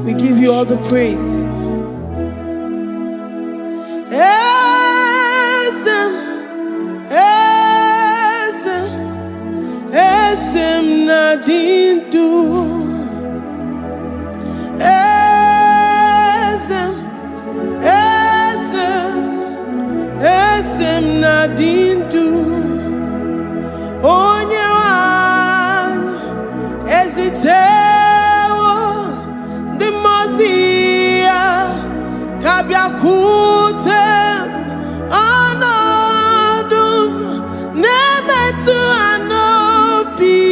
We give you all the praise. Esem nadindu. Esem nadindu. Onye wan ezitewo the mozia kabia kutem anadum nemetu anopi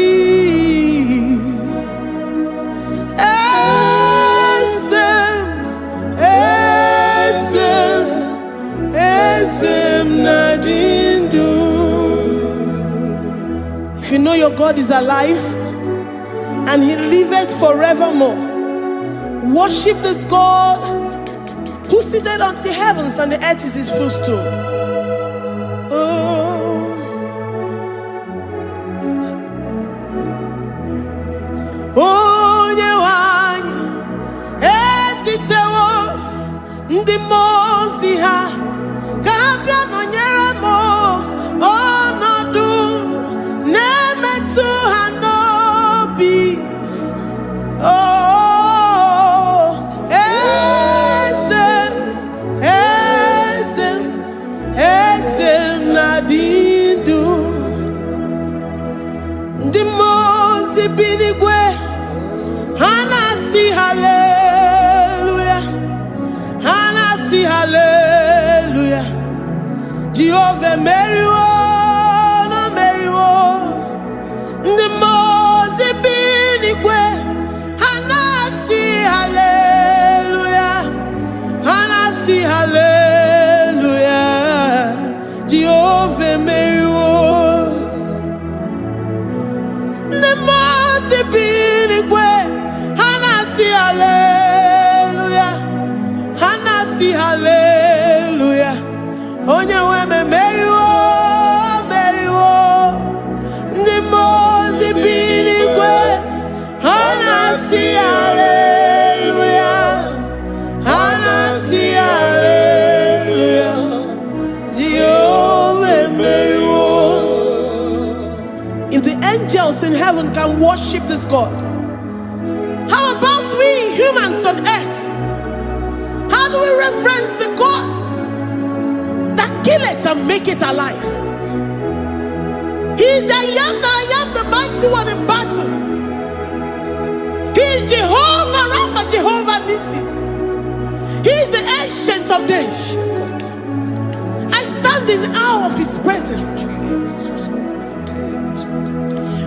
esem nadindu. If you know your God is alive and he liveth forevermore, worship this God who seated on the heavens and the earth is his footstool. Onye wanyi esitewo ndị mozi ha kabia nonyere mo ọnọdụ nemetu ha n'obi. Esem nadindu. Ndị mozi binigwe hanasi hallelujah, hanasi hallelujah. Jehovah meriwo na meriwo. Ndị mozi binigwe hanasi hallelujah, hanasi hallelujah. Jehovah meriwo. Ndị mozi binigwe hanasi hallelujah, hanasi hallelujah. Onye weme meriwo, meriwo. Ndị mozi binigwe hanasi hallelujah, hanasi hallelujah. Jehovah meriwo. If the angels in heaven can worship this God, how about we humans on earth? How do we reference the God that kill it and make it alive? He is the I am that I am, the mighty one in battle. He is Jehovah Rapha, Jehovah Nissi. He is the ancient of days. I stand in awe of his presence.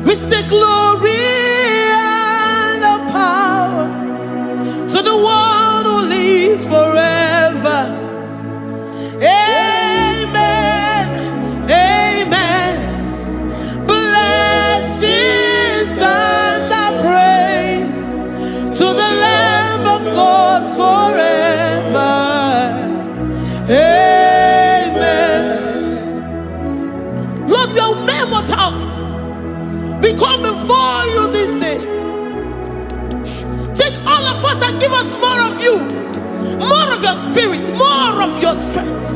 We say glory and the power to the one who lives forever. Amen, amen. Blessings and the praise to the Lamb of God forever. Amen. Lord, we are mere mortals. We come before you this day. Take all of us and give us more of you, more of your spirit, more of your strength,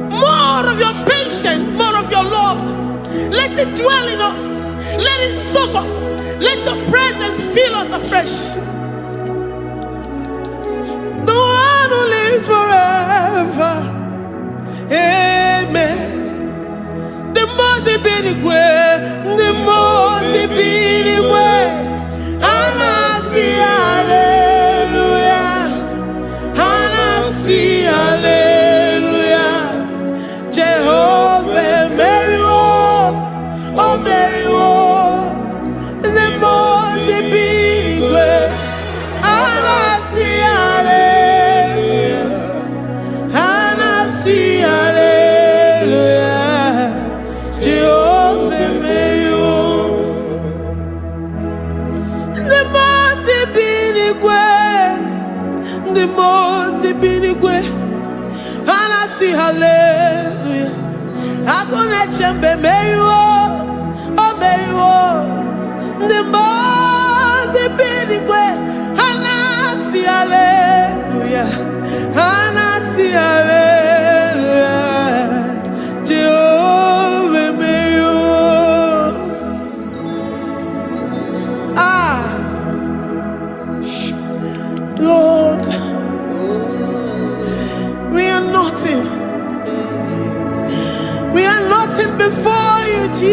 more of your patience, more of your love. Let it dwell in us. Let it soak us. Let your presence fill us afresh. The one who lives forever. Amen. The mozi binigwe, the mozi binigwe, hanasi hallelujah, hanasi hallelujah. Jehovah meriwo, oh meriwo. The mozi binigwe, hanasi hallelujah, hanasi hallelujah. Jehovah meriwo. The mozi binigwe, the mozi binigwe, hanasi hallelujah. Akone chembe meriwo, oh meriwo. The mozi binigwe,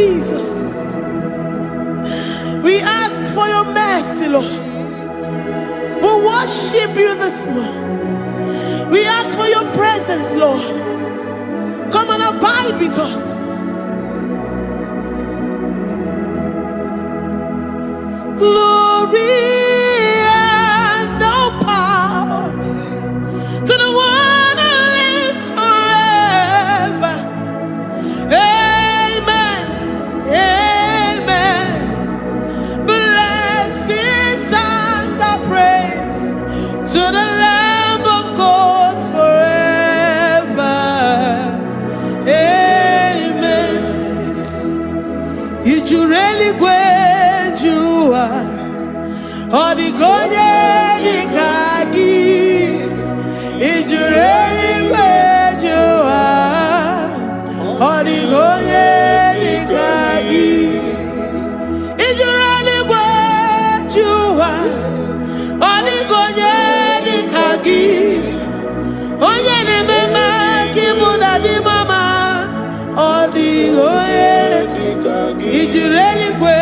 Jesus. We ask for your mercy, Lord. We worship you this morning. We ask for your presence, Lord. Come and abide with us. Glory and all power to the one who lives forever. Amen. Amen. Blessings and the praise to the Lamb of God forever. Amen. Did you really go? Odigonye dikagi, ijureli kwejuwa. Odigonye dikagi, ijureli kwejuwa. Odigonye dikagi, onye ne mema kibuda di mama. Odigonye dikagi, ijureli kwejuwa.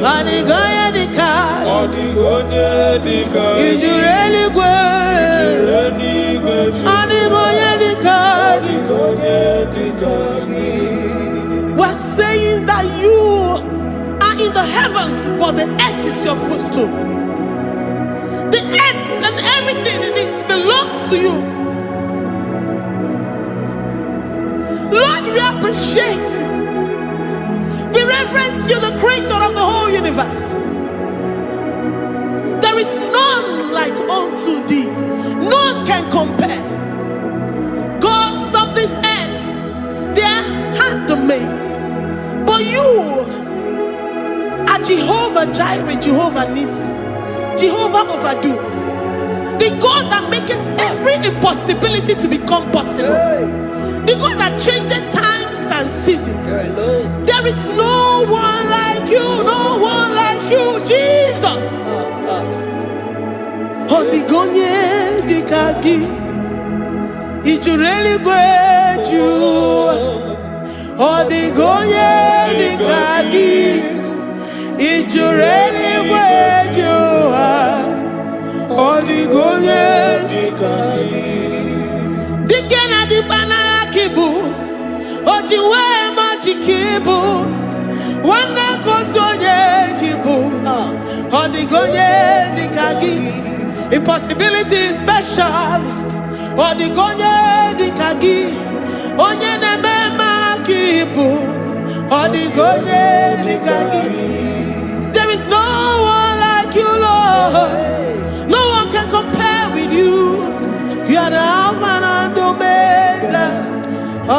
Odigonye dikagi, odigonye dikagi, ijureli kwejuwa. Odigonye dikagi, odigonye dikagi. We're saying that you are in the heavens, but the earth is your footstool. The earth and everything in it belongs to you. Lord, we appreciate you. We reverence you, the creator of the whole universe. There is none like unto thee. None can compare. Gods of this earth, they are handmade. But you are Jehovah Jireh, Jehovah Nissi, Jehovah Overdo. The God that makes every impossibility to become possible. The God that changes times and seasons. There is no one like you, no one like you, Jesus. Odigonye dikagi, ijureli kwejuwa. Odigonye dikagi, ijureli kwejuwa. Odigonye dikagi. Dikena dibana kibu, ojiwe majikibu. Wana kotonye kibu, odigonye dikagi. Impossibility specialist, odigonye dikagi. Onye nemema kibu, odigonye dikagi. There is no one like you, Lord. No one can compare with you. You are the Alpha and Omega.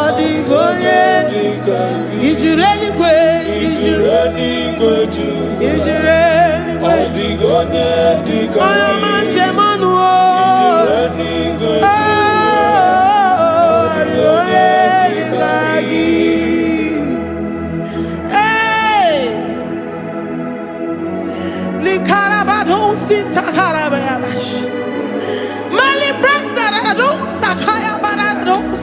Odigonye dikagi. Ijureli kwe, ijureli kwe, ijureli kwe. Odigonye dikagi. Oyo manje manu o. Ijureli kwe. Odigonye dikagi. Hey, likarabado sitakarabayabash. Mali branga do sakaya barados.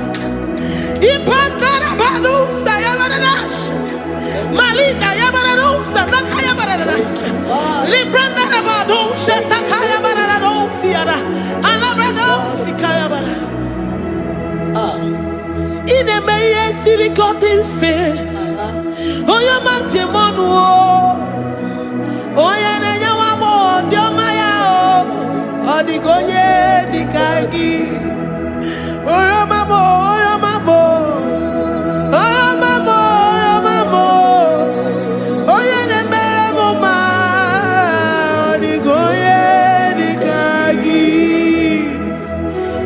Ipandara badusa yabarash. Malika yabaradosa nakaya baradas. Librandara badosha takaya barados yada. Alabrados kaya baradas. Ine meye sirikotin fe. Oya manje monu o. Oya nenya wamo diomaya o. Odigonye dikagi. Oya mamo, oya mamo. Oya mamo, oya mamo. Oya nemere moma. Odigonye dikagi.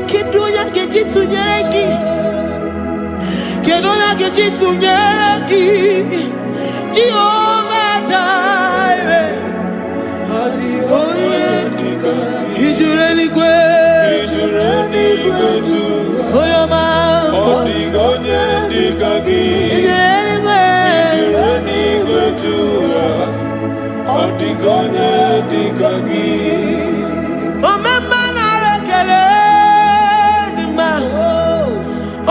Kidunya gejitu nyereki. Kidunya gejitu nyereki. Jehovah Jireh. Odigonye dikagi. Ijureli kwe. Ijureli kwe tu. Oya mamo. Odigonye dikagi. Ijureli kwe. Ijureli kwe tu. Odigonye dikagi. Omema na rekele dima.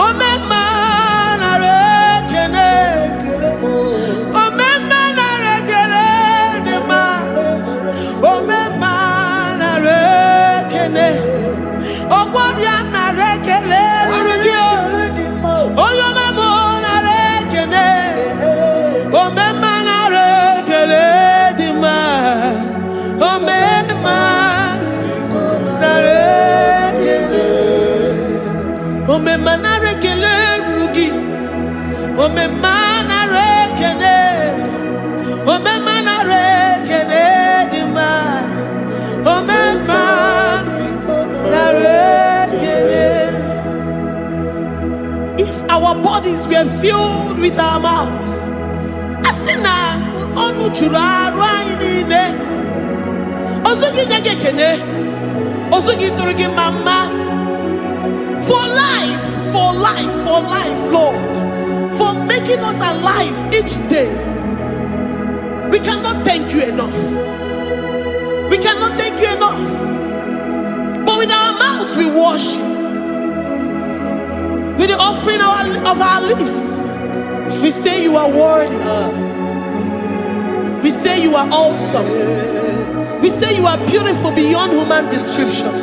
Omema na rekele. bodies were filled with our mouths. Asina onu chura rainine. Osugi jagekene. Osugi turugi mama. For life, Lord. For making us alive each day. We cannot thank you enough. We cannot thank you enough. But with our mouths we worship. With the offering of our lips, we say you are worthy. We say you are awesome. We say you are beautiful beyond human description.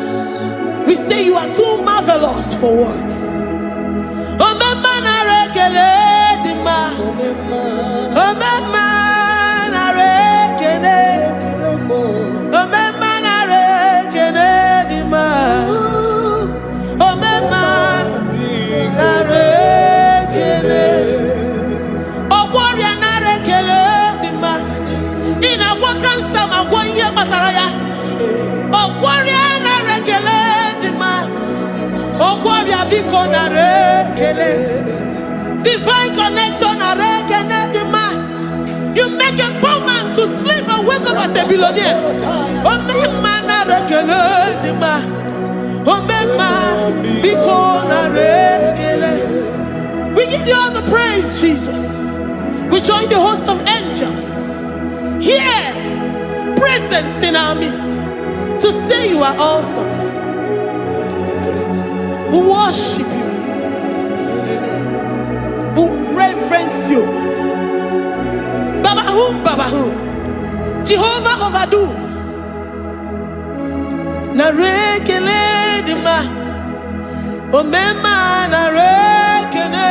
We say you are too marvelous for words. Divine connection. You make a poor man to sleep and wake up as a billionaire. We give you all the praise, Jesus. We join the host of angels here, present in our midst, to say you are awesome. We worship you. We reverence you. Babahum. Jehovah overdo. Narekele dima. Omema narekele.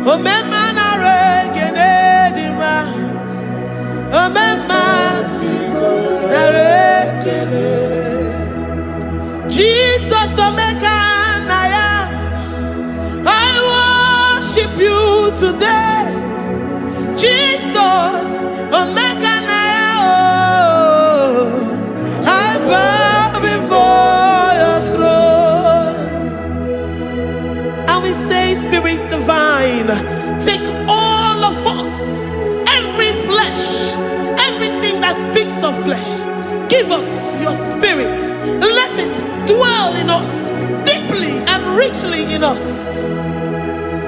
Omema narekele dima. Omema narekele. Jesus omeka naya. I worship you today. Jesus, omeka naya. I bow before your throne. And we say, Spirit divine, take all of us, every flesh, everything that speaks of flesh. Give us your spirit. Let it dwell in us, deeply and richly in us.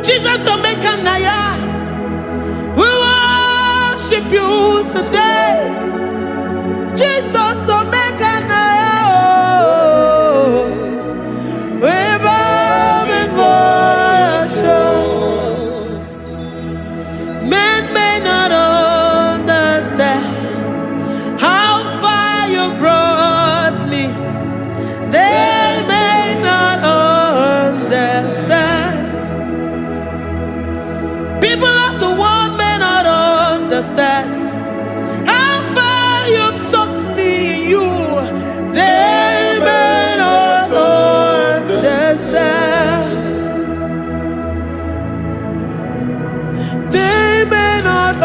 Jesus, omeka naya. We worship you today. Jesus, omeka naya. We bow before your throne. Men may not understand how far you brought me. They may not understand. People of the world may not understand how far you've sucked me in you. They may not understand. They may not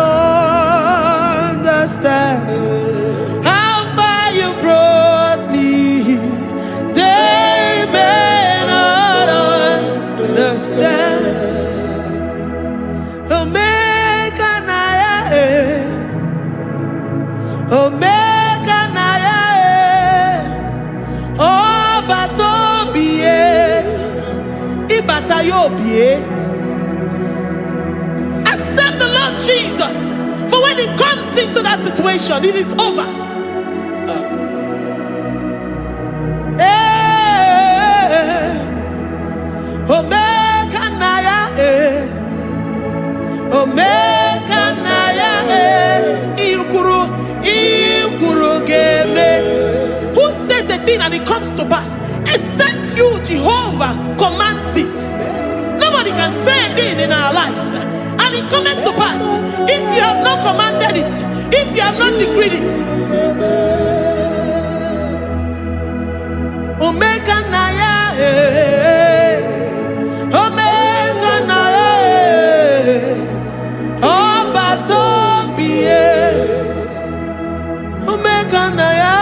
understand how far you brought me. They may not understand. Omeka naya, omeka naya, oh batobie, ibatayobie. Accept the Lord Jesus, for when He comes into that situation, it is over. Omeka naya, omeka naya, ikuru geme. Who says a thing and it comes to pass? Except you, Jehovah, commands it. Nobody can say a thing in our lives and it comes to pass if you have not commanded it, if you have not decreed it. Omeka naya, omeka naya. Oh, batobie, omeka naya,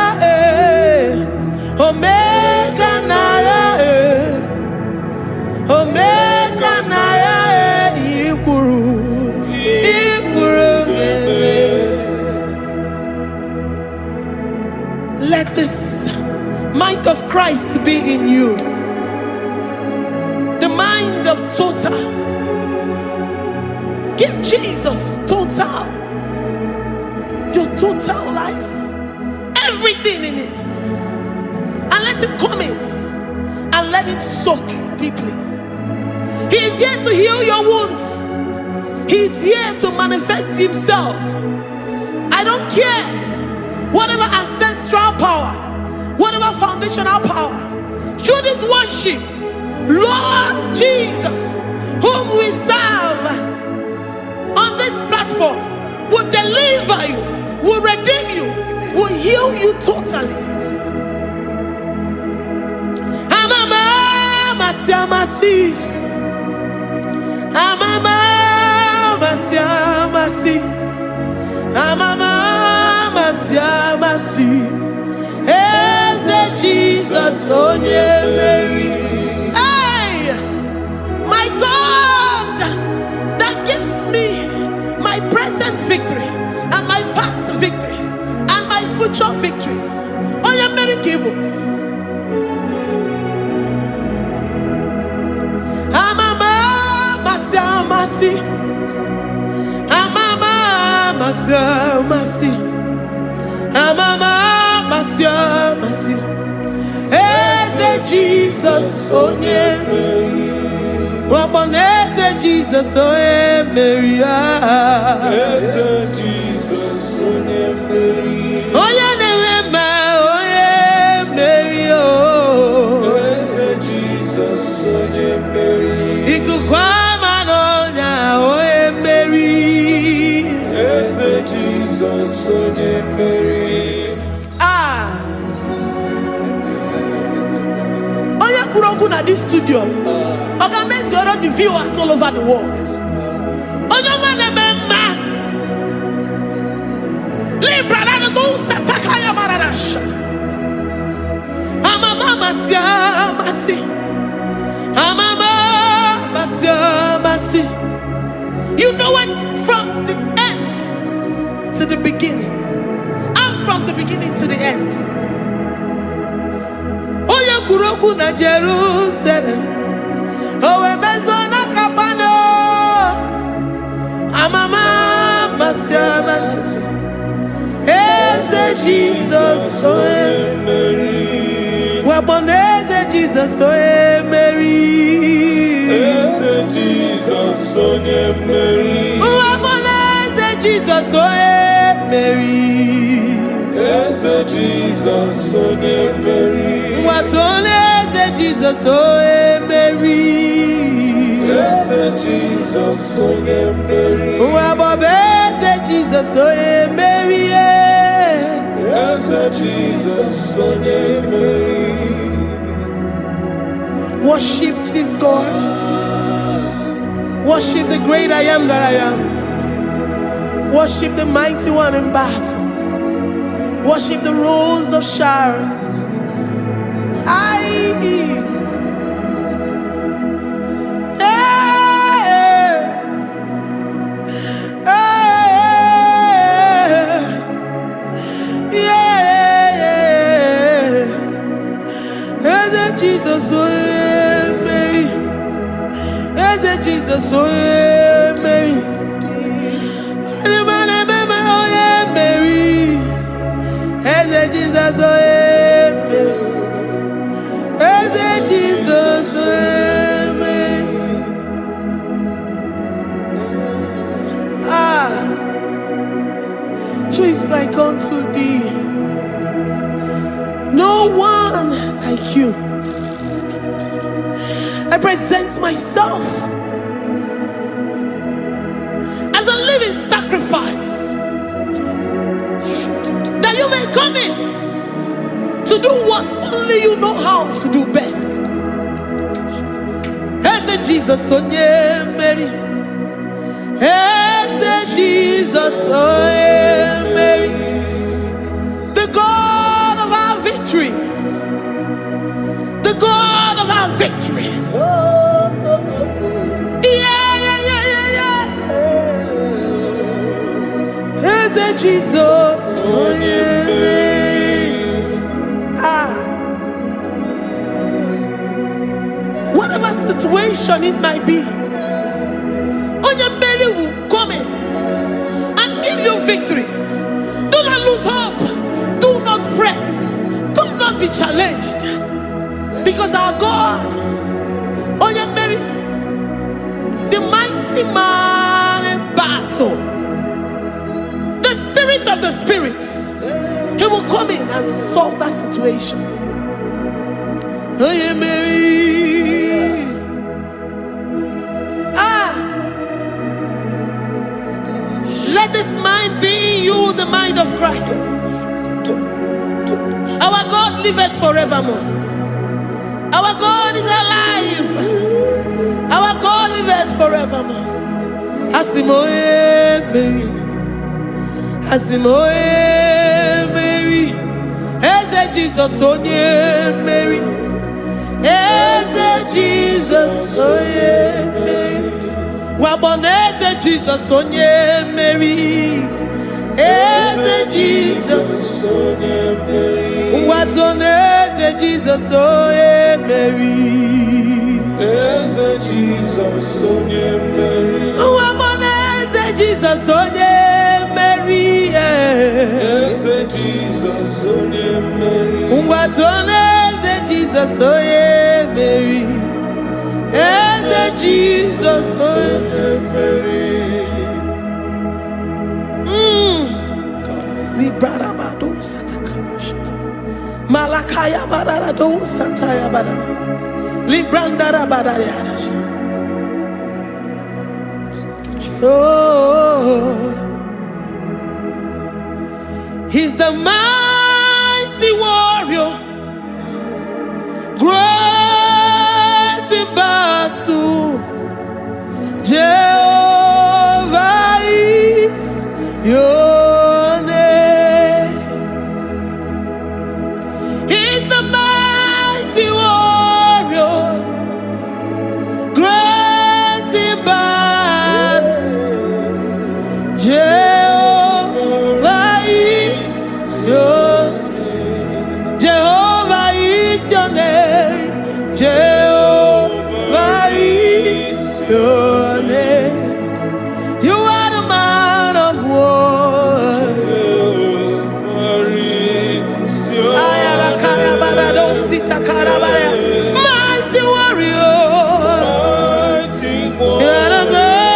omeka naya, omeka naya. mind of Christ to be in you. The mind of total. Give Jesus total. Your total life. Everything in it. And let him come in. And let him soak deeply. He is here to heal your wounds. He is here to manifest himself. I don't care. Whatever ancestral power, whatever foundational power, through this worship, Lord Jesus, whom we serve on this platform, will deliver you, will redeem you, will heal you totally. Amama siamasi, amama siamasi, amama siamasi. Eze Jesus onye Mary. Hey, my God, that gives me my present victory and my past victories and my future victories. Onye Mary Kibo. Amama masiamasi, amama masiamasi, amama masiamasi. Eze Jesus onye Mary. Waboneze Jesus onye Mary. Eze Jesus onye Mary. Onye na-eme onye Mary. Eze Jesus onye Mary. Ikukwama n'ọnya onye Mary. Eze Jesus onye Mary. Onye kwuru okwu na this studio, ọ ga-emezuoro the viewers all over the world. Onye ọma na-eme mma. Libra na ndo sataka ya marara shata. Amama masi. Amama masi. You know it from the end to the beginning, and from the beginning to the end. Oya kuroku na Jerusalem, owe bezo na kapano. Amama masi. Eze Jesus oe Mary. Waboneze Jesus oe Mary. Eze Jesus onye Mary. Waboneze Jesus oe Mary. Eze Jesus onye Mary. Watoneze Jesus oe Mary. Eze Jesus onye Mary. Wabobeze Jesus oe Mary. Eze Jesus onye Mary. Worship this God. Worship the great I am that I am. Worship the mighty one in battle. Worship the rose of Sharon. Jesus, oh Mary. Eze Jesus, oh Mary. Mary. Eze Jesus, oh Mary. Eze Jesus, oh Mary. Who is like unto thee? No one like you. I present myself as a living sacrifice, that you may come in to do what only you know how to do best. Eze Jesus onye Mary. Eze Jesus onye Mary. The God of our victory. The God of our victory. Eze Jesus onye Mary. situation it might be, Onyemeri will come in and give you victory. Do not lose hope. Do not fret. Do not be challenged. Because our God, Onyemeri, the mighty man in battle, the spirit of the spirits, he will come in and solve that situation. Onyemeri. Let this mind be in you, the mind of Christ. Our God liveth forevermore. Our God is alive. Our God liveth forevermore. Asimoye Mary. Asimoye Mary. Eze Jesus onye Mary. Eze Jesus onye Mary. Waboneze Jesus onye Mary. Eze Jesus onye Mary. Watoneze Jesus onye Mary. Eze Jesus onye Mary. Waboneze Jesus onye Mary. Eze Jesus onye Mary. Watoneze Jesus onye Mary. Eze Jesus onye Mary. Librada bado satakabashita. Malakaya badara do santaya badara. Librandara badara yadash. Oh, he's the mighty warrior, great in battle. Jehovah is your name. He's the mighty warrior, great in battle. Jehovah is your name. Jehovah is your name. Jehovah is your name. You are the man of war. Mighty warrior. You are the great.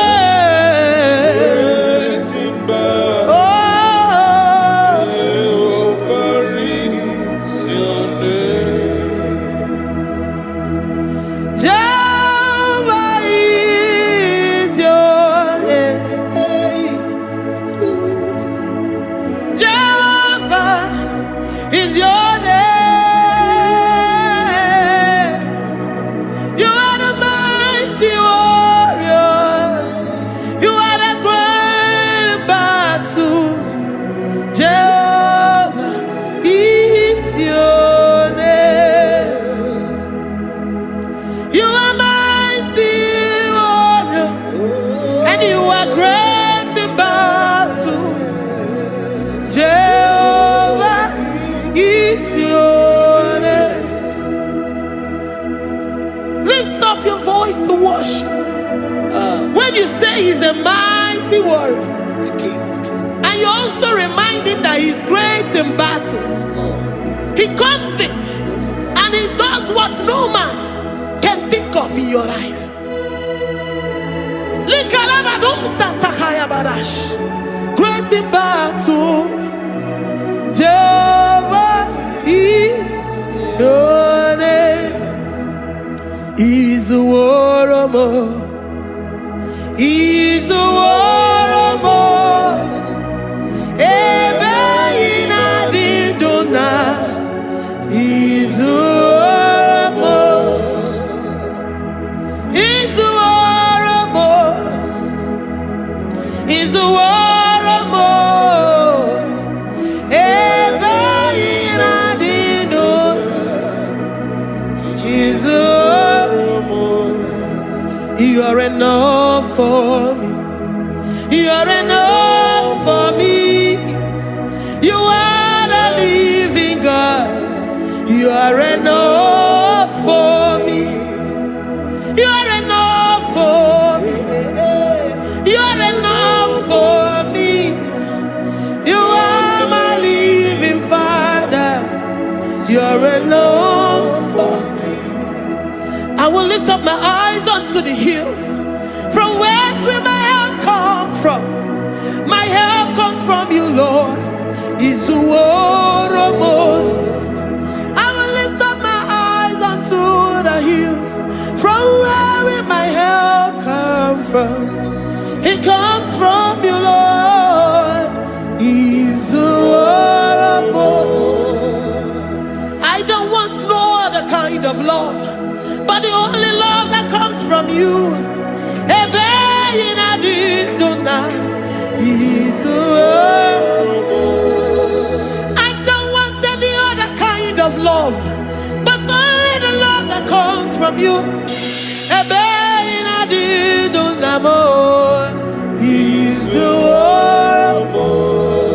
Oh, Jehovah is your name. Jehovah is your name. Jehovah is your name. You are the mighty warrior. You are the great battle. Jehovah is your name. You are mighty warrior, and you are great in battle. Jehovah is your name. Lift up your voice to worship. When you say he's a mighty warrior, and you also remind him that he's great in battles, he comes in and he does what no man can think of in your life. Great in battle, Jehovah is your name. He's a warrior. He's a warrior. Ebe ina didona. He's a warrior. He's a warrior. He's a warrior. Ebe ina didona. He's a warrior. You are enough for me. You are enough for me. You are the living God. You are enough for me. You are are enough for me. I will lift up my eyes unto the hills. From whence will my help come from? My help comes from you, Lord. Is the word of God. I will lift up my eyes unto the hills. From where will my help come from? It comes from you, Lord. Is the word of God. I don't want no other kind of love, but the only love that comes from you. I don't want any other kind of love, but only the love that comes from you.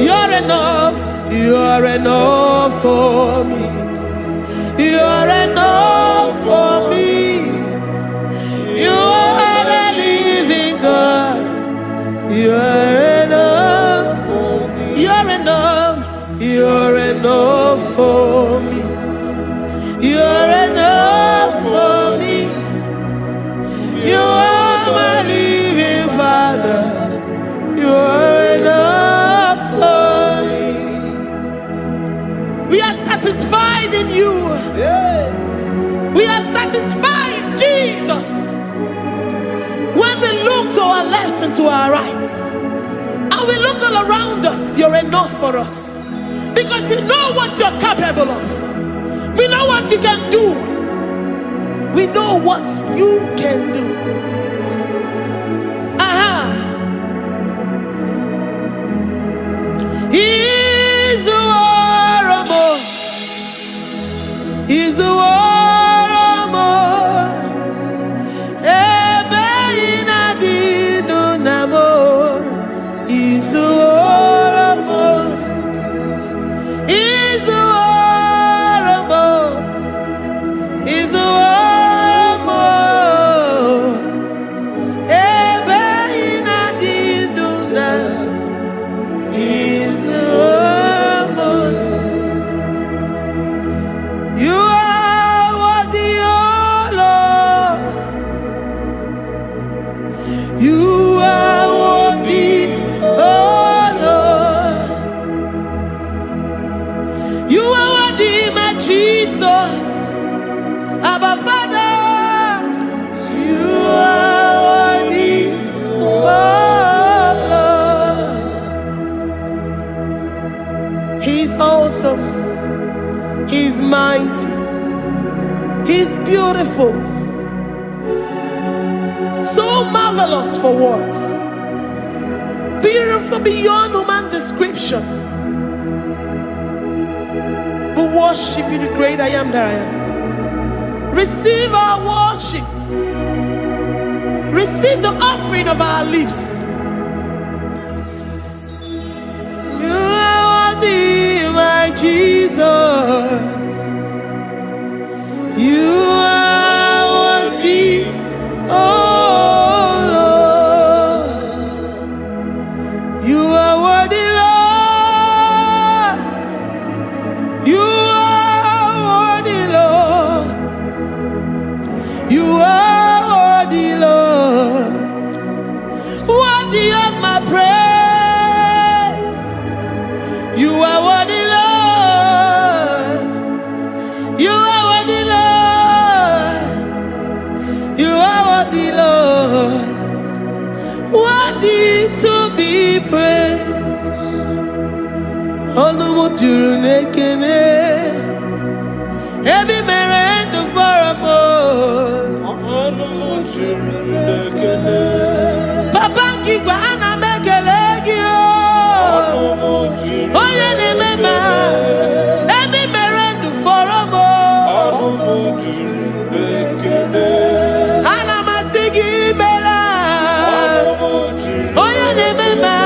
You're enough, you're enough for me. You're enough for me. You are the living God. You're enough for me. You're enough. You're enough for me. You're enough for me. You are my living Father. You're enough for me. We are satisfied in you. We are satisfied, Jesus. When we look to our left and to our right, and we look all around us, you're enough for us. Because we know what you're capable of. We know what you can do. We know what you can do. He's the war of more. He's the war of more. He's the war of more. He's the war of more. He's the war of more. He's the war of more. You are worthy, oh Lord. You are worthy, oh Lord. You are worthy, my Jesus. Abba Father, you are worthy, oh Lord. He's awesome. He's mighty. He's beautiful. So marvelous for words. Beautiful beyond human description. We worship you, the great I am that I am. Receive our worship. Receive the offering of our lips. You are worthy, my Jesus. You are worthy, oh Lord. You are worthy, Lord. You are worthy, Lord. You are worthy, Lord. Worthy of my praise. You are worthy, Lord. You are worthy, Lord. You are worthy, Lord. Worthy to be praised. Olumujuru nekene. Every merend for a Papa Kigwa ana mekelegi o. Oye ne mema. Every merend for a ana masigi bela. Oye ne mema.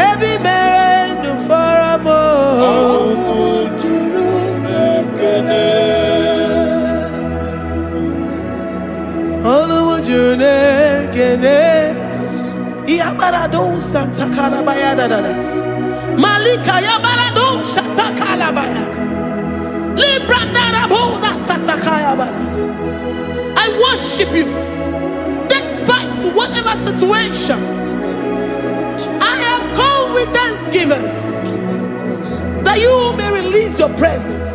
Every merend for a Yabarado Santa Calabayada. Malika Yabarado Shata Calabaya. I worship you despite whatever situation. I have come with thanksgiving that you may release your presence.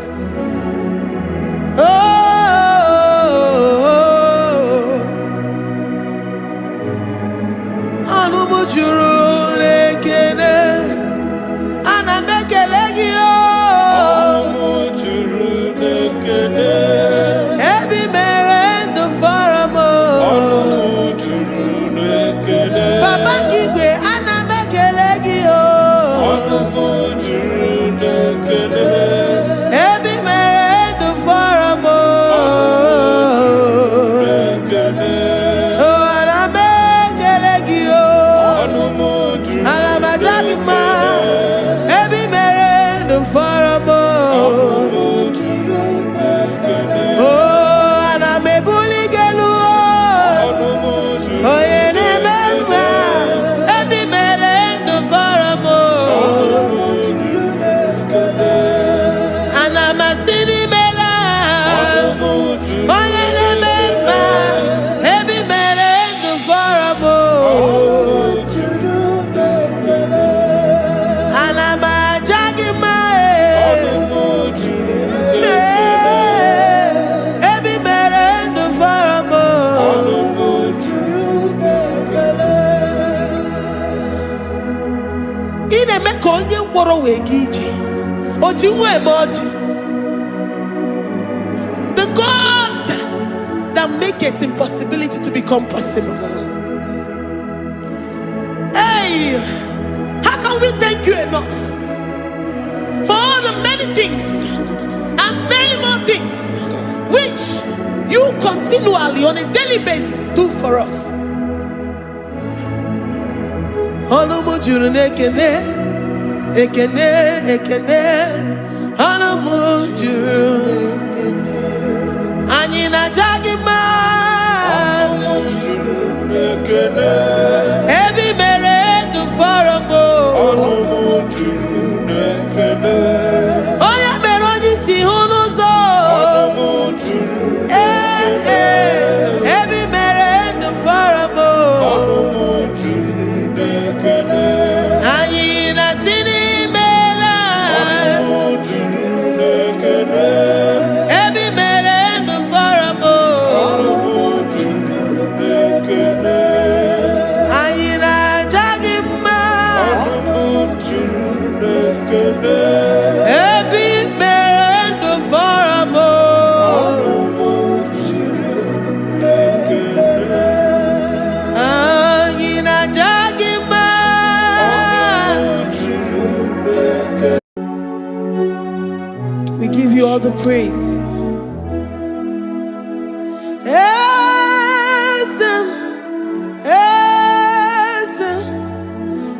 The God that maketh impossibility to become possible. Hey, how can we thank you enough for all the many things and many more things which you continually on a daily basis do for us? Ekene, Anamujuru, Anina Jagima, Ebi Mere du Faramo, Oya Meroji si Hunuzo, Ebi Mere du Faramo, Anina Sini. We give you all the praise.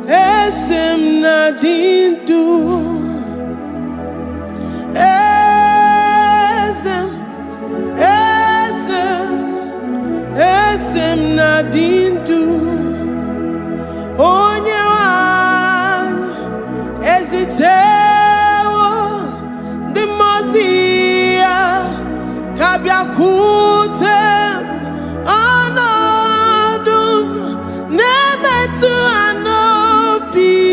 Esem nadindu. Esem nadindu. Onyewan ezitewo dimozia kabiakute anadum nemetu anopi.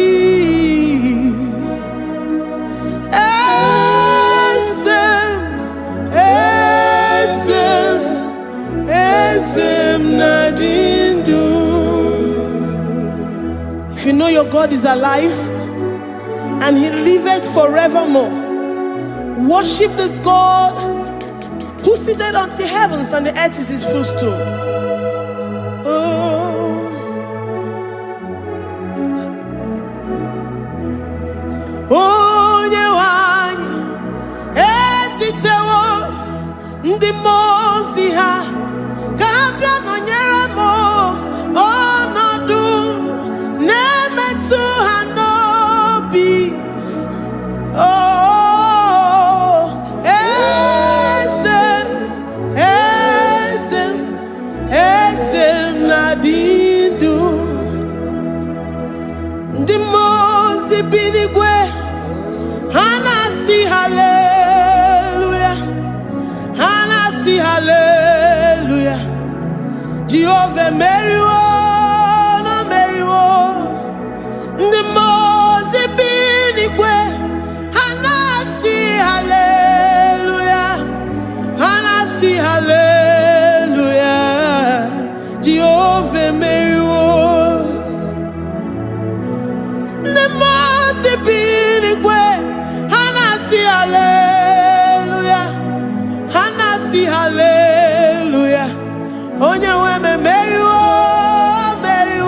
If you know your God is alive and he liveth forevermore, worship this God who seated on the heavens and the earth is his footstool. Onye wanyi esitewo ndị mozi ha kabia nonyere mo ọnọdụ na-emetụ ha n'obi. Eze na-adị ndụ. Ndị mozi bi n'igwe ha na-asị haleluya, ha na-asị Jehovah Mary, no Mary, the most binigwe, Hanasi, hallelujah, Hanasi, hallelujah, Jehovah Mary, the most binigwe, Hanasi, hallelujah, Hanasi, hallelujah, Onye weme Mary, Mary,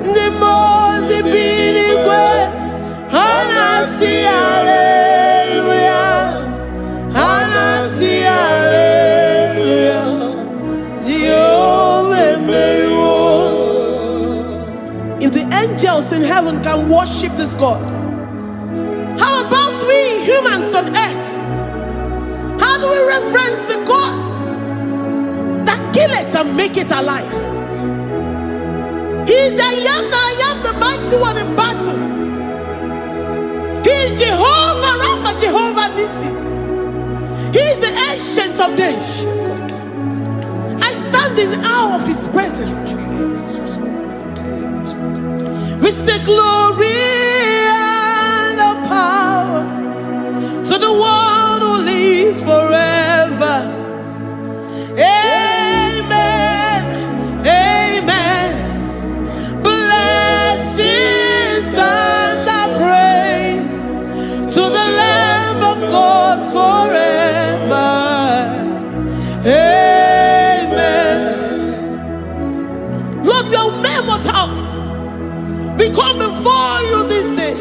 the most binigwe, Hanasi, hallelujah, Hanasi, hallelujah, Jehovah Mary. If the angels in heaven can worship this God, how about we humans on earth? How do we reference the God that kill it and make it alive? He is the I am, the mighty one in battle. He is Jehovah Rapha, Jehovah Nissi. He is the ancient of days. I stand in awe of his presence. We say glory and power to the one who lives forever. Amen, amen. Blessings and praise to the Lamb of God forever. Amen. Lord, we are mammoth house. We come before you this day.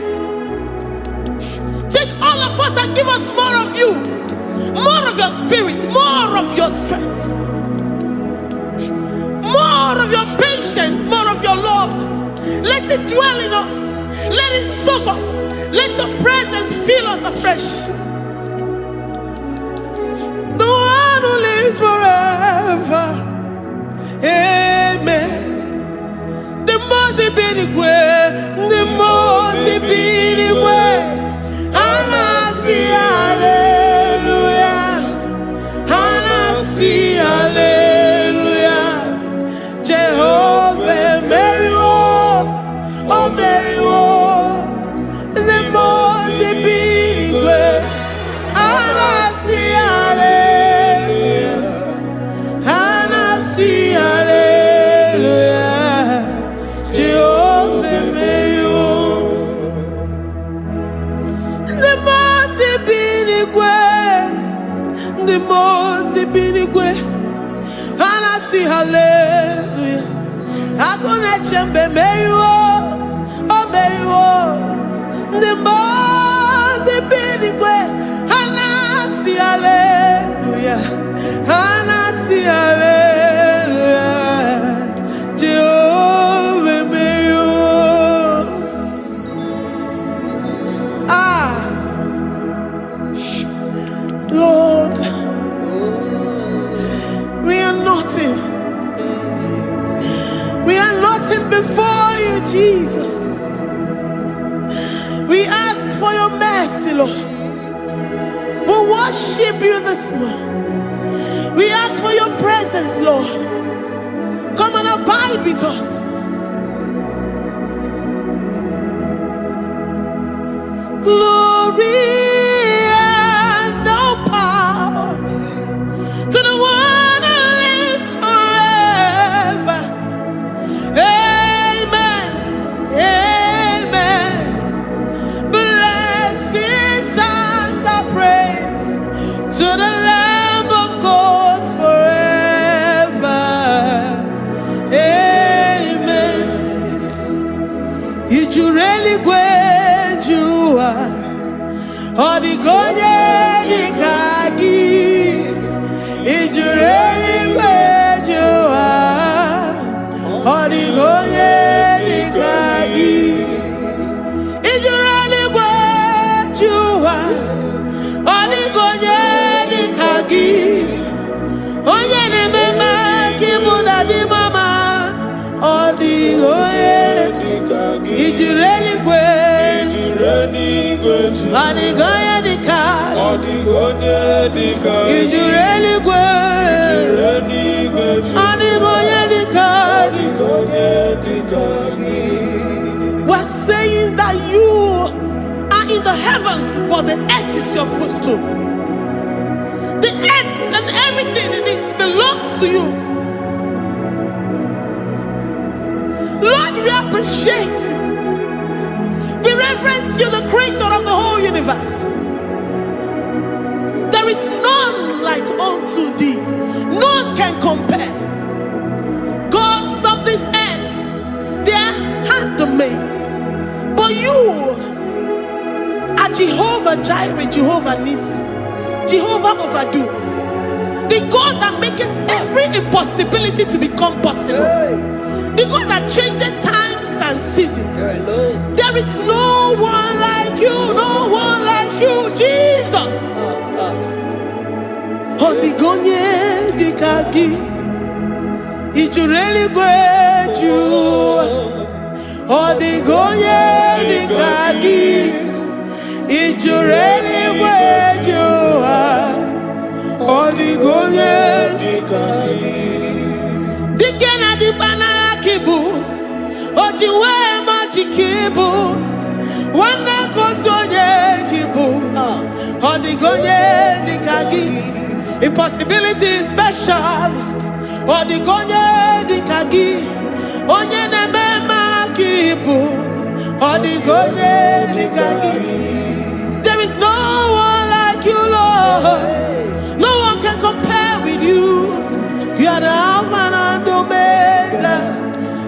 Take all of us and give us more of you, more of your spirit, more of your strength, more of your patience, more of your love. Let it dwell in us. Let it soak us. Let your presence fill us afresh. The one who lives forever. Amen. The most binigwe, the most binigwe, Hanasi, hallelujah, Hanasi, hallelujah, Jehovah Mary, oh Mary, the most binigwe, Hanasi, hallelujah, Hanasi, hallelujah. The most binigwe, Hanasi, hallelujah. Agone chembe Mary, oh Mary, the most binigwe, Hanasi, hallelujah, Hanasi, hallelujah, Jehovah Mary. Lord, we are nothing. We are nothing before you, Jesus. We ask for your mercy, Lord. We worship you this morning. We ask for your presence, Lord. Come and abide with us. Glory and power to the one who lives forever. Amen, amen. Blessings and praise to the Lamb of God forever. Amen. You really great you are. Odigonye dikagi, ijureli bejoa. Odigonye dikagi, ijureli bejoa. Odigonye dikagi, onye ne mema kimuda di mama. Odigonye dikagi, ijureli Anigoye dika, Ijureli gwe, Anigoye dika. We're saying that you are in the heavens, but the earth is your footstool. The earth and everything in it belongs to you. Lord, we appreciate you. We reverence you, the creator of the whole universe. There is none like unto thee. None can compare. Gods of this earth, they are handmade. But you are Jehovah Jireh, Jehovah Nissi, Jehovah Overdo. The God that makes every impossibility to become possible. The God that changes times and seasons. There is no one like you, no one like you, Jesus. Odigonye dikagi, ijureli gweju. Odigonye dikagi, ijureli gweju. Odigonye dikagi. Dikena dibana kibu, ojiwe majikibu. Wana kotonye kibu, odigonye dikagi. Impossibility specialist. Odigonye dikagi. Onye nemema kibu. Odigonye dikagi. There is no one like you, Lord. No one can compare with you. You are the Alpha and Omega.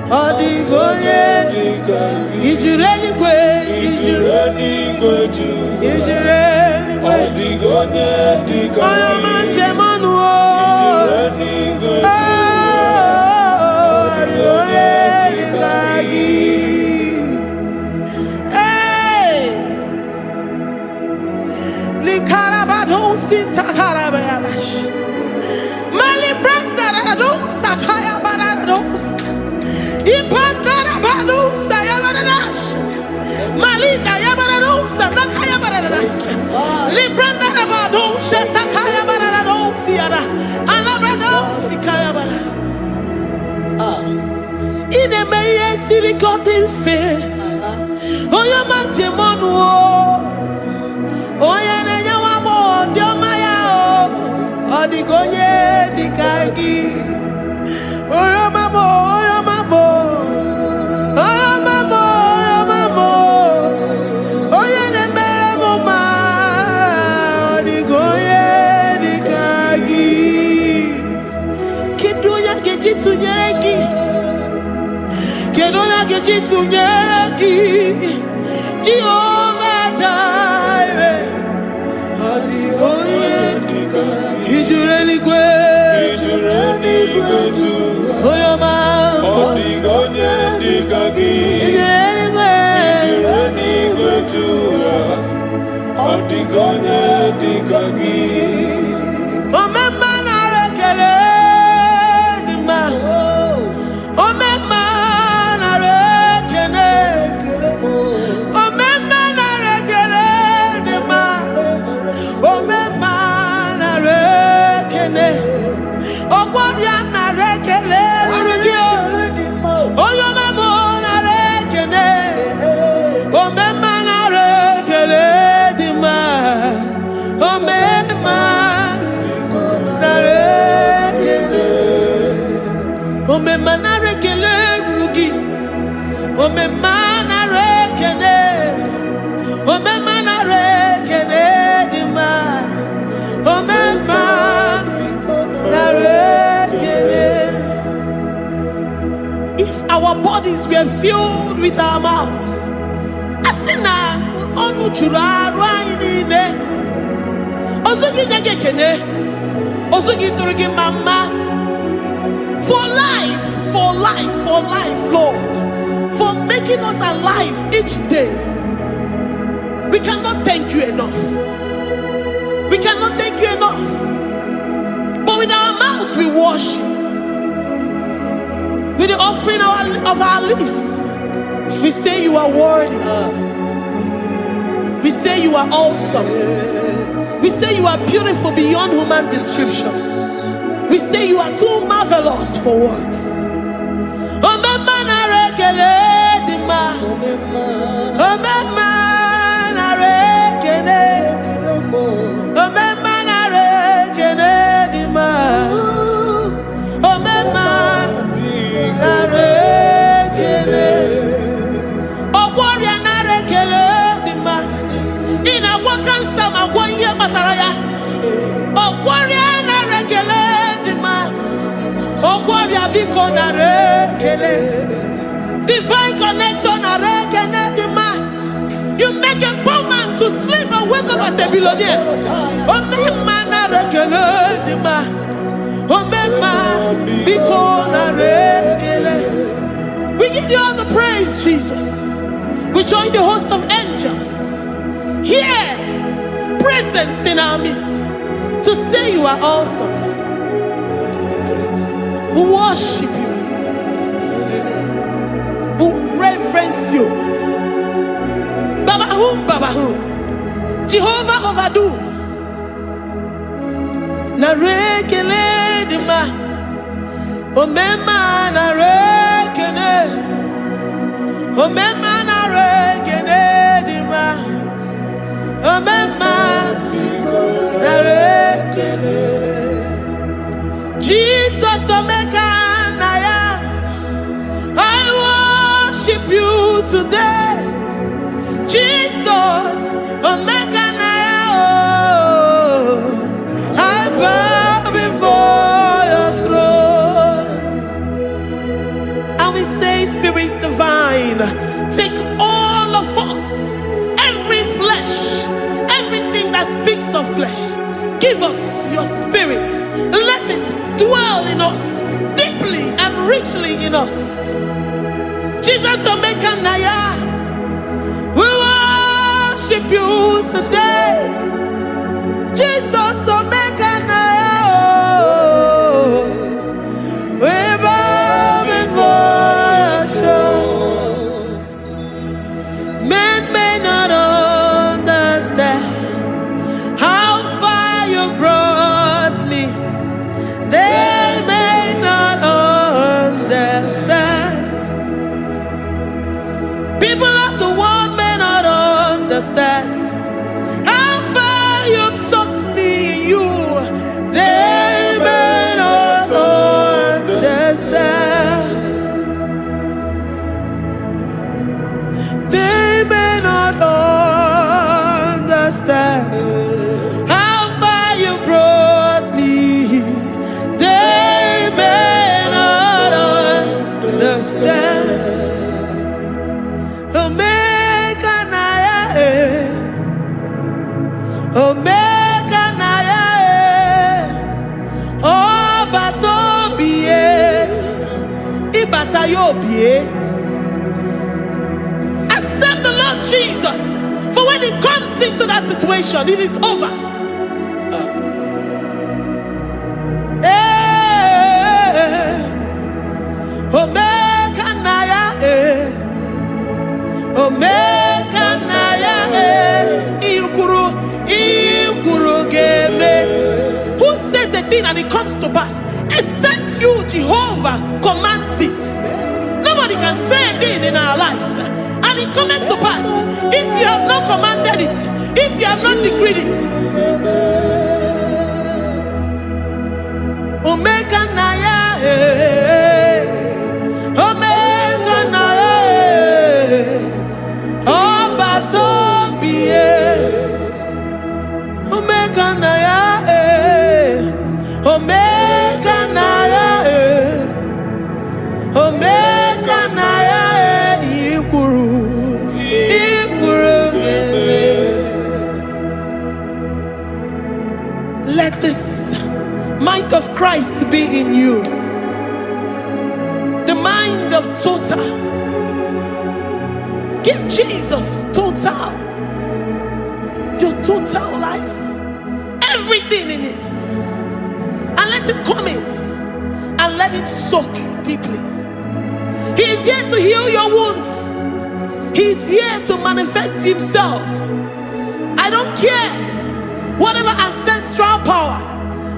Odigonye dikagi. Ijureli gwe. Ijureli gwe. Ijureli gwe. Odigonye dikagi. Gotten fair. Oh, your man, Jemon, oh, yeah, wamo, Diomaya, oh, the Gonye, the Kagi, oh, your mamo, oh, your mamo, oh, your mamo, oh, yeah, the Meramoma, the Gonye, the Kagi, Kiduya, get it to Yereki. Kedoya gejitu nyereki, Jehovah Jireh, Odigonye dikagi, Ijureli gwe, Oyoma, Odigonye dikagi, Ijureli gwe, Odigonye dikagi. Omema na rekele dima, Omema. If our bodies were filled with our mouths, asina onu chura rainine, osugi jagekene, osugi turugi mama, for life, Lord, for making us alive each day. We cannot thank you enough. We cannot thank you enough. But with our mouths we worship. With the offering of our lips, we say you are worthy. We say you are awesome. We say you are beautiful beyond human description. We say you are too marvelous for words. rekele dima. Omema na rekele. Omema na rekele dima. Omema na rekele. Ogwaria na rekele dima. Ina kwa kansa magwa ye mataraya. Ogwaria na rekele dima. Ogwaria biko na rekele. Divine connection na rekele dima. You make a poor man to sleep and wake up as a billionaire. Omema na rekele dima. Omema biko na rekele. We give you all the praise, Jesus. We join the host of angels here, present in our midst, to say you are awesome. We worship you. We reverence you. Babahum, Babahum. Jehovah overdo. Na rekele dima. Omema na rekele. Omema na rekele dima. Omema na rekele. Jesus omeka na ya. I worship you today. Jesus omeka na ya. Oh, I bow before your throne. And we say, Spirit divine, take all of us, every flesh, everything that speaks of flesh. Give us your spirit. Let it dwell in us, deeply and richly in us. Jesus Omeka Naya, we worship you today. Jesus Omeka Naya, oh, we bow before your throne. Men may not understand how far you brought me. They may not understand. People of the world may not understand how far you've sucked me in you. They may not understand. They may not understand how far you brought me. They may not understand. Omeka Naya, Omeka Naya, oh Batombiye, Ibatayobie. Accept the Lord Jesus, for when He comes into that situation, it is over. Omeka Naya, Omeka Naya, Ikuru Geme. Who says a thing and it comes to pass? Except you, Jehovah, commands it. Nobody can say a thing in our lives and it cometh to pass if you have not commanded it, if you have not decreed it. Omeka Naya, Omeka Naya, oh Batombiye, Omeka Naya, Omeka Naya, Omeka Naya, Ikuru Let this mind of Christ be in you. The mind of total. Give Jesus total. Your total life. Everything in it. And let it come in. And let it soak deeply. He is here to heal your wounds. He is here to manifest Himself. I don't care. Whatever ancestral power,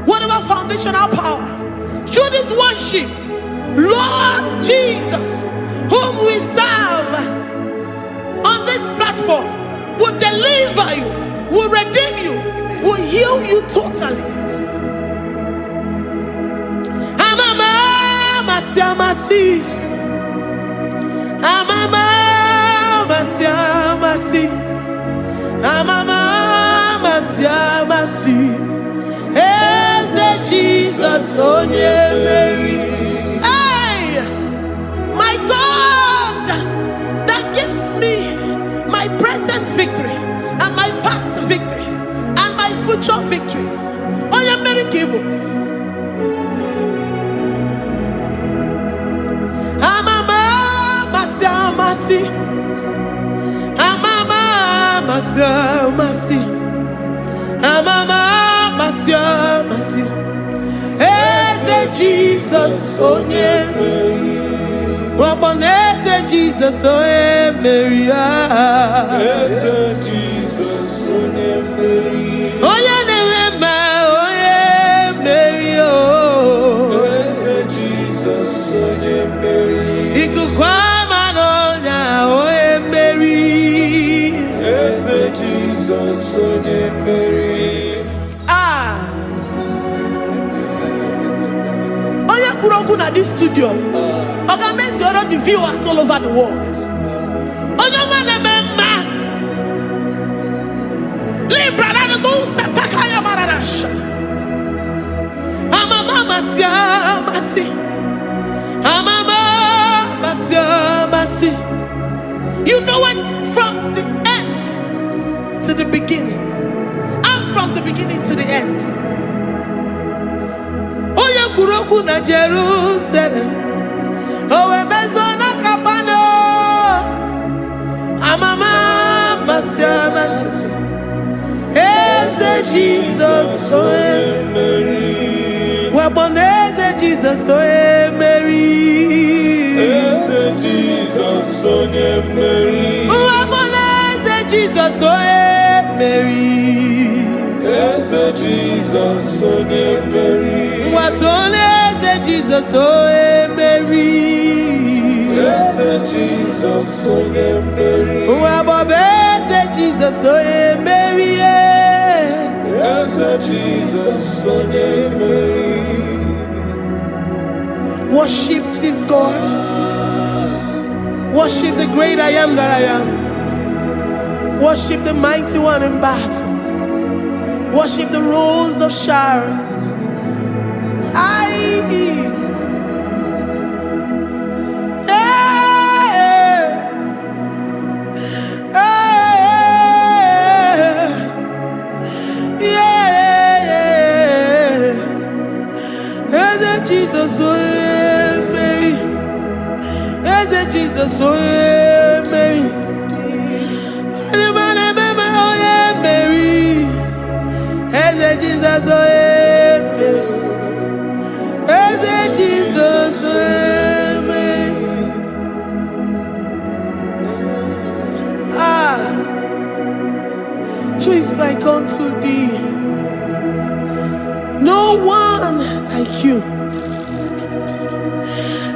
whatever foundational power, through this worship, Lord Jesus, whom we serve on this platform will deliver you, will redeem you, will heal you totally. Amama siamasi, amama siamasi, amama siamasi. Eze Jesus onye Mary. Hey, my God, that gives me my present victory and my past victories and my future victories. Onye Mary Kibu. Amama siamasi, amama siamasi, amama siamasi. Eze Jesus onye Mary. Waboneze Jesus onye Mary. Eze Jesus onye Mary. Onye na-eme onye Mary. Eze Jesus onye Mary. Ikuku ama n'ọnya onye Mary. Eze Jesus onye Mary. Na this studio, organize the viewers all over the world. You know it from the end to the beginning, and from the beginning to the end. Kuroku na Jerusalem, owe bezona kapano, amama masiamas. Eze Jesus oe Mary. Waboneze Jesus oe Mary. Eze Jesus oe Mary. Waboneze Jesus oe Mary. Eze Jesus oe Mary. Watoleze Jesus oe Mary. Eze Jesus oe Mary. Wabobeze Jesus oe Mary. Eze Jesus oe Mary. Worship this God. Worship the great I am that I am. Worship the mighty one in battle. Worship the rose of Sharon. Jesus, oh Mary. Jesus, oh Mary. Mary. Jesus, oh Jesus, Mary. Who is like unto thee? No one like you.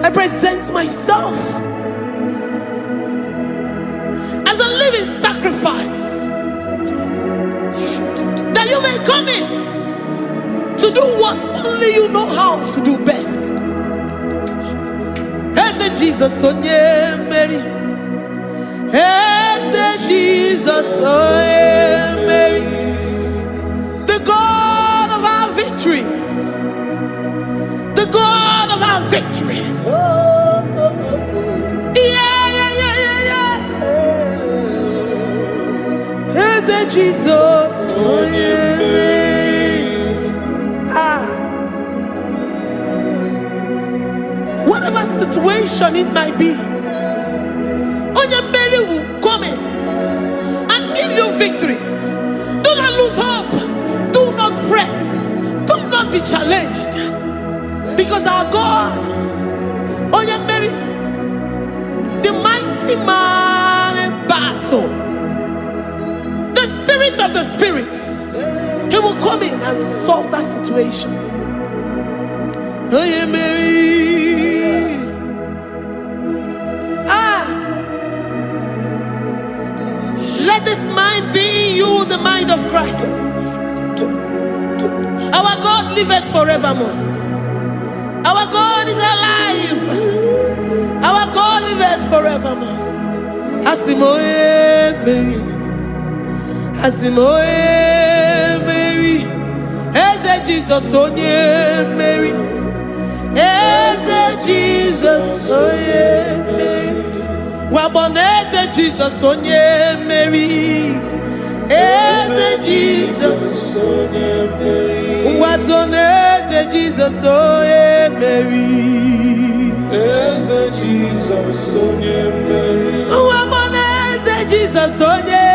I present myself as a living sacrifice, that you may come in to do what only you know how to do best. Eze Jesus onye Mary. Eze Jesus onye Mary. The God of our victory. The God of our victory. Eze Jesus onye Mary. Whatever situation it might be, onye Mary will come in and give you victory. Do not lose hope. Do not fret. Do not be challenged. Because our God, onye Mary, the mighty man in battle, the spirit of the spirits, he will come in and solve that situation. Onye Mary. bride of Christ. Our God liveth forevermore. Our God is alive. Our God liveth forevermore. Asimoye Mary. Asimoye Mary. Eze Jesus onye Mary. Eze Jesus onye Mary. Waboneze Jesus onye Mary. Eze Jesus onye Mary. Watoneze Jesus onye Mary. Eze Jesus onye Mary. Waboneze Jesus onye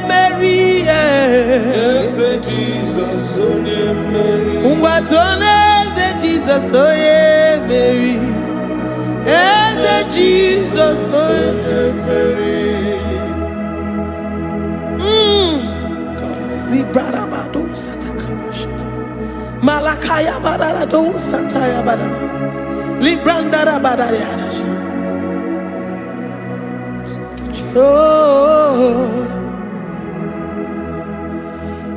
Mary. Eze Jesus onye Mary. Watoneze Jesus onye Mary. Eze Jesus onye Mary. Librada bado satakabashita. Malakaya badara do santaya badara. Librandara badara yadash. Oh,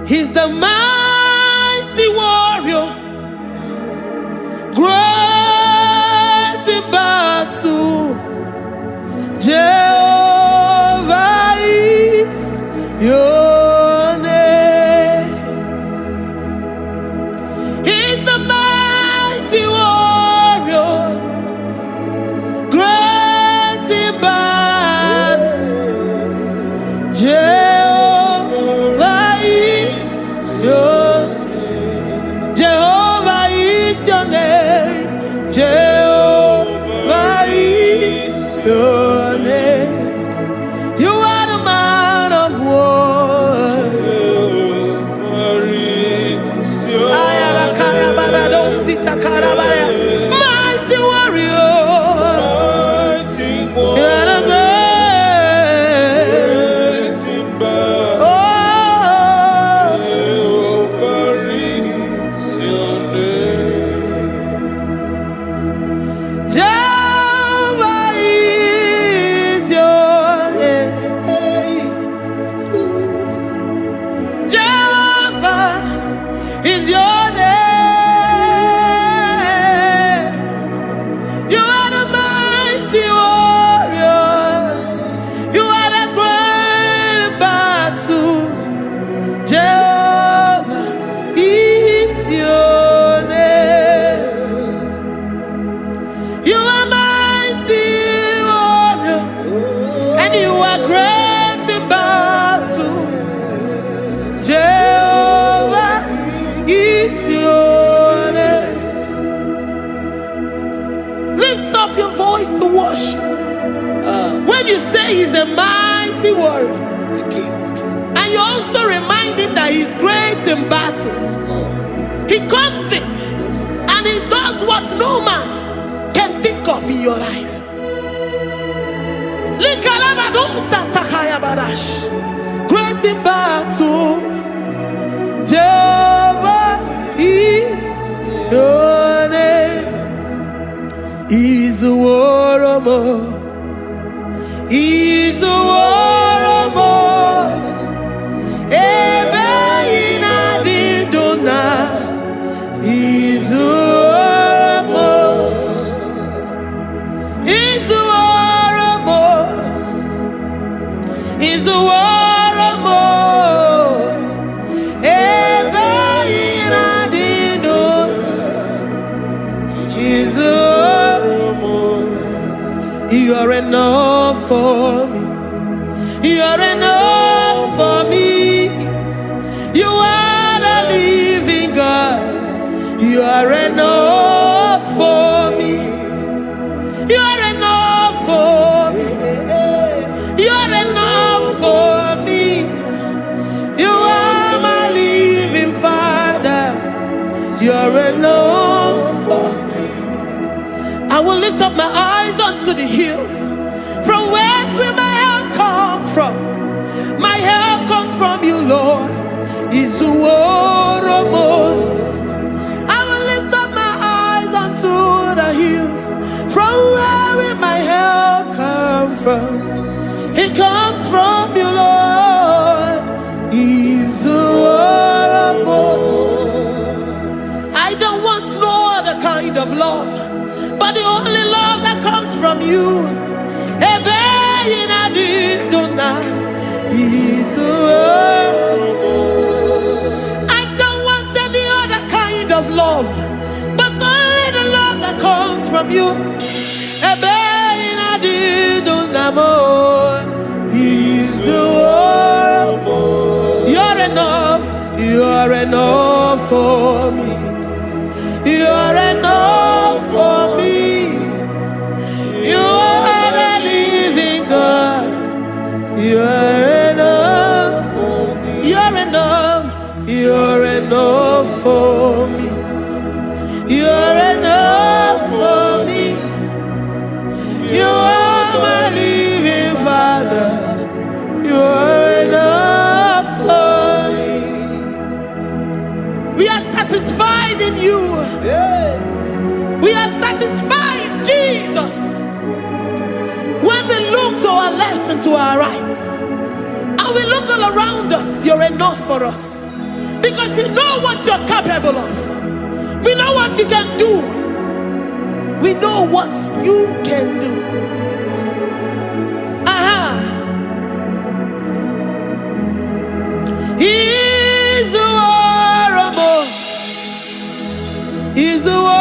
he's the mighty warrior, great in battle. Jehovah is your name. He's the mighty warrior, great in battle. Jehovah is your name. Jehovah is your name. Jehovah is your name. You are the man of war. Jehovah is your name. Mighty warrior. Mighty You are warrior. the great. Great in battle. Oh, Jehovah is your name. Jehovah is your name. Jehovah is your name. You are the mighty warrior. You are the great battle. Jehovah is your name. You are mighty warrior, and you are great in battle. Jehovah is your name. Lift up your voice to worship. When you say he's a mighty warrior, and you also remind him that he's great in battles, he comes in and he does what no man can think of in your life. Great in battle, Jehovah is your name. He's a warrior. He's a warrior. Ebe ina didona. He's a warrior. He's a warrior. He's a warrior. Ebe ina didona. He's a warrior. You are enough for me. You are enough for me. You are the living God. You are enough for me. You are enough for me. You are enough for me. You are my living Father. You are enough for me. I will lift up my eyes unto the hills. From whence will my help come from? My help comes from you, Lord. Is the word of God. I will lift up my eyes unto the hills. From where will my help come from? It comes from you, Lord. Is the love, but the only love that comes from you. I don't want any other kind of love, but only the love that comes from you. You're enough. You're enough for me. You're enough for me. You are the living God. You're enough for me. You're enough. You're enough for me. You're enough for me. You are my living Father. You're enough for me. We are satisfied in you. We are satisfied in Jesus. When we look to our left and to our right, and we look all around us, you're enough for us. Because we know what you're capable of. We know what you can do. We know what you can do. He's the war. He's the war.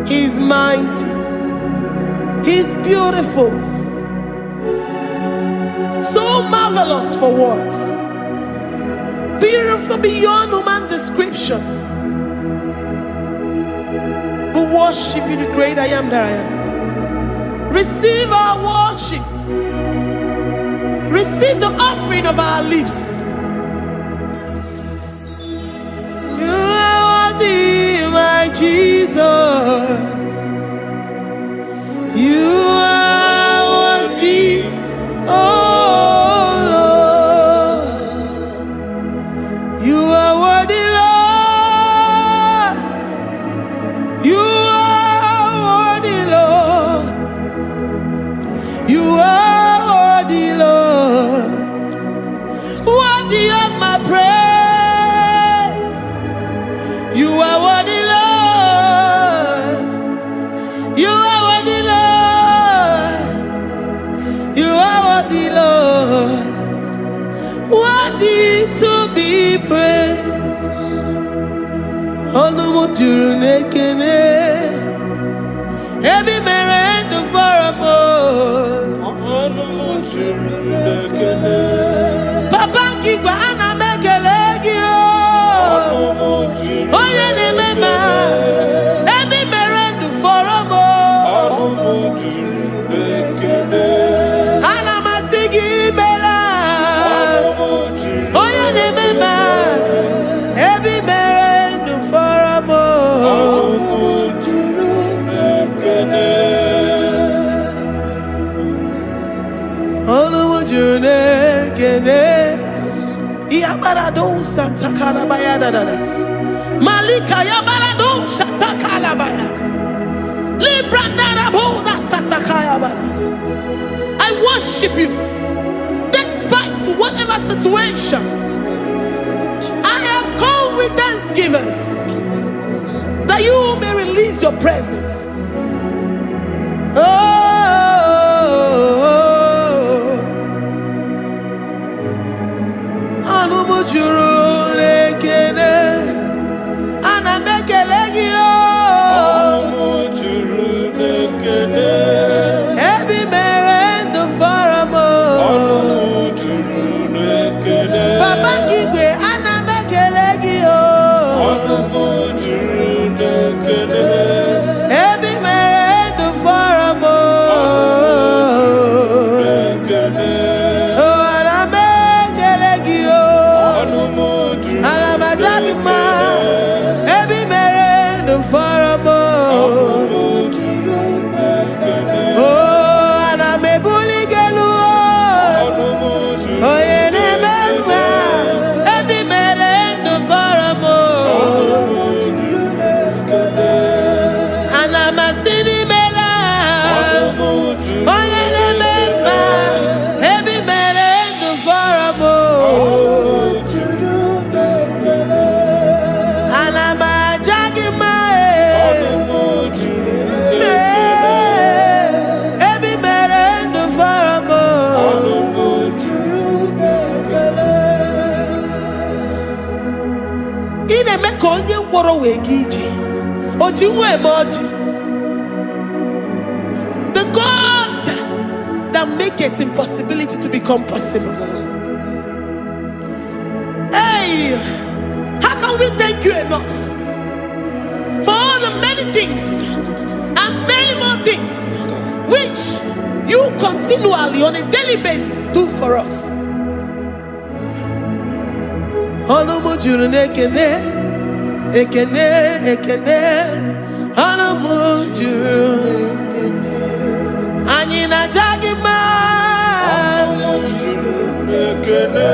He's mighty. He's beautiful. So marvelous for words. Beautiful beyond human description. We worship you, the great I am that I am. Receive our worship. Receive the offering of our lips. You are worthy, my Jesus. You are worthy, oh Lord. You are worthy, Lord. You are worthy, Lord. You are worthy, Lord. Worthy of my praise. You are worthy, Lord. You are worthy, Lord. You are worthy, Lord. Worthy to be praised. Onumu juru nekene. Ebi merendo for a more. Onumu juru nekene. Papa kigwa ana megelegi o. Onumu juru. Oye ne mema. Ebi merendo for a more. Onumu juru nekene. Ana masigi bela. Onumu juru. Oye ne mema. Ebi merendo for a more. Onumu juru nekene. Onumu juru nekene. Yabarado Santa Calabaya dadas. Malika Yabarado Santa Calabaya. Librandara Boda Santa Calabaya. I worship you despite whatever situation. I have come with thanksgiving that you may release your presence. mkpọrọ wee gị ije. Oji nwe eme ọjị. The God that maketh impossibility to become possible. Hey, how can we thank you enough for all the many things and many more things which you continually on a daily basis do for us? Ọnụmụ juru n'ekene, ekene, ekene. Ọnụmụ juru. Anyị na-aja gị mma. Ọnụmụ juru n'ekene.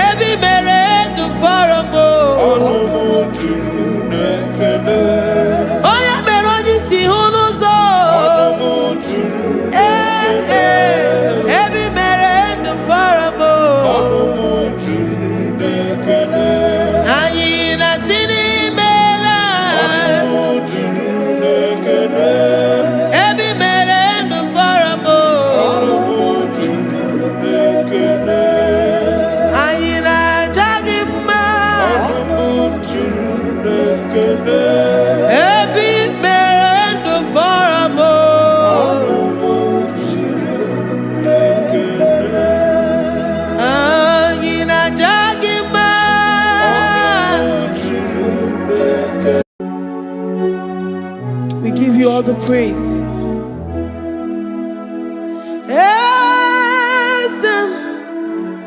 Ebi mere ndụ fọrọ m. Ọnụmụ juru n'ekene. Onye mere onye isi hụ n'ụzọ. Ọnụmụ juru n'ekene. Ebi mere ndụ fọrọ m. Ọnụmụ juru n'ekene. Anyị na-asị n'imela. Ọnụmụ juru n'ekene. Ebi mere ndụ fọrọ m. Ọnụmụ juru n'ekene. Anyị na-aja gị mma. Ọnụmụ juru n'ekene. Ebi mere ndụ fọrọ m. Ọnụmụ juru n'ekene. Anyị na-aja gị mma. We give you all the praise. Esem,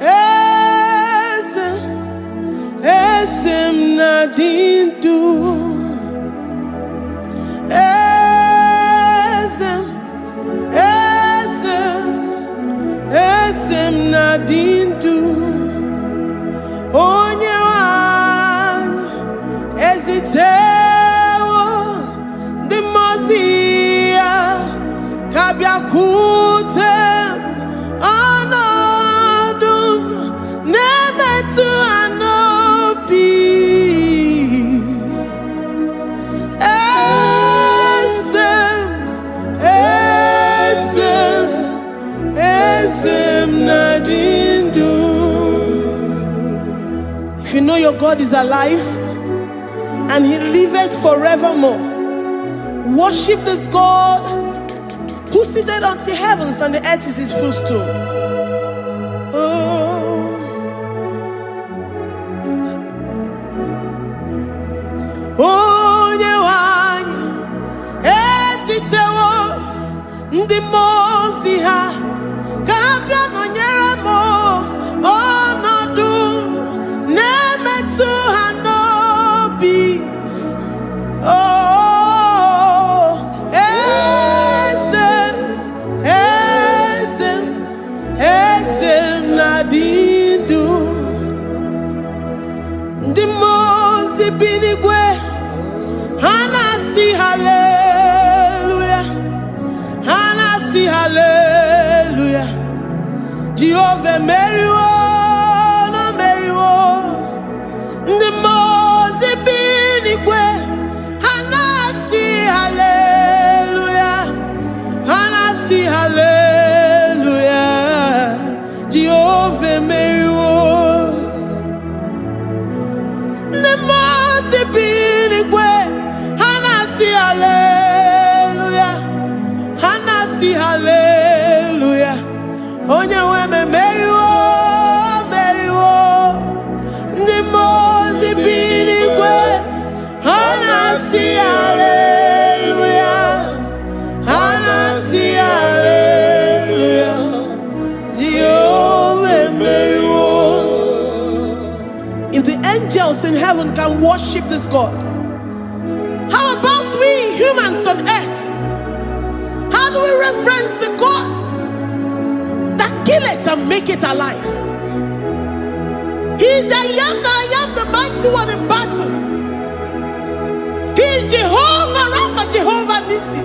esem, esem nadindu. Esem, esem, esem nadindu. Onye wanyu ezitewo ndị mmụọ ya ka bịakwute ọnọdụ m na-emetụ ha n'obi. Esem, esem, esem nadindu. If you know your God is alive and he liveth forevermore, worship this God who seated on the heavens and the earth is his footstool. Oh. Onye wanyi ezitewo ndị mmụọ ozi ha ka ha bịa nọnyere m ọnọdụ na-emetụ ha n'obi. Oh, esem, esem, esem nadindu. Ndị mmụọ ozi bi n'igwe ha na-asị haleluya, ha na-asị haleluya. Jehova meriwo, na meriwo. Ndị mmụọ ozi bi n'igwe ha na-asị haleluya, ha na-asị haleluya. Jehova meriwo. Ndị mmụọ ozi bi n'igwe ha na-asị haleluya, ha na-asị haleluya. Onye nwe m emeriwo, meriwo. Ndị mmụọ ozi bi n'igwe ha na-asị haleluya, ha na-asị haleluya. Jehovah emeriwo. If the angels in heaven can worship this God, how about we humans on earth? How do we reference the God that killeth and make it alive? He is the I am, the mighty one in battle. He is Jehovah Rapha, Jehovah Nissi.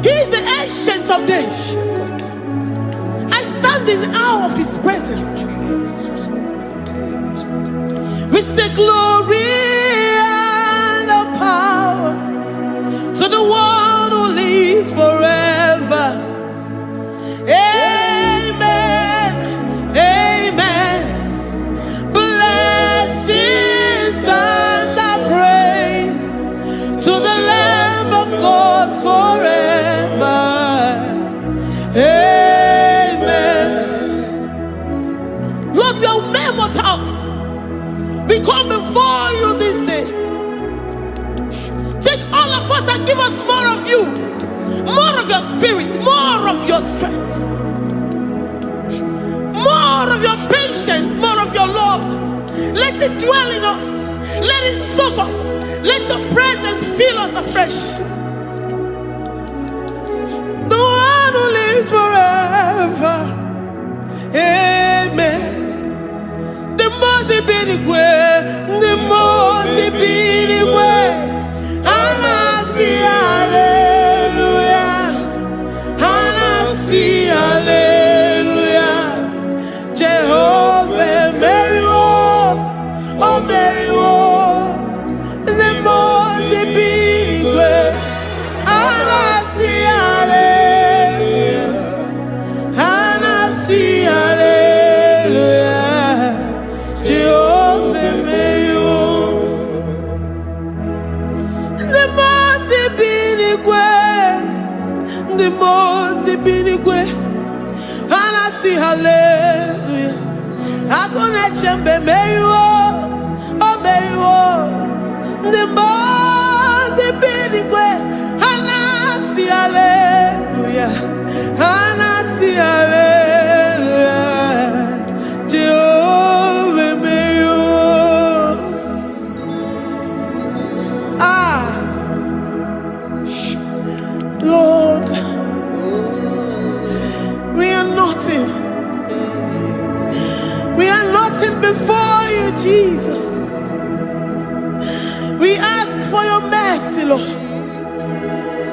He is the ancient of days. I stand in awe of his presence. We say glory and power to the one who lives forever. Amen, amen. Blessings and the praise strength, more of your patience, more of your love. Let it dwell in us. Let it soak us. Let your presence fill us afresh. The one who lives forever. Amen. The most big way, the most big way. And I see hallelujah. And I see hallelujah. Jehovah, Mary, oh Mary, the most big way. And I see hallelujah. And I see hallelujah. Jehovah, Mary, the most big way. The most big way. And I see hallelujah. I'm gonna chamber Mary, oh Mary, the most big way. And I see hallelujah. And I see hallelujah. Jehovah Mary. Lord, we are nothing. We are nothing before you, Jesus. We ask for your mercy, Lord.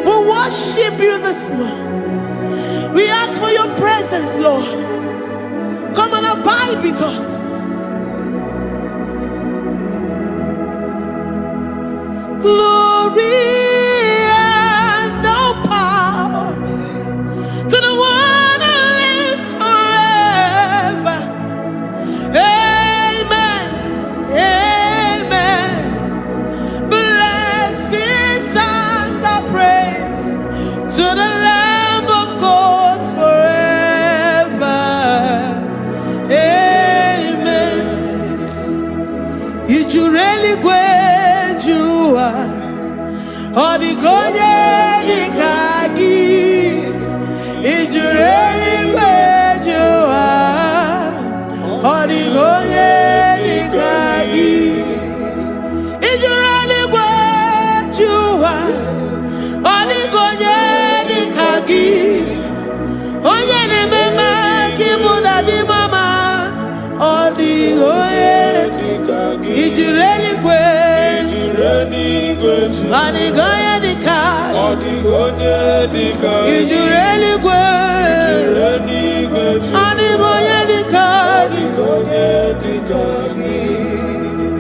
We worship you this morning. We ask for your presence, Lord. Come and abide with us. Glory and all power to the one who lives forever. Amen. Amen. Blessings and the praise to the Lamb of God forever. Amen. If you really great you are, or the Goye Kagi. If you really great you are, or the Goye Kagi. If you really great you are, or the Goye Kagi. Oye ne mama kimuda di mama, or the Goye Kagi. If you really great. Adigoye dika, is you really good? Adigoye dika.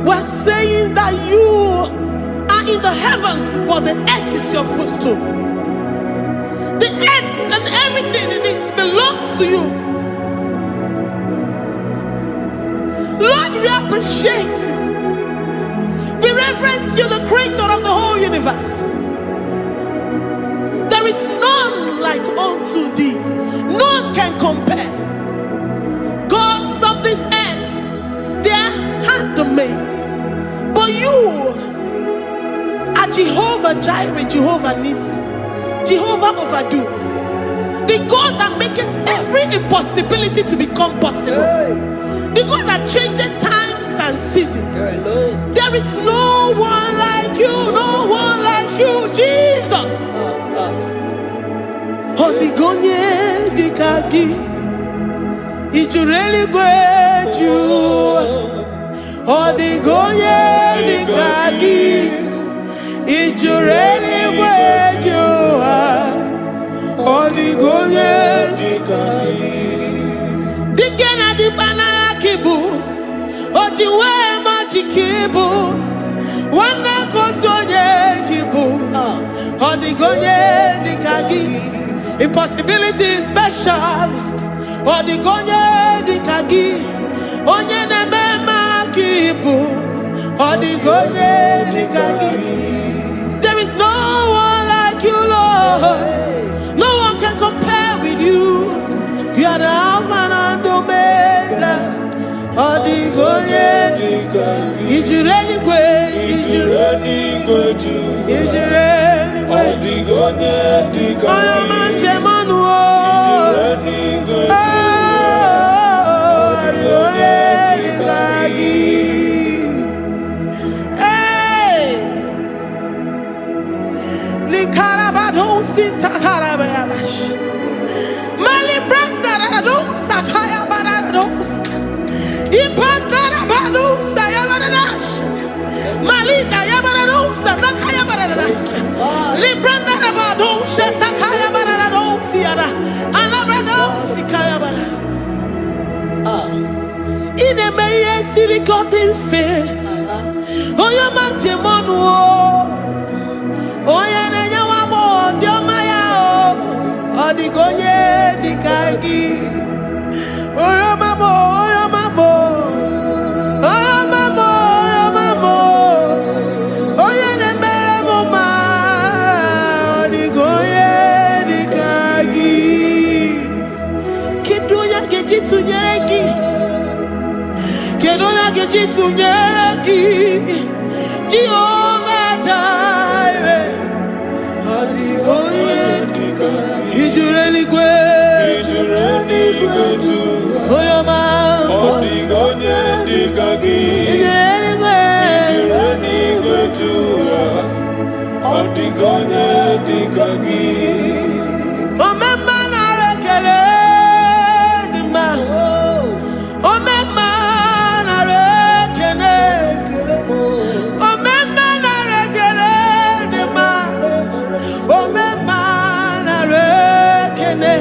We're saying that you are in the heavens, but the earth is your footstool. The earth and everything in it belongs to you. Lord, we appreciate you. We reverence you, the creator of the whole universe. There is none like unto thee. None can compare. Gods of this earth, they are handmade. But you are Jehovah Jireh, Jehovah Nissi, Jehovah Overdo. The God that makes every impossibility to become possible. The God that changes times and seasons. There is no one like you, no one like you, Jesus. Odigonye dikagi, ijureli great you. Odigonye dikagi, ijureli great you. Odigonye dikagi. Dikena dibana kibu, ojiwe majikibu, wana kotonye kibu, odigonye dikagi, impossibility specialist, odigonye dikagi, onye nemema kibu, odigonye dikagi. There is no one like you, Lord. No one can compare with you. You are the Alpha and Omega. Odigoye, is you really great? Is you really great? Is you really great? Odigoye, I am Antemanu. don't sit Takarabayabash. Mali Branda don't Sakaya Barados. Ipandara Badu Sayabarash. Malita Yabarados, Sakaya Baradas. Libranda Badu Shatakaya Barados, Siada. Alabrados, Sikaya Baradas. In a May City Cotton Fair. Oh, your Mantimonu. Oh, yeah, wamo, Diomaya. Oh, the Gonye, the Kagi. Oh, your mamo, oh, your mamo. Oh, your mamo, oh, your mamo. Oh, yeah, the Meramoma. Oh, the Gonye, the Kagi. Kedoya Gejitu Yereki. Kedoya Gejitu Yereki. Jehovah Jireh. Is you really good? Is you really good to? Oh, your mom. Odigonye dikagi. Is you really good? Is you really good to? Odigonye dikagi. Oh, my man, I rekele di ma. Oh, my man, I rekele. Oh, my man, I rekele di ma. Oh, my man, I rekele.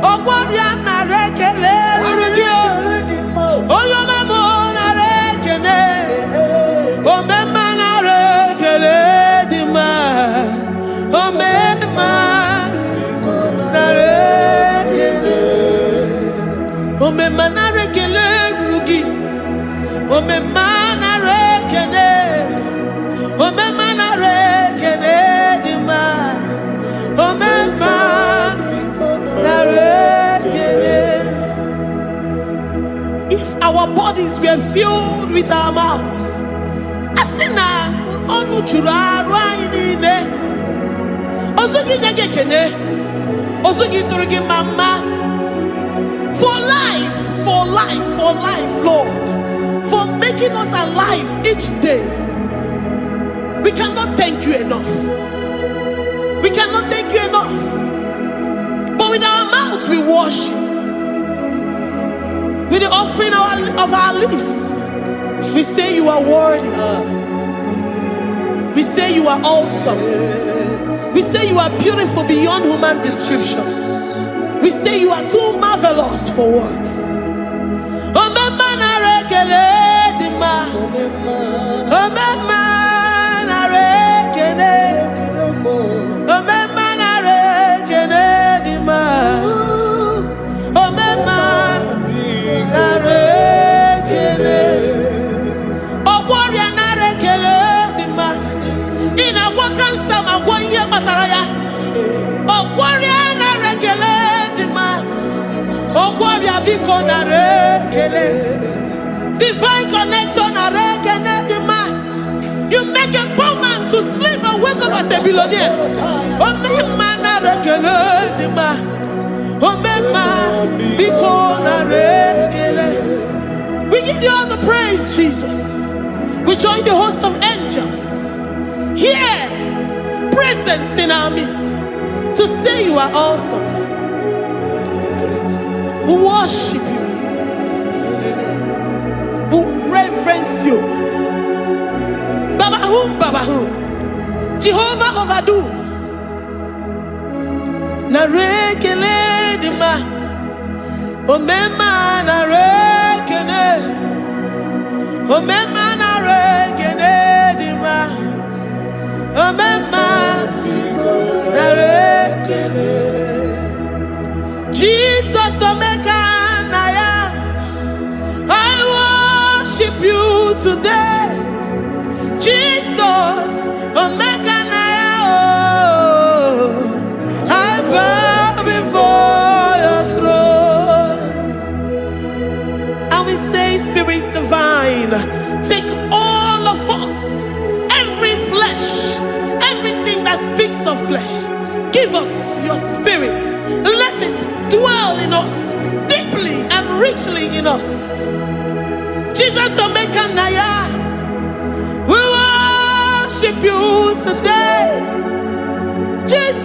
Oh, God, I rekele. Oh, your mama, I rekele. Oh, my man, I rekele di ma. Oh, my man, I rekele. Oh, my man, I rekele rugi. Oh, my man, I rekele. Oh, my man, I rekele di ma. Oh, my man, I rekele. If our bodies were filled with our mouths, asina onu chura rainine. Osugi jagekene. Osugi turugi mama. For life, Lord. For making us alive each day. We cannot thank you enough. We cannot thank you enough. But with our mouths we worship. With the offering of our lips, we say you are worthy. We say you are awesome. We say you are beautiful beyond human description. We say you are too marvelous for words. Oh, my man, I rekele di ma. Oh, my man, I rekele. Oh, my man, I rekele di ma. Oh, my man, I rekele. Oh, warrior, I rekele di ma. In a wakan sama gwanye mataraya. Oh, warrior, I rekele di ma. Oh, warrior, biko na rekele. Divine connection, I rekele di ma. You make a poor man to sleep and wake up as a billionaire. Oh, my man, I rekele di ma. Oh, my man, biko na rekele. We give you all the praise, Jesus. We join the host of angels here, present in our midst, to say you are awesome. We worship you. We reverence you. Babahum. Jehovah overdo. Na rekele di ma. O mema na rekele. O mema na rekele di ma. O mema na rekele. Jesus Omega Naya, I worship you today. Jesus Omega Naya, oh, I bow before your throne. And we say, Spirit Divine, take all of us, every flesh, everything that speaks of flesh. Give us your spirit. Let it dwell in us deeply and richly in us. Jesus Omega Naya, we worship you today. Jesus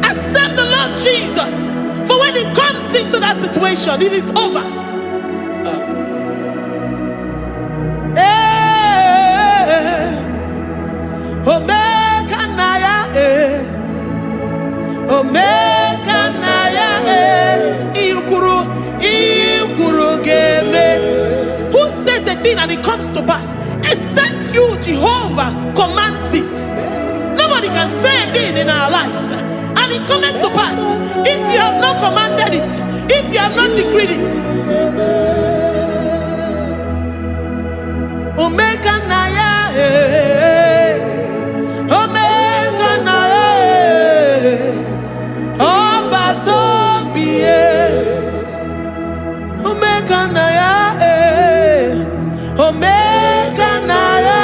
Accept the Lord Jesus. For when He comes into that situation, it is over. Omega Naya, Omega Naya, Ikuru Game. Who says a thing and it comes to pass? Except you, Jehovah, commands it. Nobody can say a thing in our lives and it cometh to pass if you have not commanded it, if you have not decreed it. Omega Naya, Omega Naya, Obatobie, Omega Naya, Omega Naya,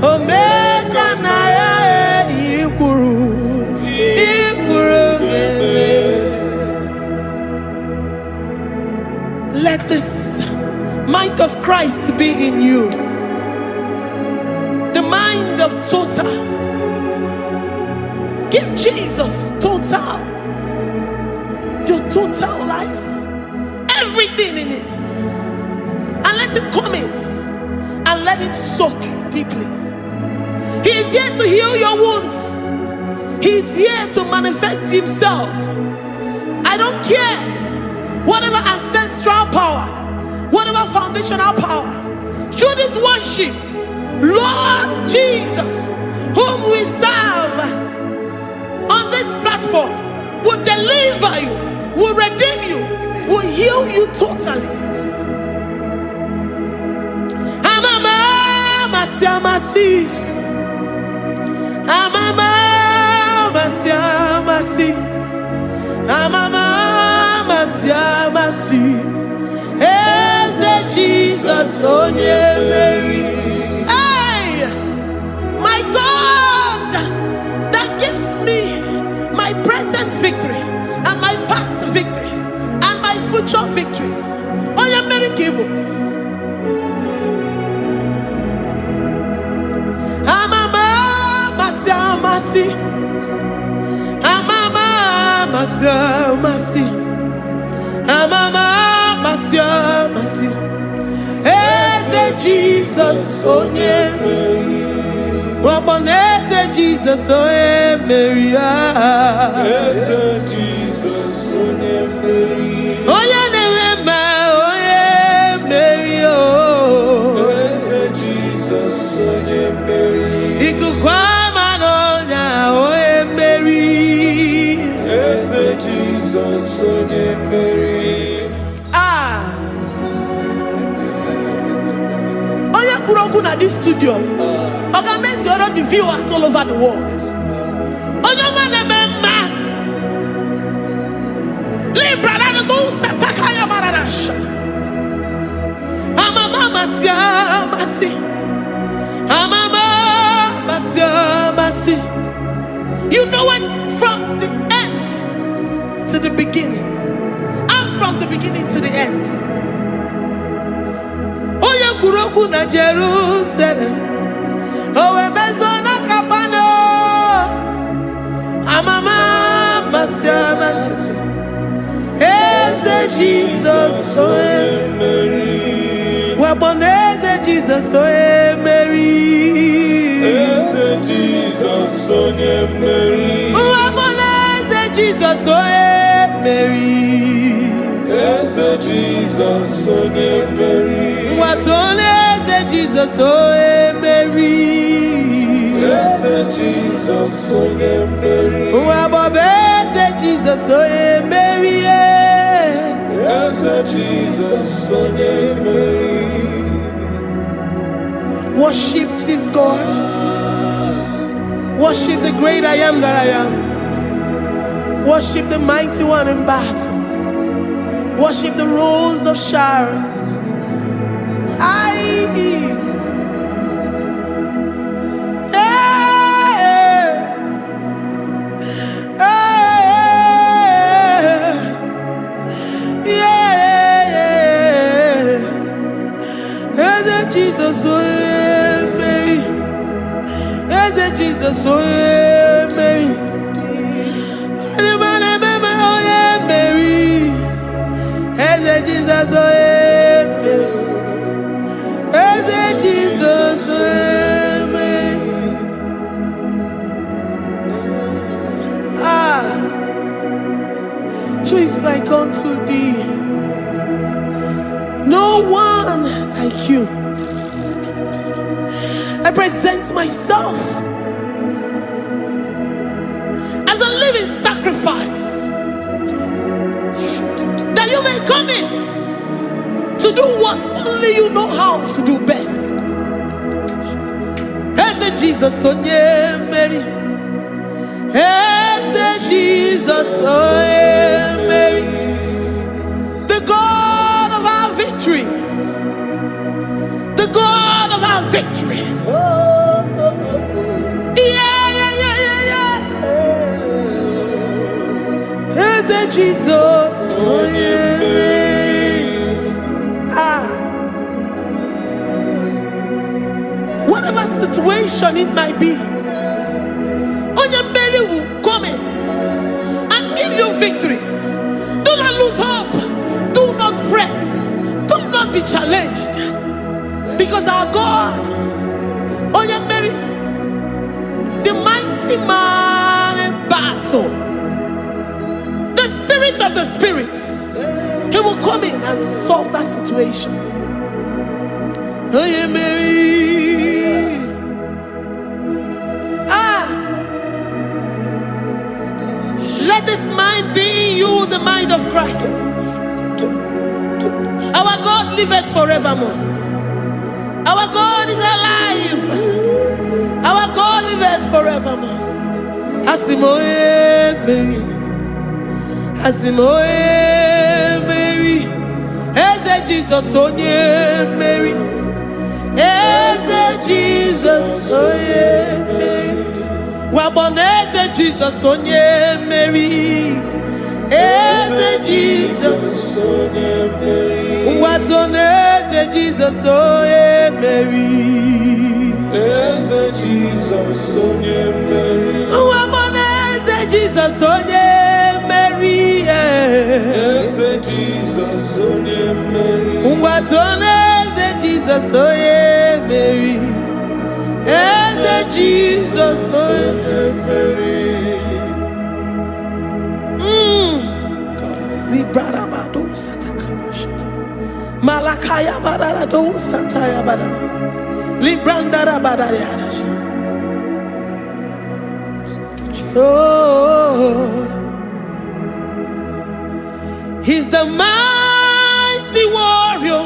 Omega Naya, Ikuru. Let this mind of Christ be in you. The mind of total. Give Jesus total. Your total life. Everything in it. And let Him come in. And let Him soak deeply. He is here to heal your wounds. He is here to manifest Himself. I don't care. Whatever ancestral power, whatever foundational power, through this worship, Lord Jesus, whom we serve on this platform, will deliver you, will redeem you, will heal you totally. Amama Masiamasi, Amama Masiamasi, Amama Masiamasi. Jesus, oh yeah, Mary. Hey, my God, that gives me my present victory and my past victories and my future victories. Oh yeah, Mary Kibo. Amama Masiamasi, Amama Masiamasi, Amama Masiamasi. Jesus, oh yeah, Mary. Jesus, oh yeah, Mary. Jesus, oh yeah, Mary. Oh yeah, Mary. Oh, Jesus, oh yeah, Mary. Ikukwamano oh yeah, Mary. Jesus, oh yeah, Mary. At this studio, organize the viewers all over the world. You know it from the end to the beginning, and from the beginning to the end. Kuroku na Jerusalem, oh Bezona Kapano, Amama Masiamas, Eze Jesus, oh Mary, Waboneze Jesus, oh Mary, Eze Jesus, oh Mary, Waboneze Jesus, oh Mary, Eze Jesus, oh Mary. What on is Jesus, oh Mary? Yes, Jesus, oh Mary. What is Jesus, oh Mary? Yes, Jesus, oh Mary. Worship this God. Worship the great I am that I am. Worship the mighty one in battle. Worship the rose of Sharon. Jesus, oh Mary, Jesus, oh yeah, Mary. Oh yeah, Mary. Eze Jesus, oh yeah, Mary. Eze Jesus, oh yeah, Mary. Who is like unto thee? No one like you. I present myself as a living sacrifice, that you may come in to do what only you know how to do best. As a Jesus, oh yeah, Mary. As a Jesus, oh yeah, Mary. The God of our victory. The God of our victory. As a Jesus, oh yeah, whatever situation it might be, Mary will come in and give you victory. Do not lose hope. Do not fret. Do not be challenged. Because our God, Mary, the mighty man in battle, the spirit of the spirits, he will come in and solve that situation. Mary. Let this mind be in you, the mind of Christ. Our God liveth forevermore. Our God is alive. Our God liveth forevermore. Asimoe Mary. Asimoe Mary. Eze Jesus, onye Mary. Eze Jesus, onye Mary. Waboneze Jesus, onye Mary. Eze Jesus, onye Mary. Watoneze Jesus, onye Mary. Eze Jesus, onye Mary. Waboneze Jesus, onye Mary. Eze Jesus, onye Mary. Watoneze Jesus, onye Mary. Eze Jesus, onye Mary. Librarabado satakabashita. Malakaya bararado sataya barara. Librandara barariadash. Oh, he's the mighty warrior,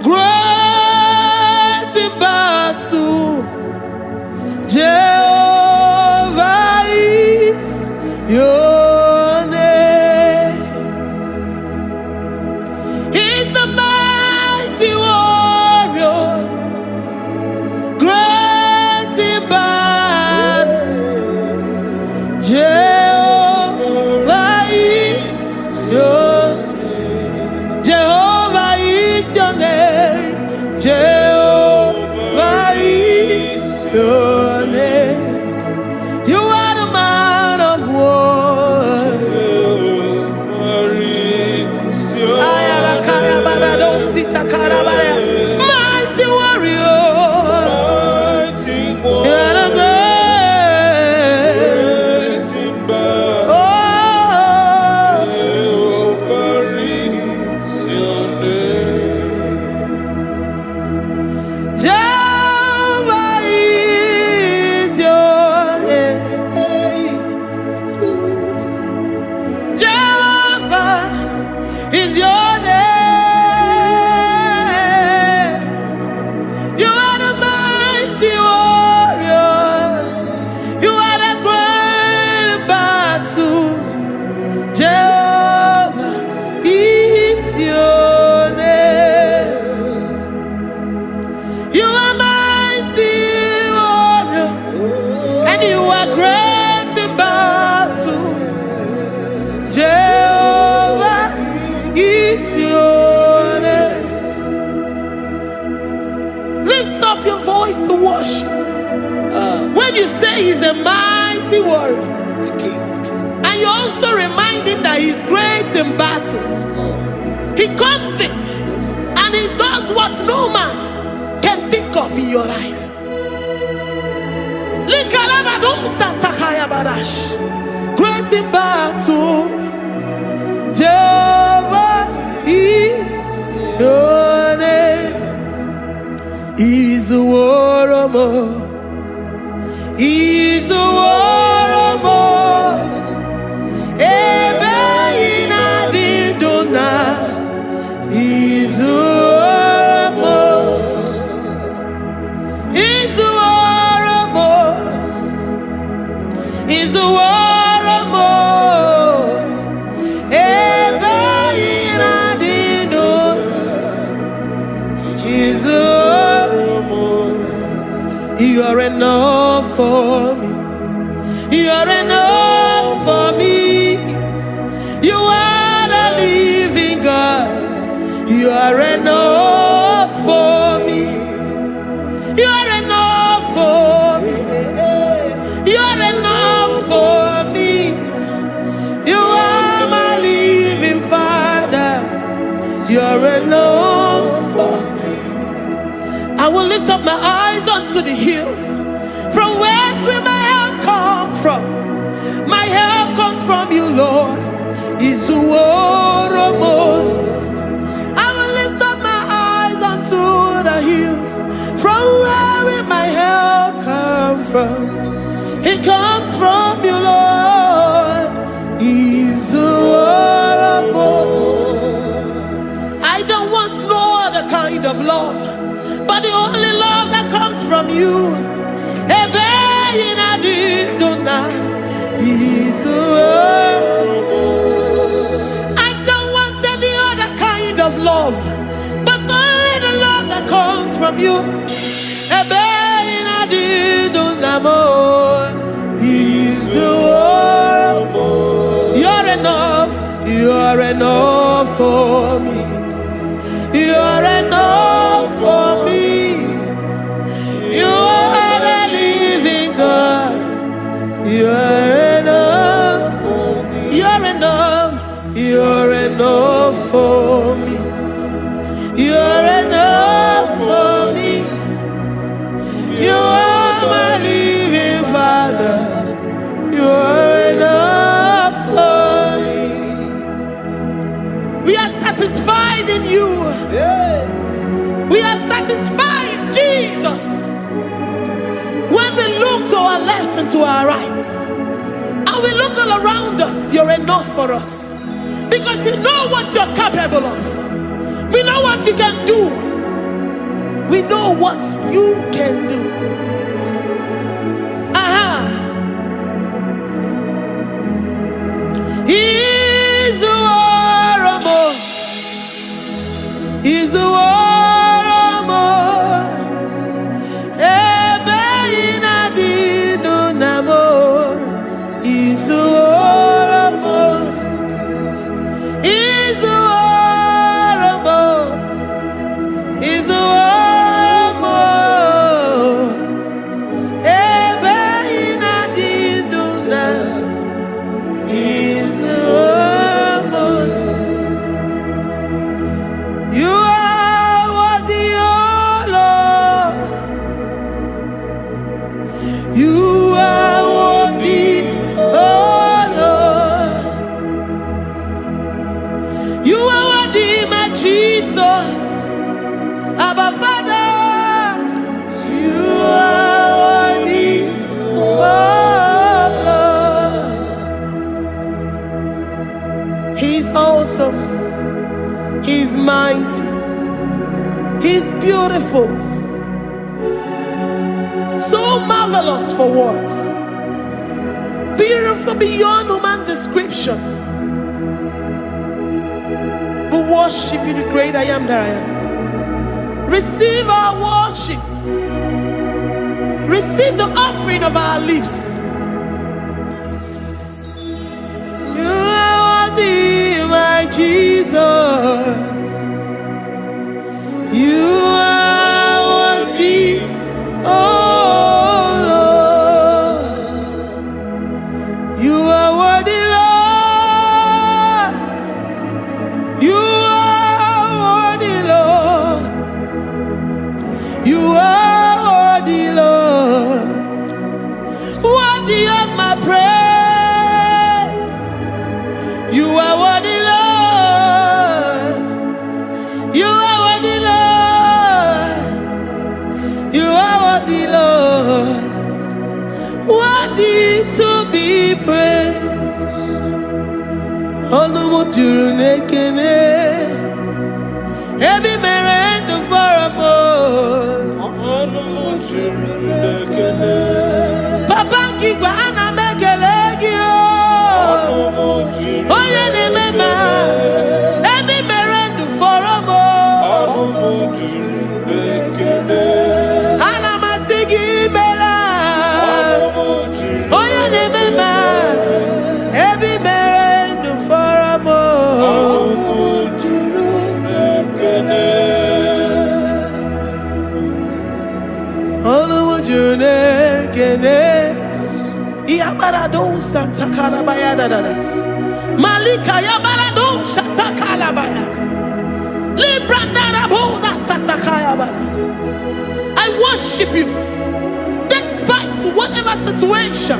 great in battle. Jehovah is your name. He's the mighty warrior, great in battle. Jehovah is your name. Jehovah he's a mighty warrior. And you also remind him that he's great in battles. He comes in and he does what no man can think of in your life. Great in battle, Jehovah is your name. He's a warrior. He's a warrior. Ebe ina di dona. He's a warrior. He's a warrior. He's a warrior. Ebe ina di dona. He's a warrior. You are enough for me. You are enough for me. You are the living God. You are enough for me. You are enough for me. You are enough for me. You are my living Father. You are enough for me. I will lift up my eyes unto the hills. From whence will my help come from? My help comes from you, Lord. Is the word of God. I will lift up my eyes unto the hills. From where will my help come from? It comes from you, Lord. Is the word of God. I don't want no other kind of love, but the only love that comes from you. I don't want any other kind of love, but only the love that comes from you. You're enough. You're enough for me. You're enough for me. You are the living God. You are enough for me. You're enough. You're enough for me. You're enough for me. You are my living Father. You are enough for me. We are satisfied in you. We are satisfied in Jesus. When we look to our left and to our right, and we look all around us, you're enough for us. Because we know what you're capable of. We know what you can do. We know what you can do. He's the warrior. He's the warrior. He's mighty. He's beautiful. So marvelous for words. Beautiful beyond human description. We worship you, the great I am that I am. Receive our worship. Receive the offering of our lips. You are worthy, my Jesus. You are worthy, oh Lord. You are worthy, Lord. You are worthy, Lord. You are worthy, Lord. Worthy to be praised. Onumu juru nekene. Ebi merendo faramo. Onumu juru nekene. Papa kigwa ana mekelegi o. Onumu juru. Oye ne mema. Ebi merendo faramo. Onumu juru nekene. Ana masigi mela. Onumu juru. Oye ne mema. Ebi merendo faramo. Onumu juru nekene. Onumu juru nekene. Iabarado Santa Calabaya dadas. Malika Yabarado Santa Calabaya. Librandara Boda Santa Calabaya. I worship you despite whatever situation.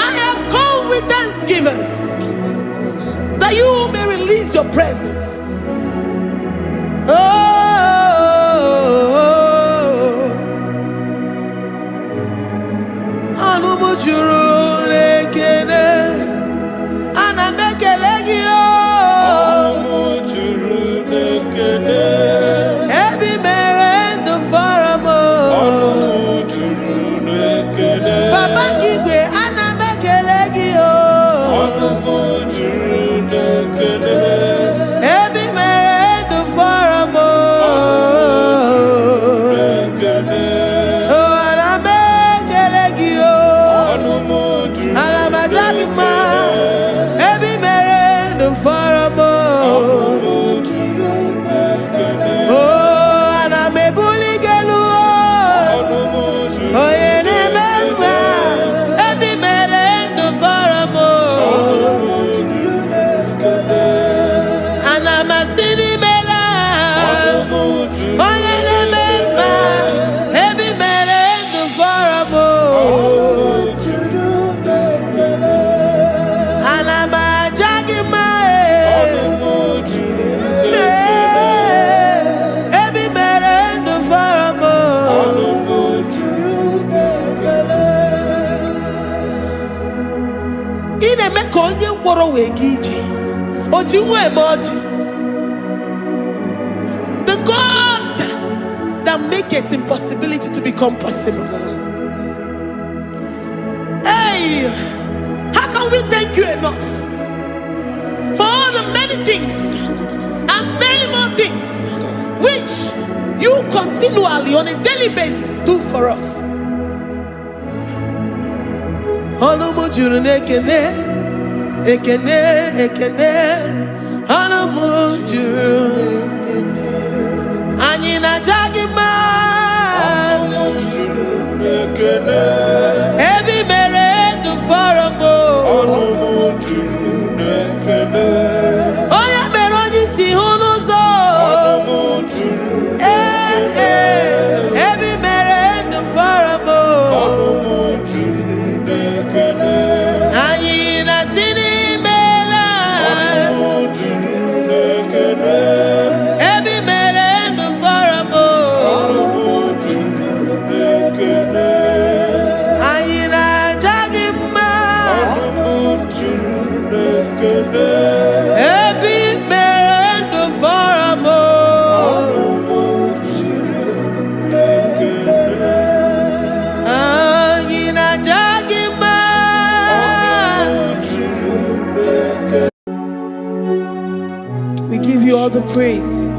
I have come with thanksgiving that you may release your presence. Onumu juru nekene. Ana mekelegi o. Onumu juru nekene. Ebi merendo faramo. Onumu juru nekene. Baba kigwe ana mekelegi o. Onumu juru nekene. Ebi merendo faramo. Onumu nekene. Oh, ana mekelegi o. Onumu juru nekene. Ebi merendo faramo. Onumu juru nekene. Oh, ana mebuligelu o. Onumu juru. Oye ne mema. Ebi merendo faramo. Onumu juru nekene. Ana masini mela. Onumu juru. Oye ne mema. Ebi merendo faramo. Onumu juru nekene. Ana majagima. Onumu juru nekene. Ebi merendo faramo. Onumu juru nekene. Ine meko onye ngworo wegi ije. Oji nwe emoji. The God that makes impossibility to become possible. Hey, how can we thank you enough for all the many things and many more things which you continually on a daily basis do for us? Onumu juru nekene. Ekene, ekene. Onumu juru. Anyina jagima. Onumu juru nekene. Ebi merendo faramo. Onumu juru nekene. Oya meroji si hunuzo. Onumu juru nekene. Ebi merendo faramo. Onumu juru nekene. Anyina sini mela. Onumu juru nekene. Ebi merendo faramo. Onumu juru nekene. Anyina jagima. Onumu juru nekene. Ebi merendo faramo. Onumu juru nekene. Anyina jagima. We give you all the praise.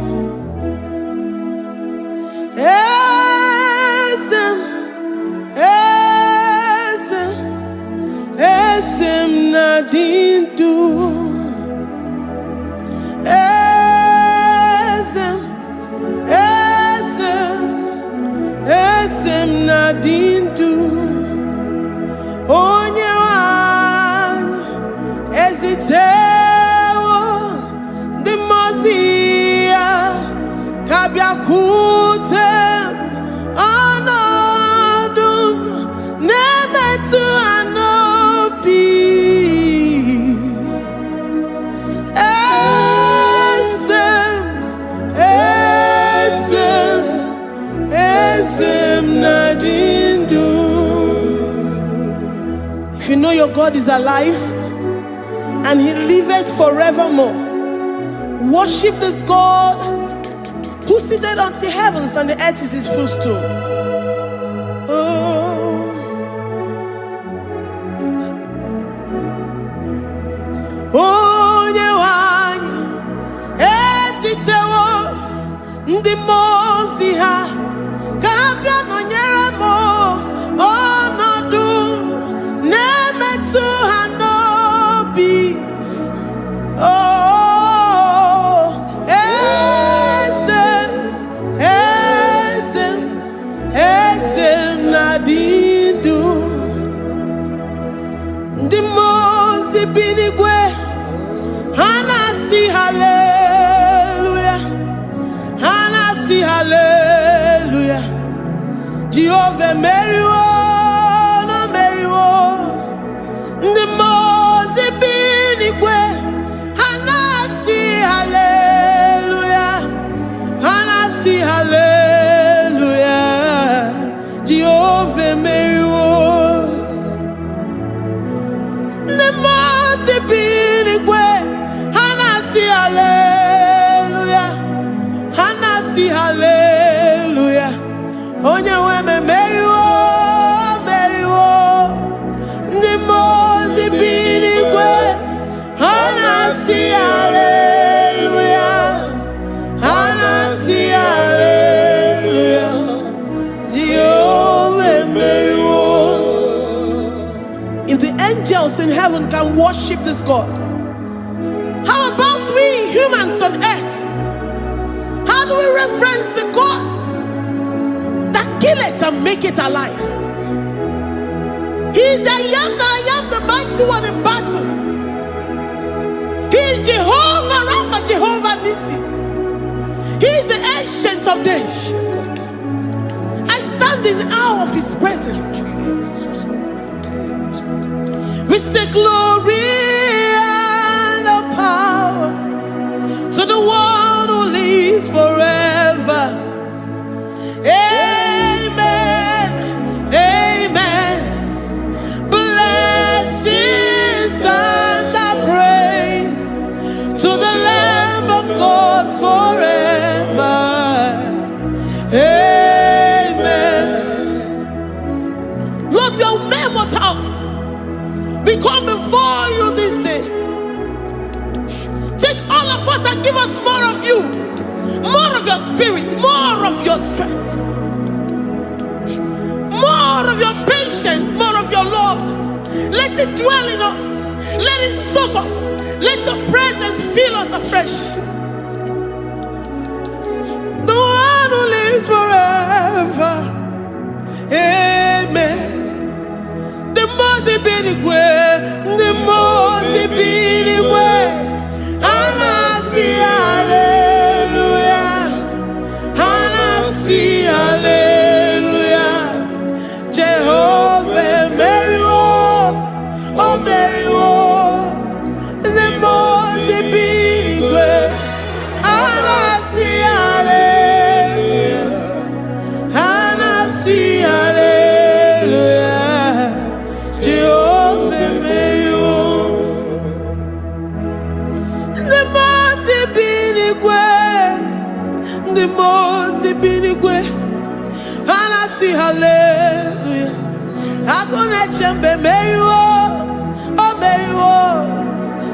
Esem, esem, esem nadindu. Esem, esem, esem nadindu. Onye wan ezitewo the mozia kabia kutem anodum nemetu anopi God is alive and he liveth forevermore. Worship this God who seated on the heavens and the earth is his footstool. Oh. Onye wanyi esitewo ndị mmụọ ozi ha ka ha bịa nọnyere m ọnọdụ na-emetụ ha n'obi. Oh, eze na-adị ndụ. Ndị mmụọ ozi bi n'igwe ha na-asị haleluya, ha na-asị haleluya. Jehova emeriwo, na meriwo. Ndị mmụọ ozi bi n'igwe ha na-asị haleluya, ha na-asị haleluya. Jehova emeriwo. Ndị mmụọ ozi bi n'igwe ha na-asị haleluya, ha na-asị haleluya. Onye nwe m emeriwo, meriwo. Ndị mmụọ ozi bi n'igwe ha na-asị haleluya, ha na-asị haleluya. Jehova emeriwo. If the angels in heaven can worship this God, how about we humans on earth? How do we reverence the God that kill it and make it alive? He is the I am, the mighty one in battle. He is Jehovah Rapha, Jehovah Nissi. He is the ancient of days. I stand in awe of his presence. We say glory and power to the one who lives forever. Amen, amen. Blessings and praise to the Lamb of God forever. Amen. Lord, we are immortals. We come before you this day. Take all of us and give us more of you, more of your spirit, more of your strength, more of your patience, more of your love. Let it dwell in us. Let it soak us. Let your presence fill us afresh. The one who lives forever. Amen. The most benigwe, the most benigwe. Anasi hallelujah, Anasi hallelujah. Jehovah meriwo, oh meriwo. The most benigwe. Anasi hallelujah, Anasi hallelujah. Jehovah meriwo. The most binigwe, Anasi hallelujah. Agone chembe meriwo, oh meriwo.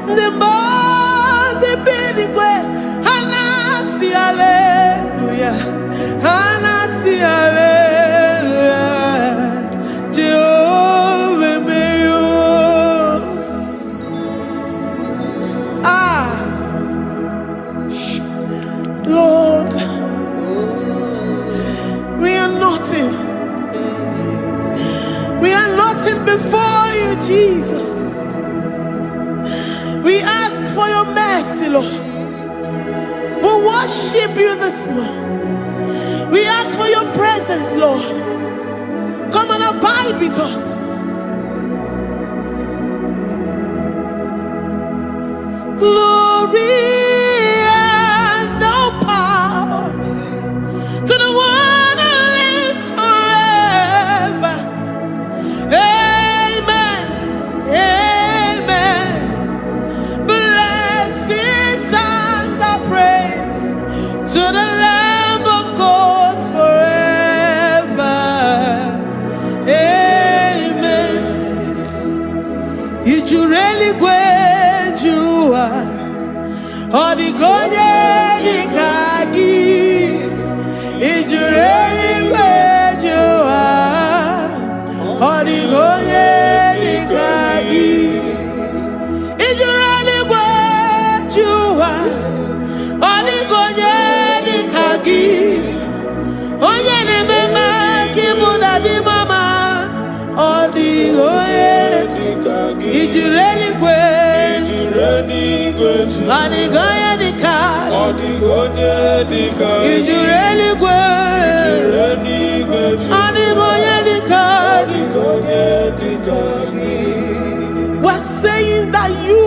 The most binigwe, Anasi hallelujah, Anasi hallelujah. Jehovah meriwo. Lord, we are nothing. We are nothing before you, Jesus. We ask for your mercy, Lord. We worship you this morning. We ask for your presence, Lord. Come and abide with us. Glory and power to the one who lives forever. Amen. Amen. Odigonye dikagi ijureli gwejoa. Odigonye dikagi ijureli gwejoa. Odigonye dikagi onye nemema kimuda di mama. Odigonye dikagi ijureli Odigonye dikagi Odigonye dikagi ijureli Odigonye dikagi We're saying that you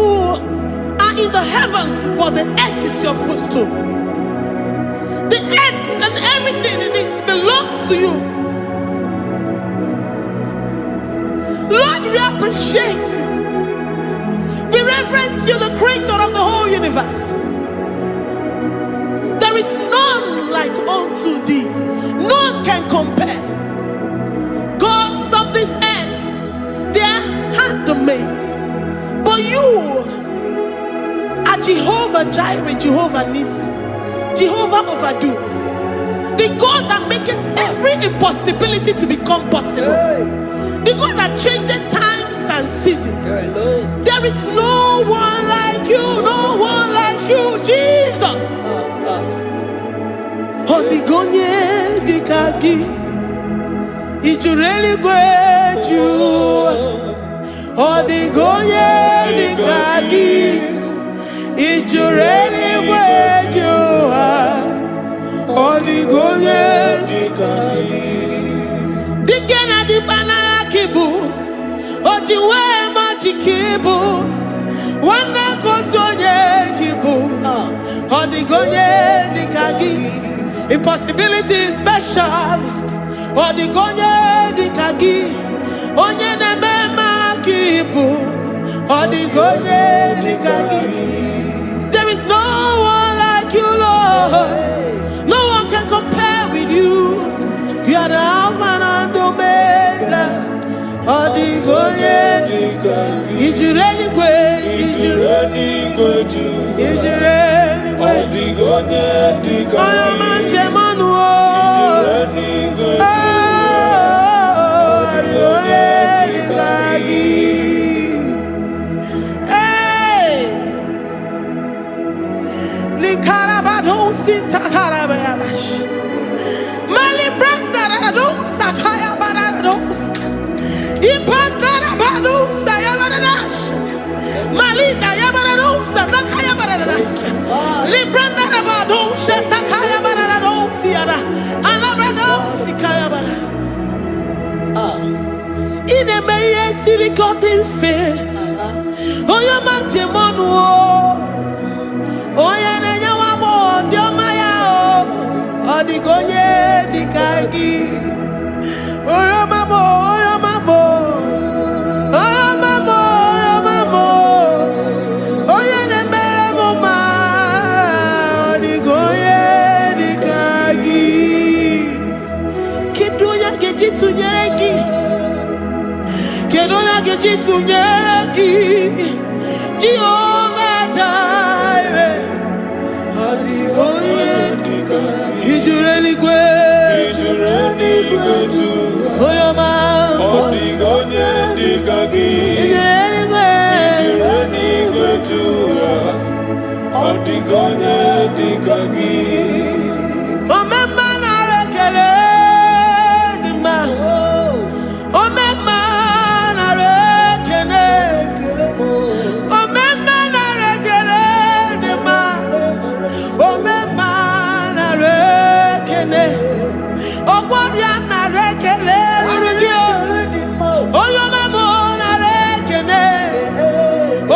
are in the heavens, but the earth is your footstool. The earth and everything in it belongs to you. Lord, we appreciate you. We reverence you, the creator of the whole universe. There is none like unto thee. None can compare. Gods of this earth, they are handmade. But you are Jehovah Jireh, Jehovah Nissi, Jehovah Overdo. The God that makes every impossibility to become possible. The God that changes times and seasons. There is no one like you, no one like you, Jesus. Odigonye dikagi ijureli gweju. Odigonye dikagi ijureli gweju. Odigonye dikagi dikena dibana kibu. Ojiwe majikibu wana kotonye kibu. Odigonye dikagi impossibility specialist. Odigonye dikagi onye nemema kibu. Odigonye dikagi. There is no one like you, Lord. No one can compare with you. You are the Alpha and Omega. Odigonye ijureli gwe ijureli Odigonye dikagi oyo manje manu Odigonye dikagi. Hey, likarabado sitakarabayabash mali branda rado sakaya barados. Ipandarabadusa yabaradas. Malita yabaradusa takaya baradas. Librandarabadusa takaya barados yada. Alabrados kaya baradas. Ine meye sirikotin fe. Oyo manje monu o. Oya nenya wamo ndiomaya o. Odigonye dikagi. Oyo mamo, oyo mamo. Oyo mamo, oyo mamo. Oyo nemere moma. Odigonye dikagi. Kedoya gejitu nyereki. Kedoya gejitu nyereki. Jehovah Jireh. Odigonye dikagi. Ijureli gwe. Oyo mamo. Odigonye dikagi Ijureli gwe. Odigonye dikagi Omema na rekele dima. Omema na rekele. Omema na rekele dima. Omema na rekele. Ogwaria na rekele rugio. Oyo memo na rekele.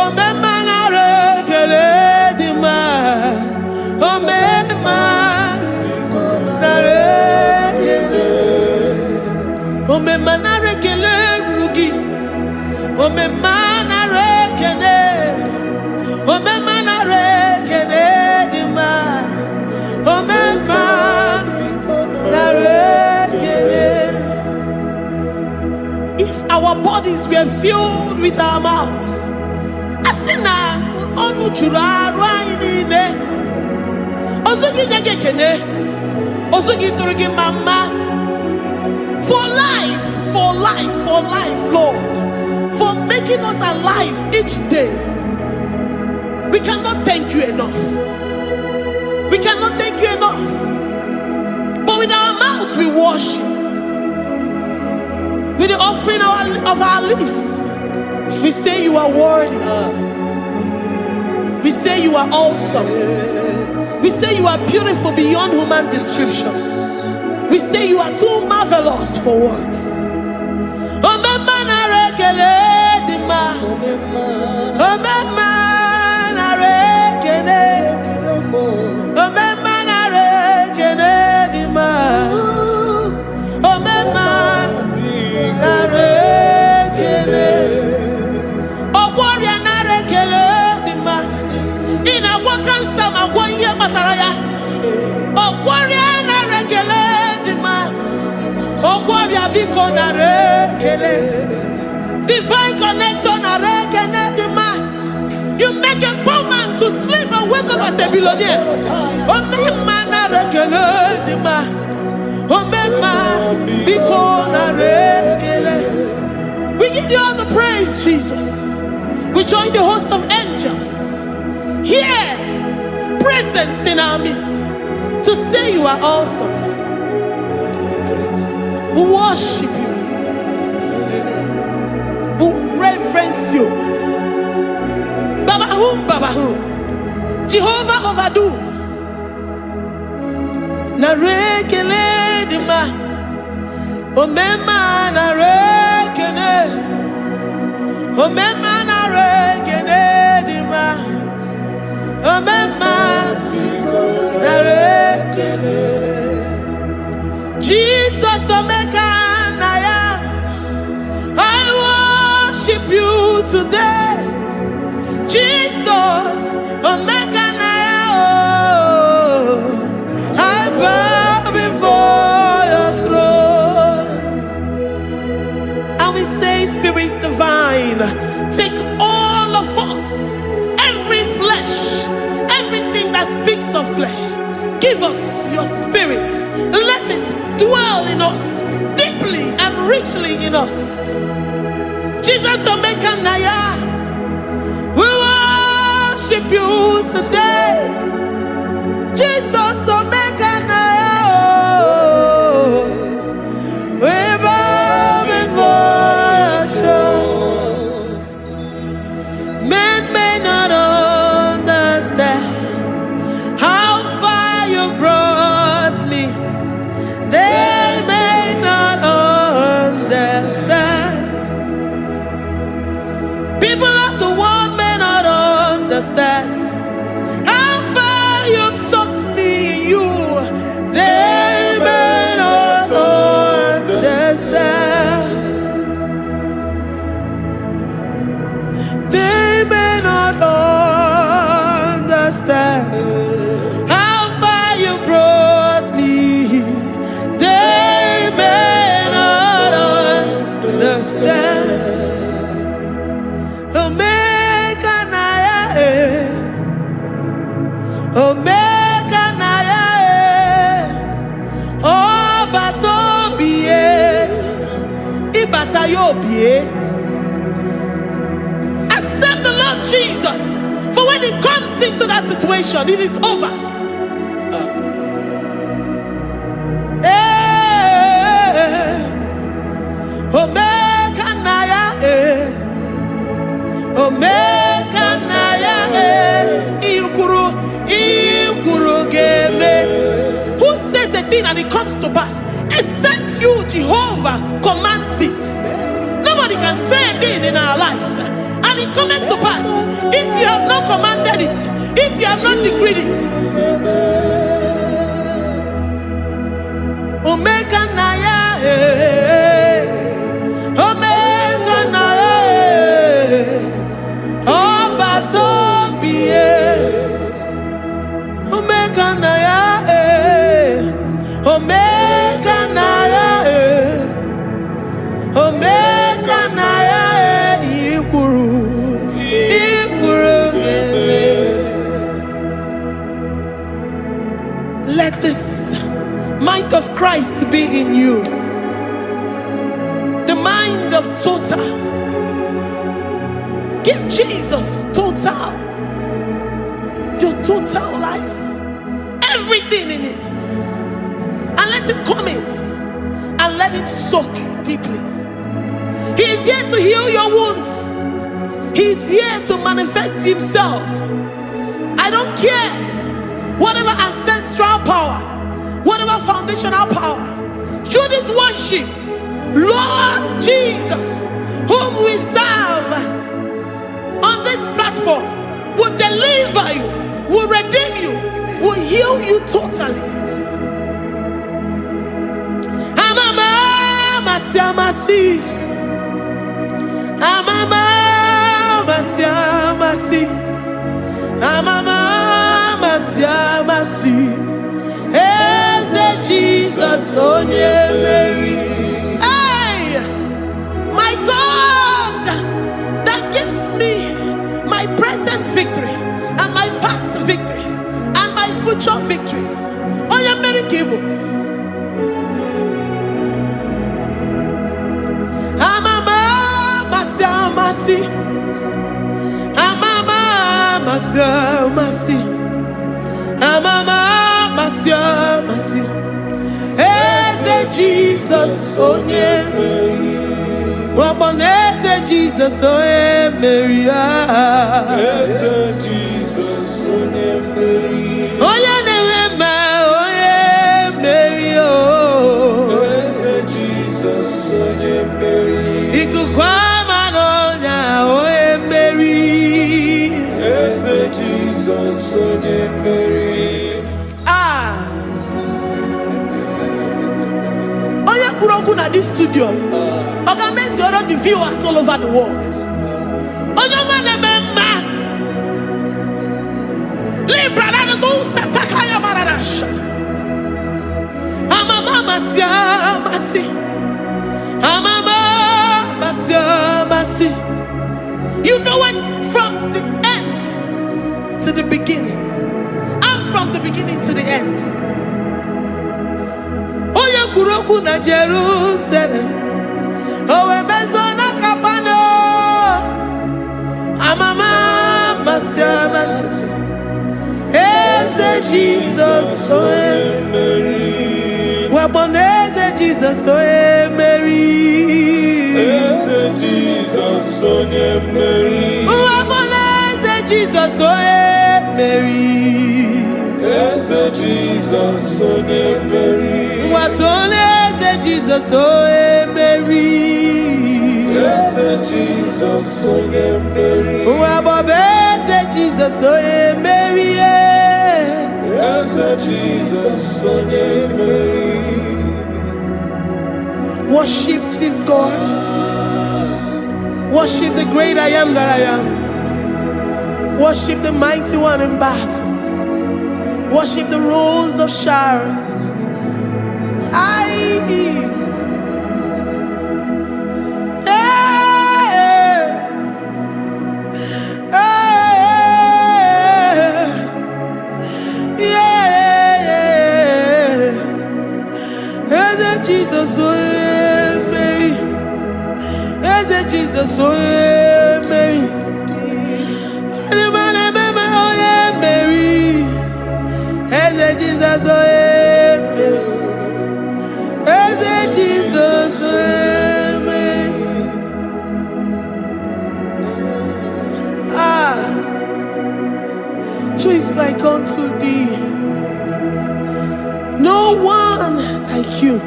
Omema na rekele dima. Omema na rekele. Omema na rekele rugi. Omema na rekele. Omema na rekele dima. Omema na rekele. If our bodies were filled with our mouths, asina onu juru anyị niile. Ozu gị nye gị ekene. Ozu gị tụrụ gị mama. For life, Lord. For making us alive each day. We cannot thank you enough. We cannot thank you enough. But with our mouths we worship. With the offering of our lips, we say you are worthy. We say you are awesome. We say you are beautiful beyond human description. We say you are too marvelous for words. Divine connection. You make a poor man to sleep and wake up as a billionaire. We give you all the praise, Jesus. We join the host of angels here, present in our midst, to say you are awesome. We worship you. We reverence you. Baba whom? Jehovah overdo. Narekele dima. Omema narekele. Omema narekele dima. Omema narekele. Jesus omeka naya. I worship you today. Jesus, omeka naya, oh, I bow before your throne. And we say, Spirit divine, take all of us, every flesh, everything that speaks of flesh. Give us your spirit. Let it dwell in us, deeply and richly in us. Jesus, omeka naya. We worship you today. Jesus, omeka naya. We bow before your throne. Men may not understand how far you brought me. They may not understand. People of the world may not understand how far you've sucked me in you. They may not understand. They may not understand how far you brought me. They may not understand. Omeka naya, oh batobie, ibatayobie. Accept the Lord Jesus, for when He comes into that situation, it is over. Omeka naya, omeka naya, who says a thing and it comes to pass? Except you, Jehovah, commands it. Nobody can say a thing in our lives and it comes to pass if you have not commanded it, if you have not decreed it. Omeka naya, omeka naya, Christ to be in you. The mind of total. Give Jesus total. Your total life. Everything in it. And let him come in. And let him soak you deeply. He is here to heal your wounds. He is here to manifest himself. I don't care. Whatever ancestral power, whatever foundational power, through this worship, Lord Jesus, whom we serve on this platform, will deliver you, will redeem you, will heal you totally. Jesus, oh Mary. Hey, my God, that gives me my present victory and my past victories and my future victories. Oh yeah, Mary IGBO. Jesus, oh Mary. Jesus, oh Mary. Jesus, oh Mary. Oh yeah, Mary, oh. Jesus, oh Mary. Jesus, oh Mary. At this studio, organize the viewers all over the world. You know it from the end to the beginning, and from the beginning to the end. Kuroku na Jerusalem, oh Ebezona Kapano, Amama Masiamas, Eze Jesus, oh Mary, Waboneze Jesus, oh Mary, Eze Jesus, oh Mary, Waboneze Jesus, oh Mary, Eze Jesus, oh Mary. What on is Jesus, oh Mary? Yes, Jesus, oh Mary. What is Jesus, oh Mary? Yes, Jesus, oh Mary. Worship this God. Worship the great I am that I am. Worship the mighty one in battle. Worship the rose of Sharon. Jesus, oh Mary. Jesus, oh Mary. Mary. Jesus, oh Jesus, Mary. Who is like unto thee? No one like you.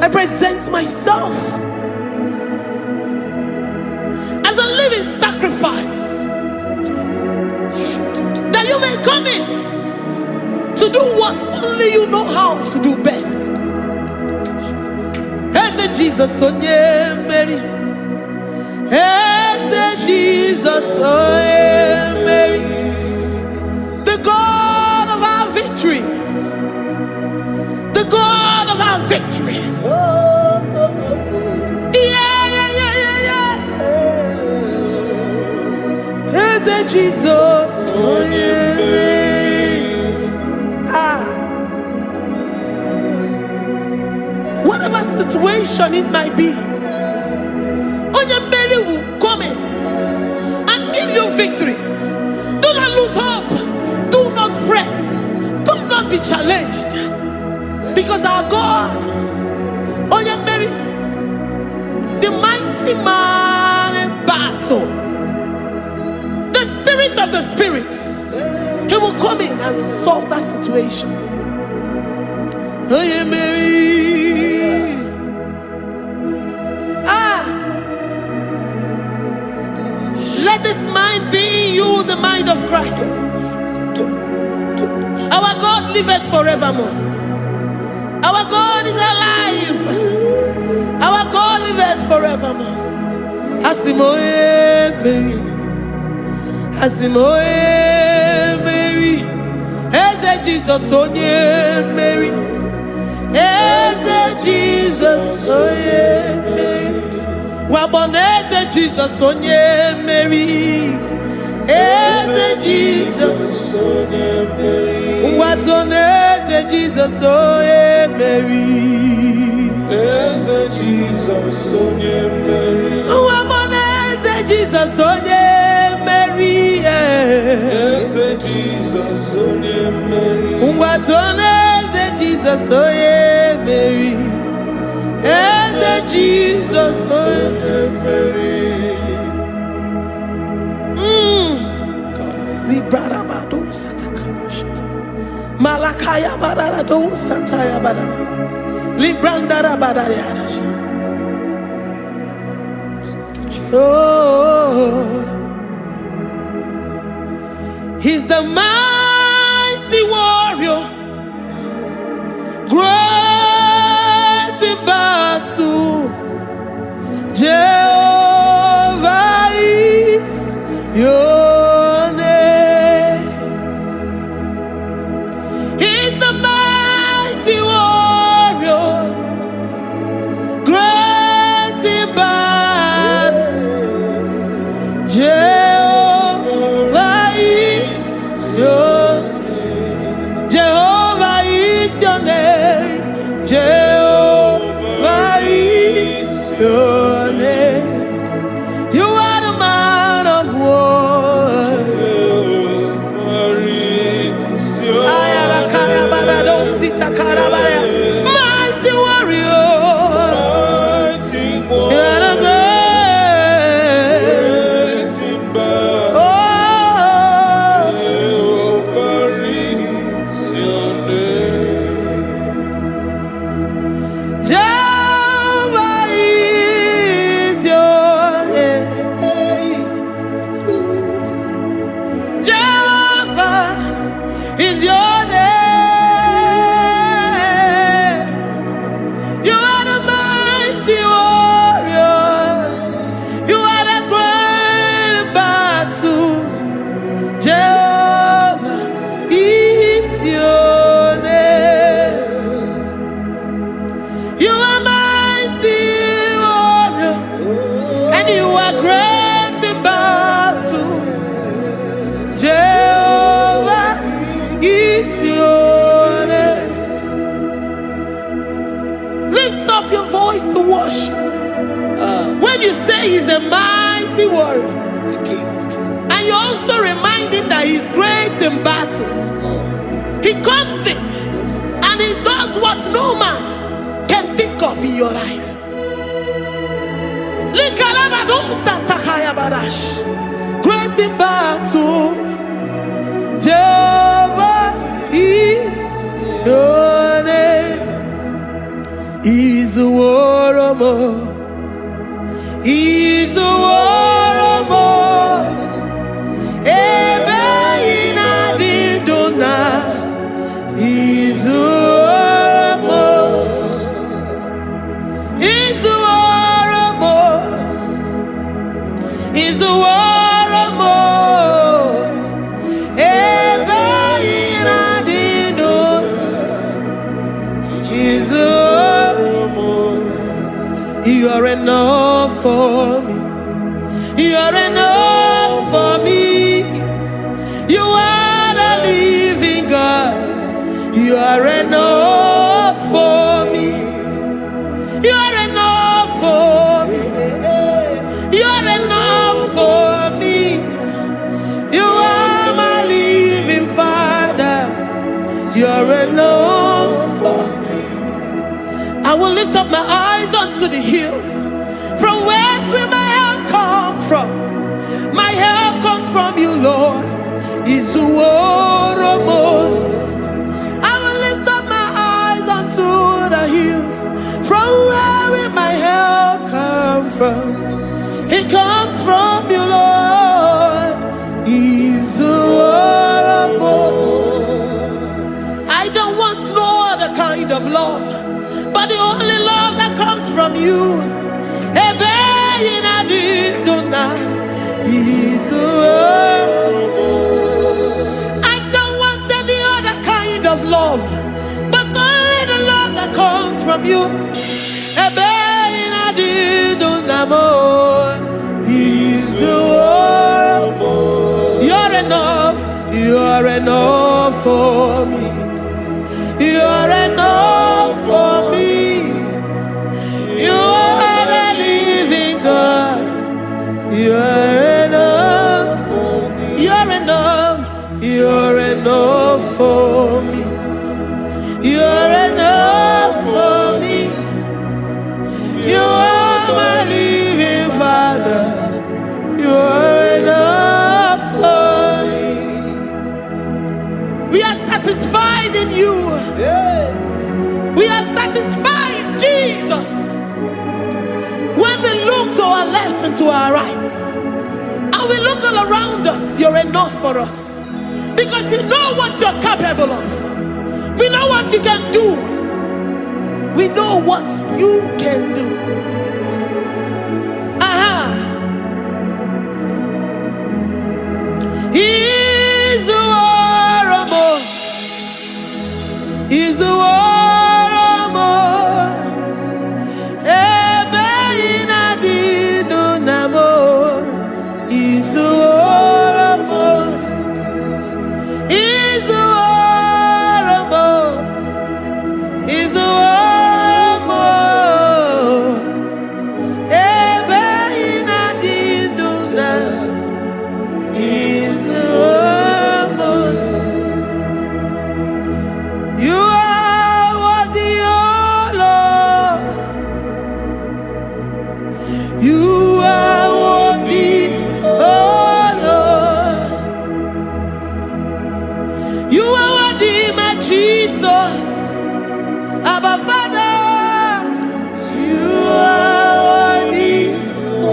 I present myself as a living sacrifice, that you may come in to do what only you know how to do best. As Jesus, oh Mary. As Jesus, oh Mary. The God of our victory. The God of our victory. As Jesus, oh Mary. situation it might be, Onyemeri will come in and give you victory. Do not lose hope. Do not fret. Do not be challenged. Because our God, Onyemeri, the mighty man in battle, the spirit of the spirits, he will come in and solve that situation. Onyemeri. Let this mind be in you, the mind of Christ. Our God liveth forevermore. Our God is alive. Our God liveth forevermore. Asimoye Mary. Asimoye Mary. Eze Jesus onye Mary. Eze Jesus onye Mary. Waboneze Jesus onye Mary. Eze Jesus onye Mary. Watoneze Jesus onye Mary. Eze Jesus onye Mary. Waboneze Jesus onye Mary. Eze Jesus onye Mary. Watoneze Jesus onye Mary. Eze Jesus onye Mary. Librada bado satakaba shata. Malakaya badara do sataya badara. Librandara badara yadash. Oh, he's the mighty warrior, great in battle. Jehovah is your name. He's the mighty warrior, great in battle. Jehovah is your name. Jehovah is your name. Jehovah is your name. You are the man of war. Ayalakaya barado sitakarabaya. Mighty warrior. You are the great. Oh, Jehovah is your name. Jehovah is your name. You are the mighty warrior. You are the great battle. Jehovah is your name. You are mighty warrior, and you are great in battle. Jehovah is your name. Lift up your voice to worship. When you say he's a mighty warrior, and you also remind him that he's great in battles, he comes in and he does what no man can think of in your life. Great in battle, Jehovah is your name. He's a warrior. He's a warrior. Ebe inadidona. He's a warrior. He's a warrior. He's a warrior. Ebe inadidona. He's a warrior. You are enough for me. You are enough for me. You are the living God. You are enough. my eyes unto the hills. From whence will my help come from? My help comes from you, Lord. Is the word of God. I will lift up my eyes unto the hills. From where will my help come from? It comes from you, Lord. Is the word of God. I don't want no other kind of love, but the only love that comes from you. Is the word. I don't want any other kind of love, but only the love that comes from you. Is the word. You're enough. You're enough for me. You're enough for me. You are the living God. You're enough for me. You're enough. You're enough for me. You're enough for me. You are my living Father. You're enough for me. We are satisfied in you. We are satisfied, Jesus. When we look to our left and to our right, and we look all around us, you're enough for us. Because we know what you're capable of. We know what you can do. We know what you can do. He's the war of more. He's the war of more. He's the war of more. He's the war of more. He's the war of more. He's the war of more. You are worthy, oh Lord. You are worthy, oh Lord. You are worthy, my Jesus. Abba Father, you are worthy, oh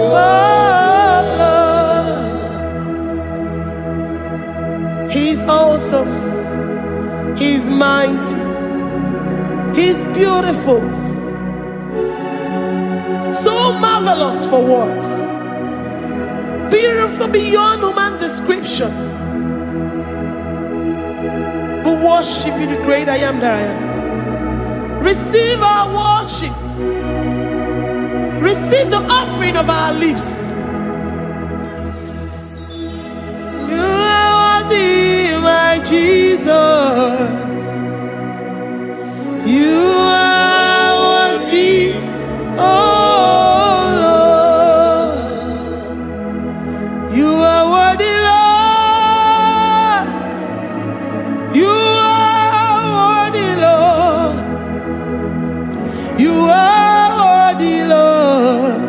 Lord. He's awesome. He's mighty. He's beautiful. So marvelous for words. Beautiful beyond human description. We worship you, the great I am that I am. Receive our worship. Receive the offering of our lips. You are worthy, my Jesus. You are worthy, oh Lord. You are worthy, Lord. You are worthy, Lord. You are worthy, Lord.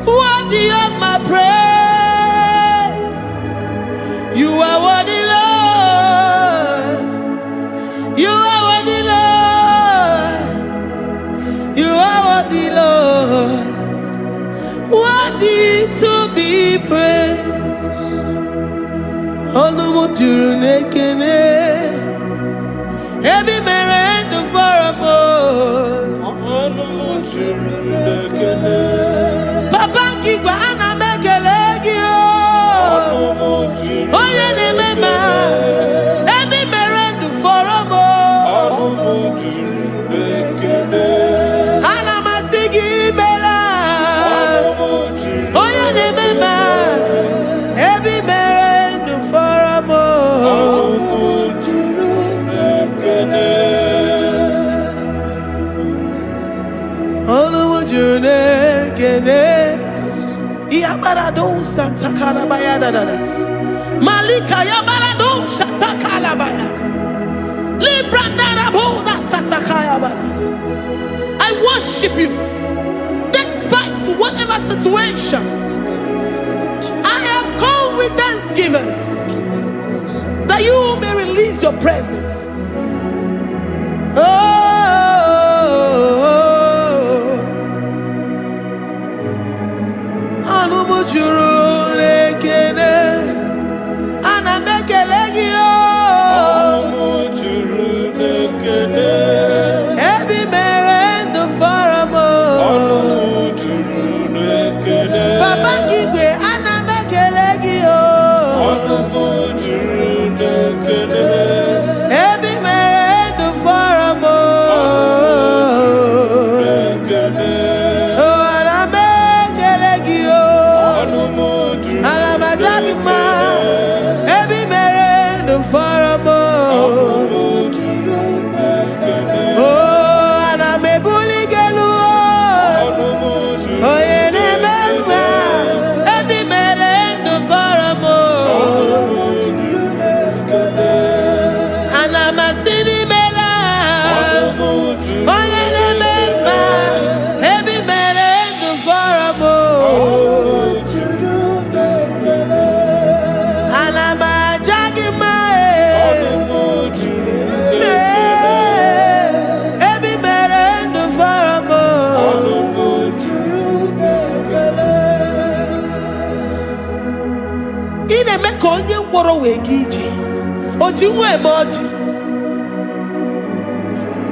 Worthy of my praise. You are worthy, Lord. You are worthy, Lord. You are worthy, Lord. Worthy to be praised. Onumujuru nekene. Every merendo for a more. Onumujuru nekene. Papa kigwa ana mekelegio. Onumujuru. Oye ne mema. Every merendo for a more. Onumujuru nekene. Ana masigi bela. Onumujuru. Oye ne mema. Every merendo for a more. Onumujuru nekene. Yabarado Santa Bayada. Malika Yabarado Shatakalabaya. Librandara Boda Satakaya. I worship worship you despite whatever situation. I have come with thanksgiving that you may release your presence.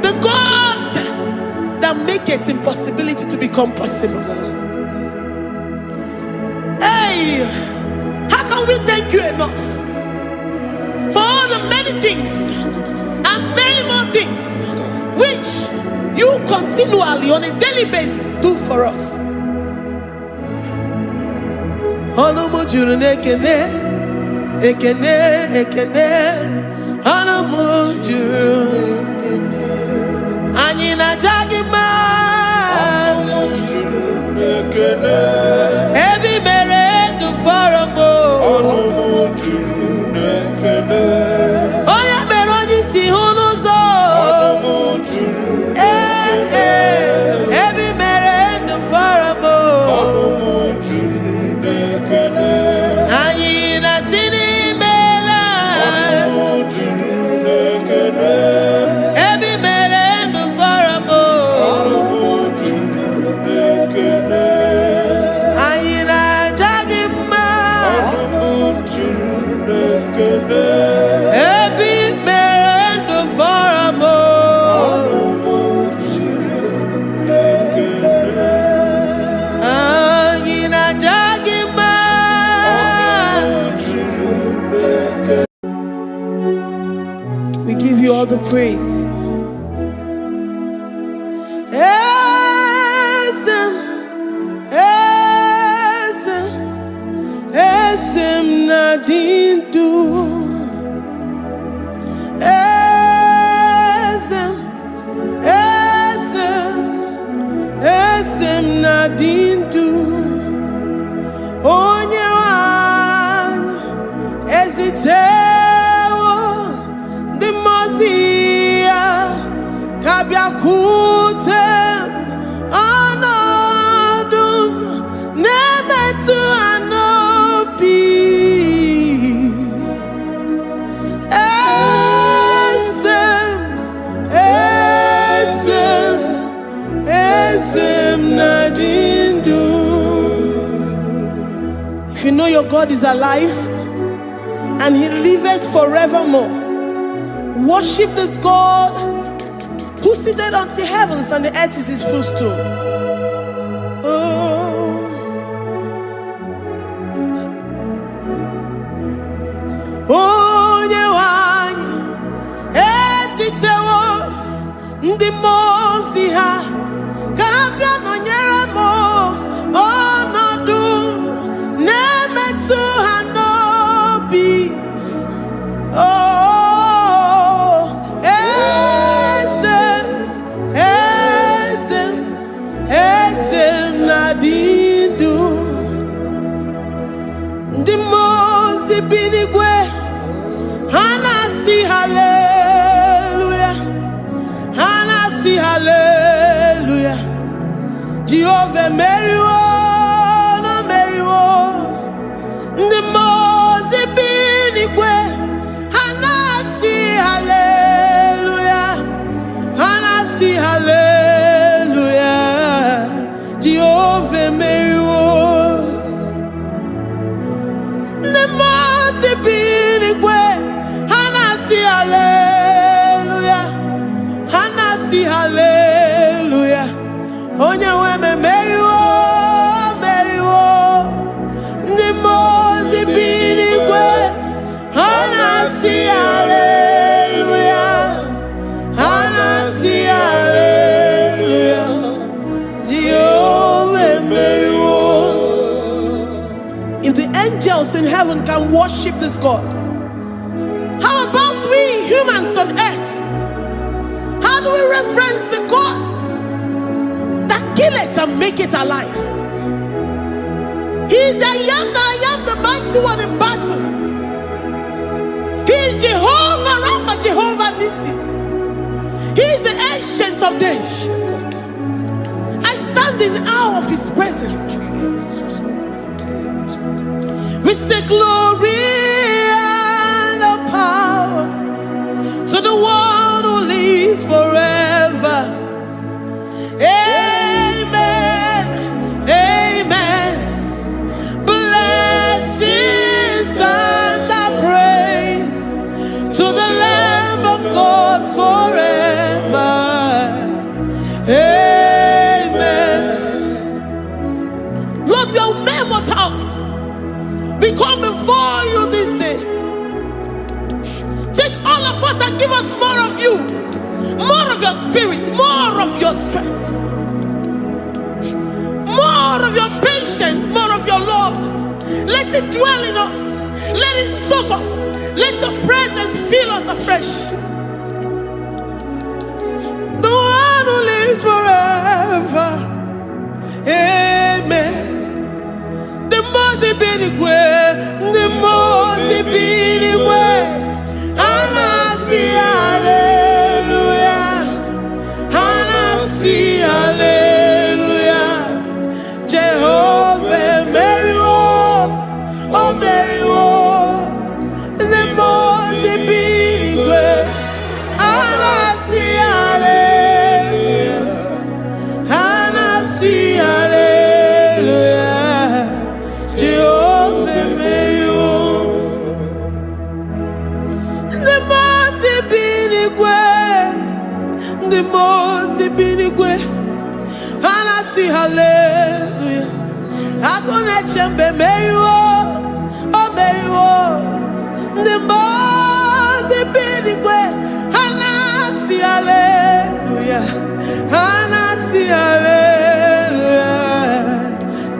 The God that maketh impossibility to become possible. Hey, how can we thank you enough for all the many things and many more things which you continually on a daily basis do for us? Ekene Anamujuru Anina Jagima Ebi mere du faramo Oya meroji si hunuzo Ebi mere du faramo Anina sini all the praise. Esem nadindu. Esem nadindu. Onye wan ezite. Kabiakutem anodum nemetu anopi esem nadindu. If you know your God is alive and he liveth forevermore, worship this God who seated on the heavens and the earth is his footstool. Onye wanyi esitewo ndị mozi ha kabia nonyere mo ọnọdụ na-emetụ ha n'obi. Hallelujah. Jehovah Meriwo, no Meriwo. The Mose binigwe. Hanasi hallelujah. Hanasi hallelujah. Jehovah Meriwo. The Mose binigwe. Hanasi hallelujah. Hanasi hallelujah. Onye weme Meriwo, Meriwo. The Mose binigwe. Hanasi hallelujah. Hanasi hallelujah. Jehovah Meriwo. If the angels in heaven can worship this God, how about we humans on earth? How do we reference the God that kill it and make it alive? He is the I am that I am, the mighty one in battle. He is Jehovah Rapha, Jehovah Nissi. He is the ancient of days. I stand in awe of his presence. We say glory and the power to the one who lives forever. Amen. Amen. Blessings and the praise to the Lamb of God forever. Amen. Lord, we are mere mortals. We come before you this day. Take all of us and give us more of you, more of your spirit, more of your strength, more of your patience, more of your love. Let it dwell in us. Let it soak us. Let your presence fill us afresh. The one who lives forever. Amen. The Mose binigwe, the Mose binigwe. Hanasi hallelujah. Hanasi hallelujah. Jehovah Meriwo, oh Meriwo. The Mose binigwe. Hanasi hallelujah. Hanasi hallelujah. Jehovah Meriwo. The Mose binigwe. The Mose binigwe. Hanasi hallelujah. Akone chembe Meriwo, oh Meriwo. The Mose binigwe. Hanasi hallelujah. Hanasi hallelujah.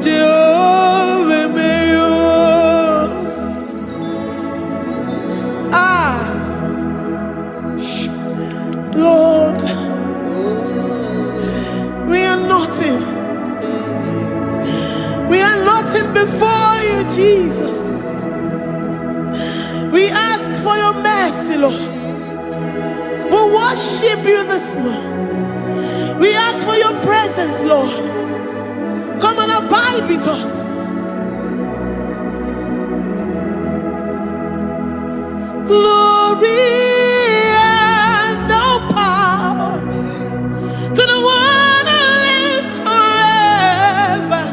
Jehovah Meriwo. Ah, Lord, we are nothing. We are nothing before you, Jesus. We ask for your mercy, Lord. We worship you this morning. We ask for your presence, Lord. Come and abide with us. Glory and all power to the one who lives forever.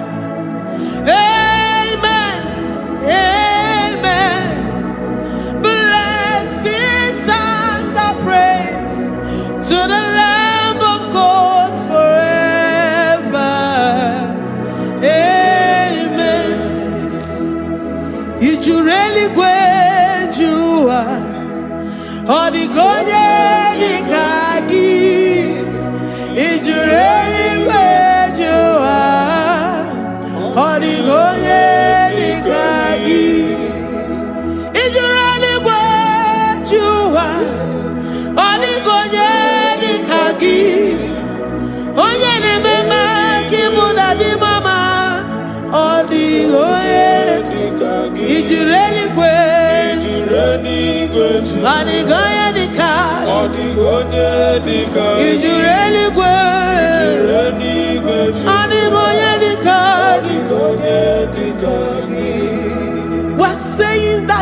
Amen. Amen. Blessings and the praise to the Lamb of God forever. Amen. If you really great you are, Odigoye Nikagi. If you really great you are, Odigoye Nikagi. If you really great you are, Odigoye Nikagi. Onye ne mema kimuda di mama, Odigoye Nikagi. If you really great, Odigoye Nikagi. Odigoye Nikagi. If you really great,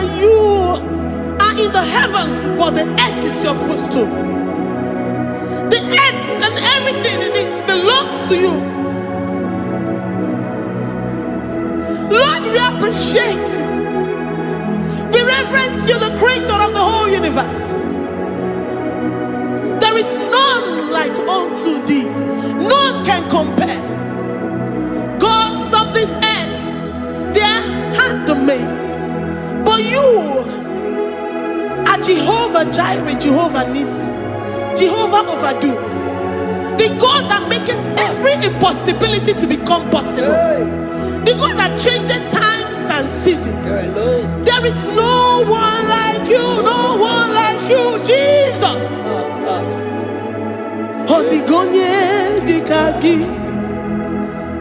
that you are in the heavens, but the earth is your footstool. The earth and everything in it belongs to you. Lord, we appreciate you. We reverence you, the creator of the whole universe. There is none like unto thee. None can compare. Gods of this earth, they are handmade. But you are Jehovah Jireh, Jehovah Nissi, Jehovah Overdo. The God that makes every impossibility to become possible. The God that changes times and seasons. There is no one like you, no one like you, Jesus. Odigonye dikagi,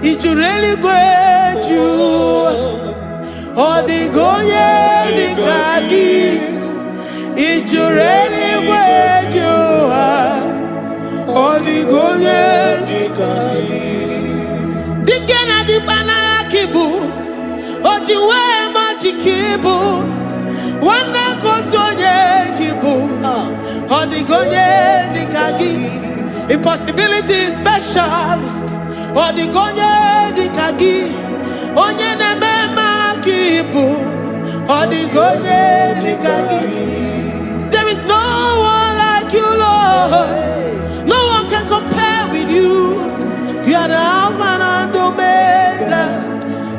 ijureli gweju. Odigonye dikagi, ijureli gweju. Odigonye dikagi. Dikena dibana kibu, ojiwe majikibu. Wana kontonye kibu, odigonye dikagi. Impossibility specialist. Odigonye dikagi. Onye nemema kibu. Odigonye dikagi. There is no one like you, Lord. No one can compare with you. You are the Alpha and Omega.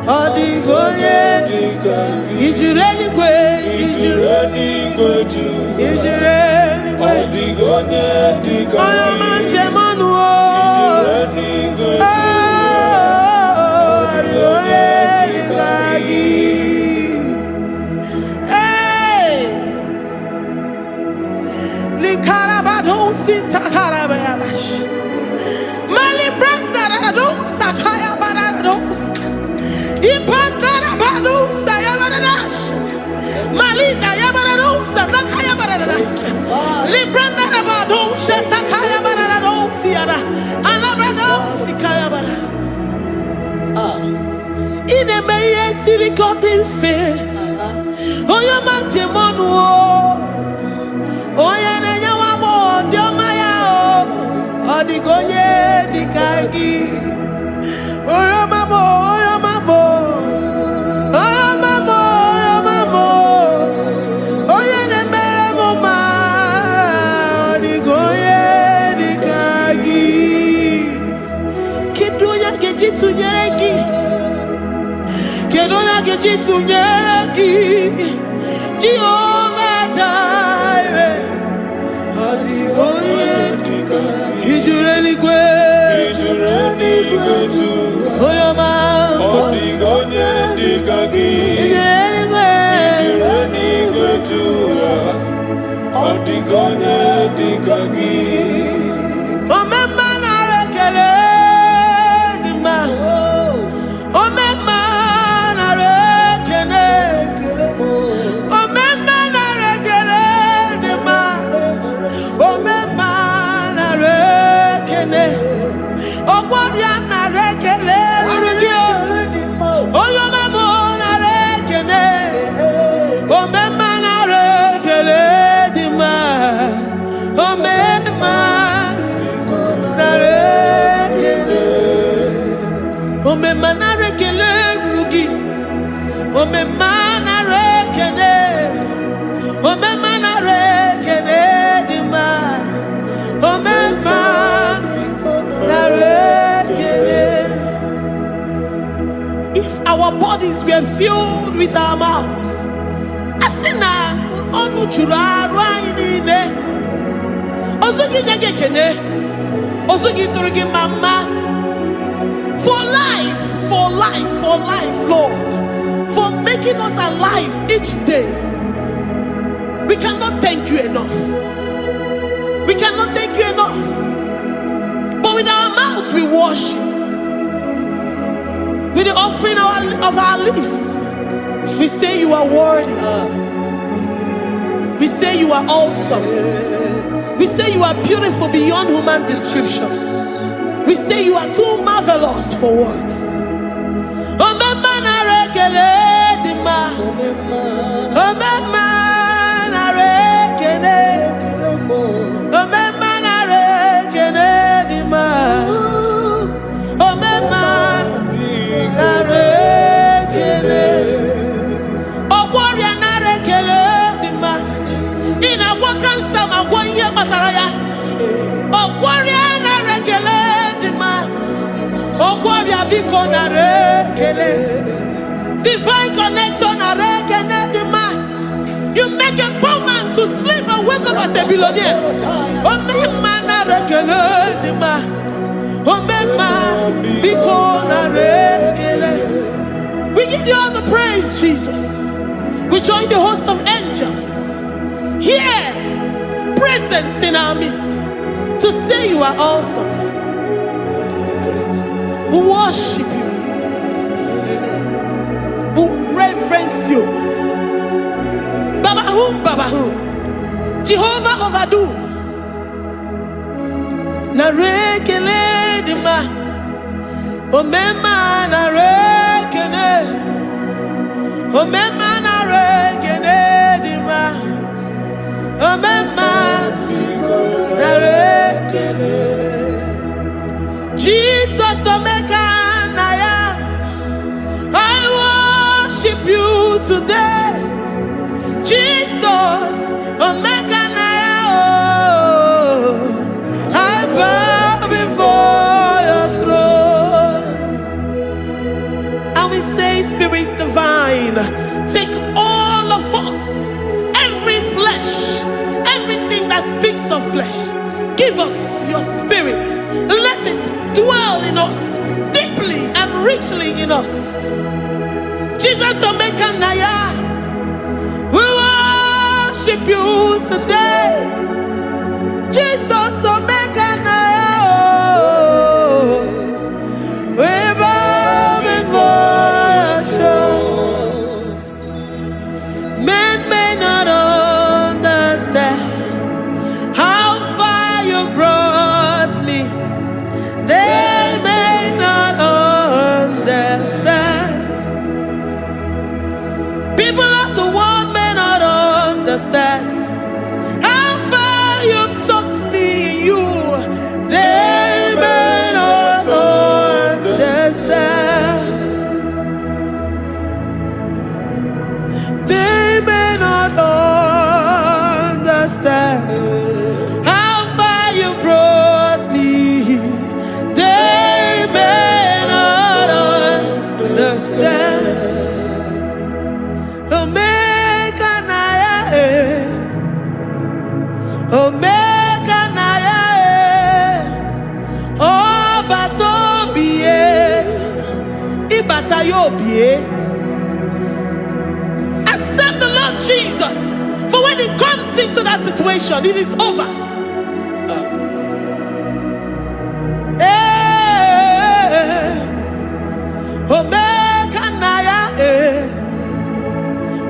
Odigonye dikagi. Ijureli gwe. Ijureli gwe. Ijureli gwe. Odigonye dikagi. Sirigotin fe, oya manjemonu o, oya nenya wamo diomaya o, odigonye dikagi, oya mamo, oya mamo, oya mamo, oya mamo, oya nemere moma, odigonye dikagi, kiduya gejitu nyereki. Kedoya gejitu nyereki, Jehovah Jireh, odigonye dikagi, ijureli gwe, oyo mamo, odigonye dikagi, ijureli gwe, odigonye dikagi. Omema na rekele dima, omema. If our bodies were filled with our mouths, asina onu chura rainine, osugi jagekene, osugi turugi mama, for life, Lord, for making us alive each day. We cannot thank you enough. We cannot thank you enough. But with our mouths we worship. With the offering of our lips, we say you are worthy. We say you are awesome. We say you are beautiful beyond human description. We say you are too marvelous for words. Omemana rekele dima. Omema narekene. Omema narekene dima. Omema narekene. Ogwaria narekele dima. Ina wakansa magwanye mataraya. Ogwaria narekele dima. Ogwaria biko narekele. Divine connection narekele dima. You make a poor man to sleep and wake up as a billionaire. Omema narekele dima. Omema biko narekele. We give you all the praise, Jesus. We join the host of angels here, present in our midst, to say you are awesome. We worship you. We reverence you. Babahum. Jehovah overdo. Narekele dima. Omema narekele. Omema narekele dima. Omema narekele. Jesus omeka naya. I worship you today. Jesus omeka naya. Oh, I bow before your throne. And we say, Spirit divine, take all of us, every flesh, everything that speaks of flesh. Give us your spirit. Let it dwell in us, deeply and richly in us. Jesus Omeka Naya, we worship you today. Jesus Omeka Naya, oh, we bow before your throne. Men may not understand how far you brought me. They may not understand. People of the world may not understand how far you've sucked me in you. They may not understand. They may not understand how far you brought me. They may not understand. Omeka Naya, Omeka Naya, oh Batobie, Ibatayobie. Accept the Lord Jesus, for when He comes into that situation, it is over. Omeka Naya,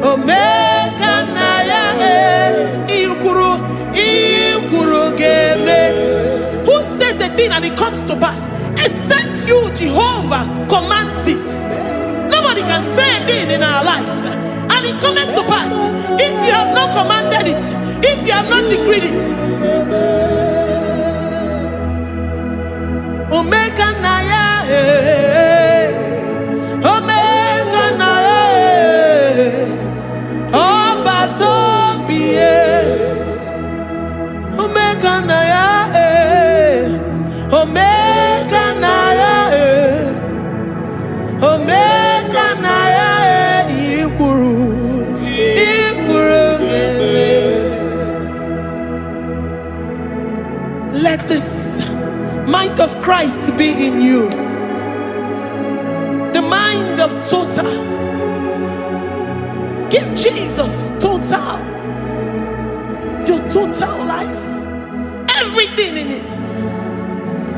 Omeka Naya, Ikuru Geme. Who says a thing and it comes to pass? Except you, Jehovah, commands it. Nobody can say a thing in our lives and it comes to pass if you have not commanded it, if you have not decreed it. Omeka Naya, Omeka Naya, oh Batobie, Omeka Naya, Omeka Naya, Omeka Naya, Ikuru Gele. Let this mind of Christ be in you. The mind of total. Give Jesus total. Your total life. Everything in it.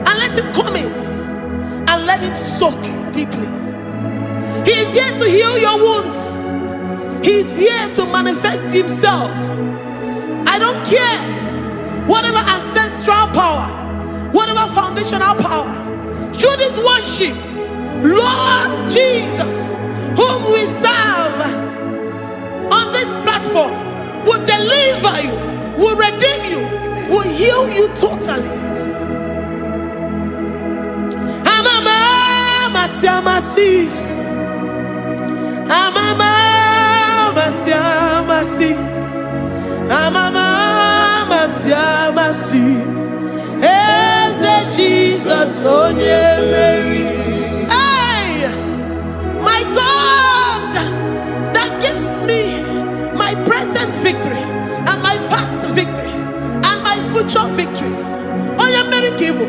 And let Him come in. And let Him soak you deeply. He is here to heal your wounds. He is here to manifest Himself. I don't care. Whatever ancestral power, whatever foundational power, through this worship, Lord Jesus, whom we serve, on this platform will deliver you, will redeem you, will heal you totally. Amama siamasi, amama siamasi, amama siamasi. Eze Jesus onye Mary. Hey, my God, that gives me my present victory and my past victories and my future victories. Onye Mary Kibo.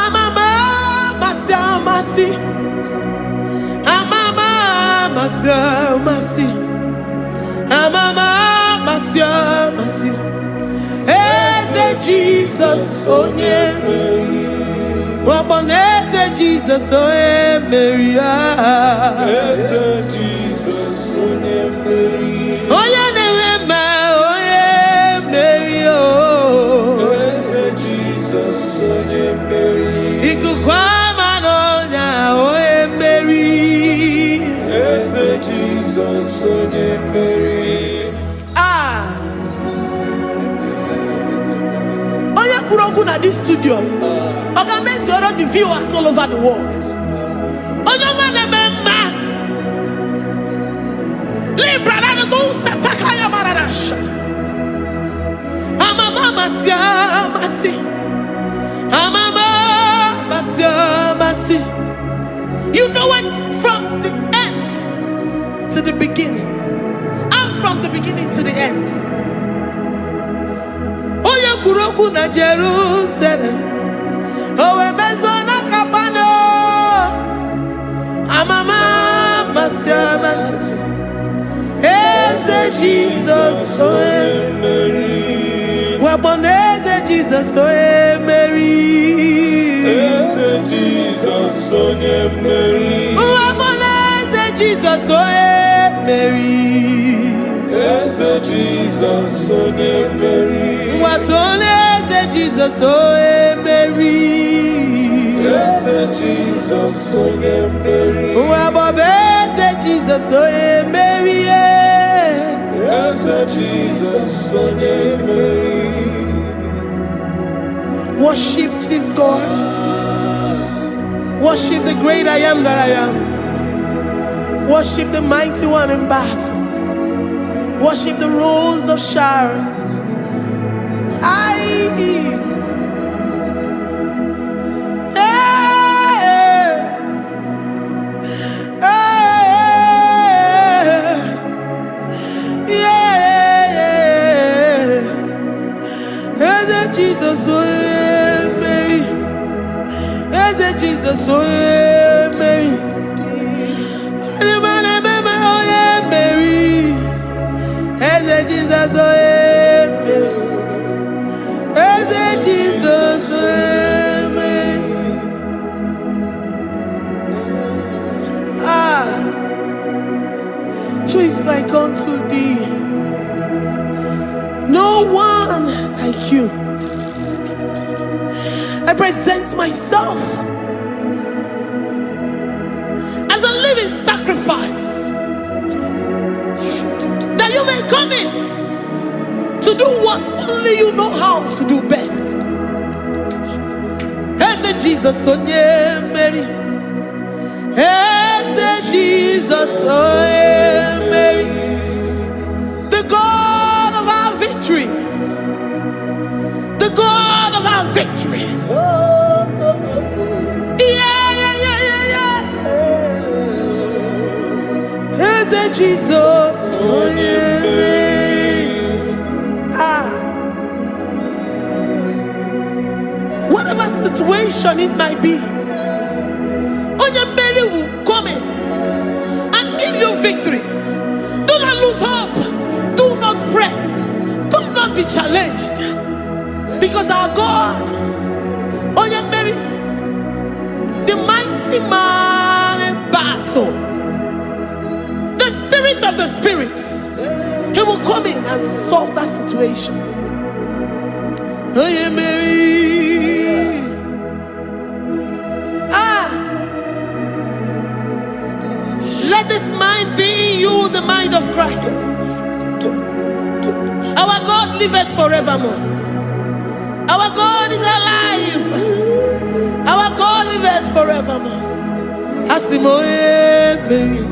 Amama masi, amama masi, amama masi. Eze Jesus onye Waboneze Jesus onye Mary. Eze Jesus onye Mary. Onye na-eme onye Mary. Eze Jesus onye Mary. Ikuku ama n'ọnya onye Mary. Eze Jesus onye Mary. Onye kwuru okwu na this studio, ọ ga-emezuoro the viewers all over the world. Onye ọma na-eme mma. Libra na go sataka ya marara shata. Amama masi. Amama masi. You know it from the end to the beginning. And from the beginning to the end. Oya kuroku na Jerusalem. Owe bezo na kapano. Amama masi. Eze Jesus oe Mary. Waboneze Jesus oe Mary. Eze Jesus onye Mary. Waboneze Jesus oe Mary. Eze Jesus onye Mary. Watoneze Jesus oe Mary. Eze Jesus onye Mary. Wabobeze Jesus oe Mary. Eze Jesus onye Mary. Worship this God. Worship the great I am that I am. Worship the mighty one in battle. Worship the rose of Sharon. Jesus, oh Mary. Eze Jesus, oh Mary. Mary. Eze Jesus, oh Mary. Eze Jesus, oh Mary. Who is like unto thee? No one like you. I present myself as a living sacrifice, that you may come in to do what only you know how to do best. Eze Jesus onye Mary. Eze Jesus onye Mary. The God of our victory. The God of our victory. Eze Jesus onye Mary. Whatever situation it might be, onye Mary will come in and give you victory. Do not lose hope. Do not fret. Do not be challenged. Because our God, onye Mary, the mighty man in battle, the spirit of the spirits, he will come in and solve that situation. Onye Mary. Let this mind be in you, the mind of Christ. Our God liveth forevermore. Our God is alive. Our God liveth forevermore. Asimoye Mary.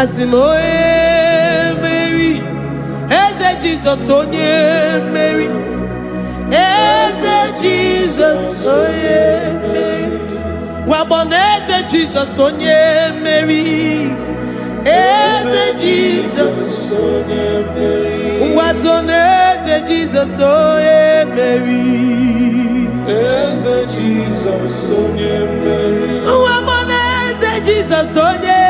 Asimoye Mary. Eze Jesus onye Mary. Eze Jesus onye Mary. Waboneze Jesus onye Mary. Eze Jesus onye Mary. Watoneze Jesus onye Mary. Eze Jesus onye Mary. Waboneze Jesus onye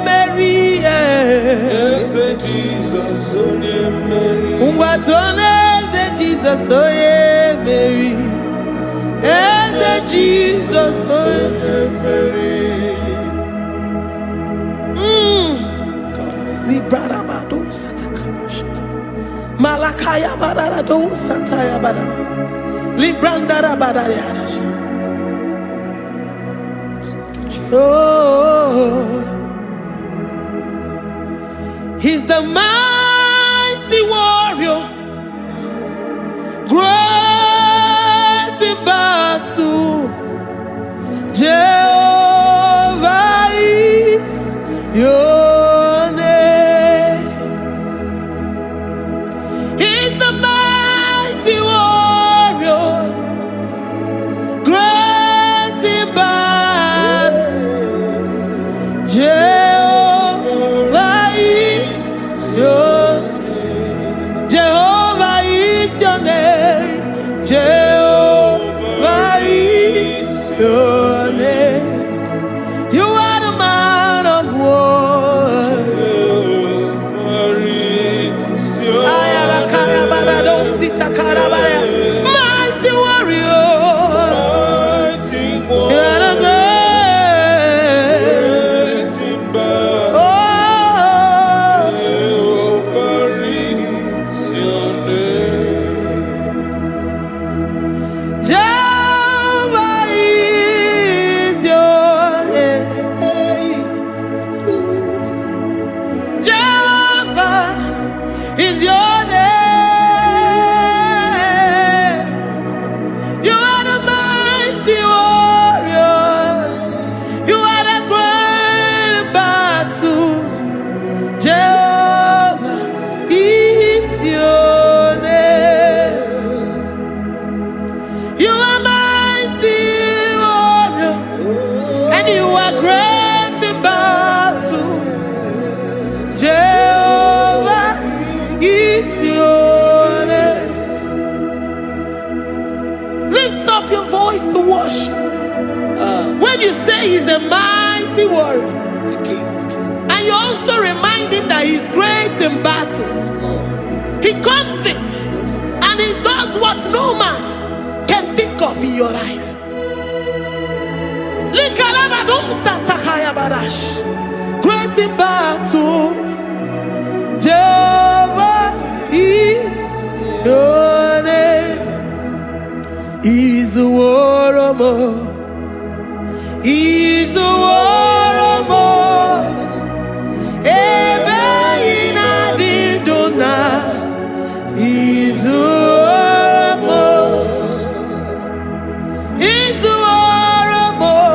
Mary. Eze Jesus onye Mary. Watoneze Jesus onye Mary. Eze Jesus onye Mary. Librada bado satakabashita. Malakaya badara do santaya badara. Librandara badara yadash. Oh, He's the mighty warrior, great in battle. Jehovah is your name. He's the mighty warrior, great in battle. Jehovah is your name. Jehovah is your name. Jehovah is your name. You are the man of war. Mighty warrior. You are the great. Oh, Jehovah is your name. Jehovah is your name. Jehovah is your name. You are the mighty warrior. You are the great battle. Jehovah is your name. You are mighty warrior, and you are great in battle. Jehovah is your name. Lift up your voice to worship. When you say He's a mighty warrior, and you also remind Him that He's great in battles, He comes in and He does what no man can think of in your life. Great in battle, Jehovah is your name. He's a warrior. He's a warrior. Ebe ina didona. He's a warrior. He's a warrior.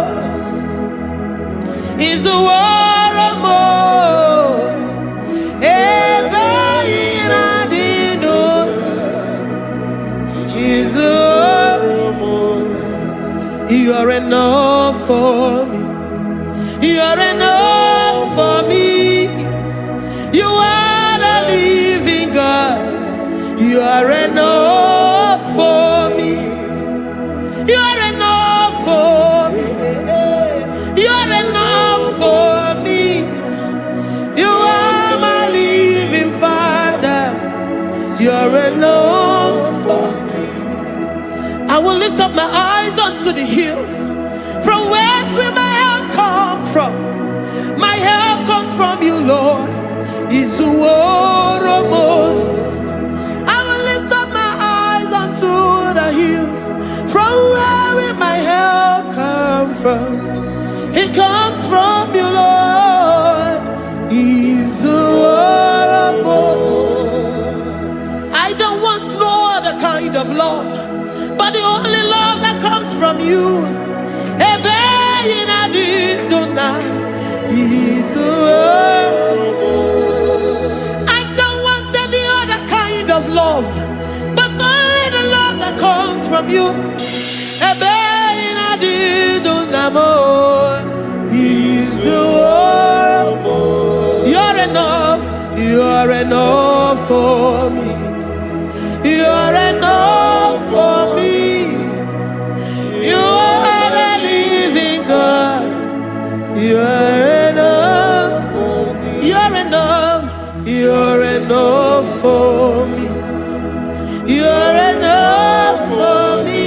He's a warrior. Ebe ina didona. He's a warrior. You are enough for me. You are enough for me. You are the living God. You are enough for me. You are enough for me. You are enough for me. You are my living Father. You are enough for me. I will lift up my eyes unto the hills. From whence will my help come from? My help comes from you, Lord. I will lift up my eyes unto the hills. From where will my help come from? It comes from you, Lord. from you. I don't want any other kind of love, but only the love that comes from you. You're enough. You're enough for me. You're enough for me. You are the living God. You're enough for me. You're enough. You're enough for me. You're enough for me.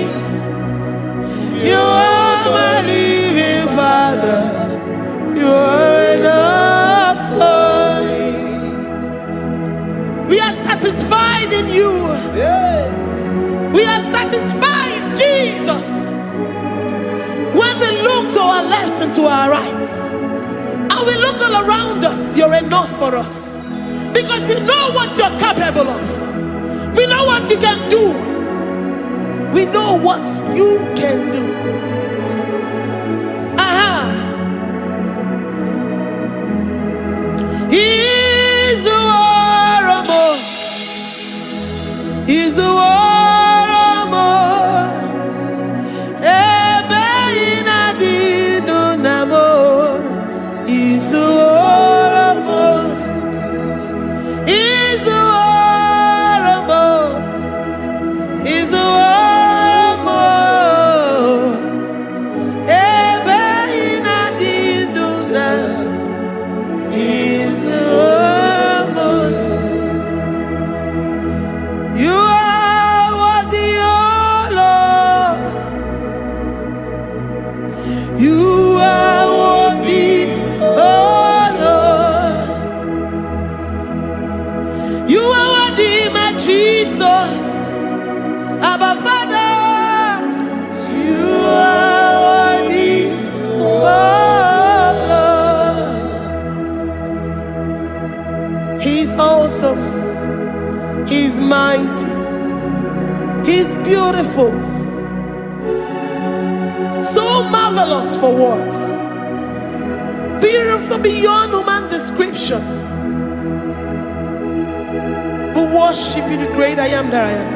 You are my living Father. You're enough for me. We are satisfied in you. We are satisfied, Jesus. When we look to our left and to our right, and we look all around us, you're enough for us. Because we know what you're capable of. We know what you can do. We know what you can do. He's the war more. He's the war more. He's the war more. He's the war more. He's the war more. He's the war more. You are worthy, oh Lord. You are worthy, oh Lord. You are worthy, my Jesus. Abba Father, you are worthy, oh Lord. He's awesome. He's mighty. He's beautiful. So marvelous for words. Beautiful beyond human description. We worship you, the great I am that I am.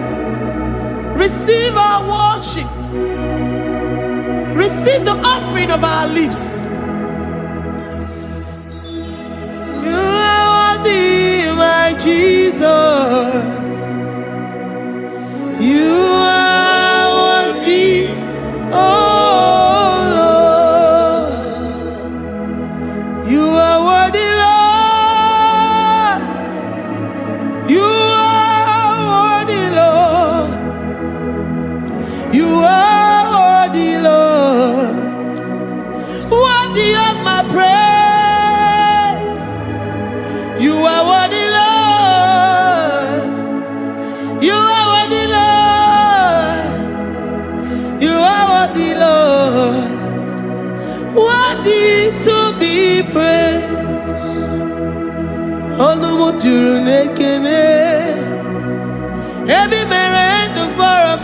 Receive our worship. Receive the offering of our lips. You are worthy, my Jesus. You are worthy, oh Lord. You are worthy, Lord. You are worthy, Lord. You are worthy, Lord. Worthy of my praise. You are worthy, Lord. You are worthy, Lord. You are worthy, Lord. Worthy to be praised. Onumujuru nekene. Every merend for a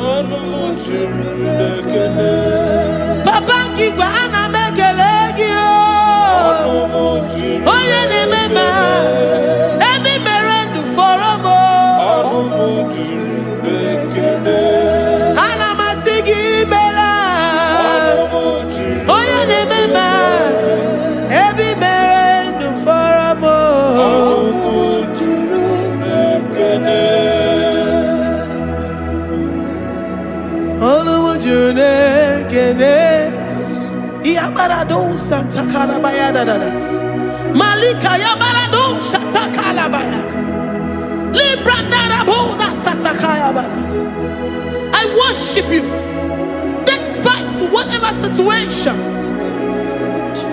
Onumujuru nekene. Papa kiba ana mekelegio. Oye ne mema. Every merend for a Onumujuru nekene. Ana masigi bela. Oye ne mema. Every merend for a Onumujuru nekene. Onumujuru nekene. Yabarado Santa Carabaya dadas. Malika Yabarado Shatakala Baya. Librandara Boda Satakaya Baya. I worship you despite whatever situation.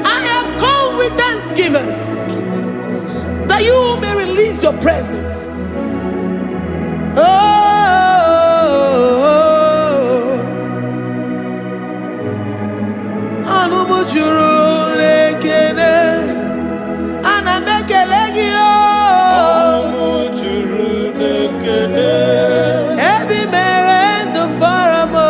I have come with thanksgiving that you may release your presence. Anumujuru nekene. Ana mekelegio. Anumujuru nekene. Every merendo faramo.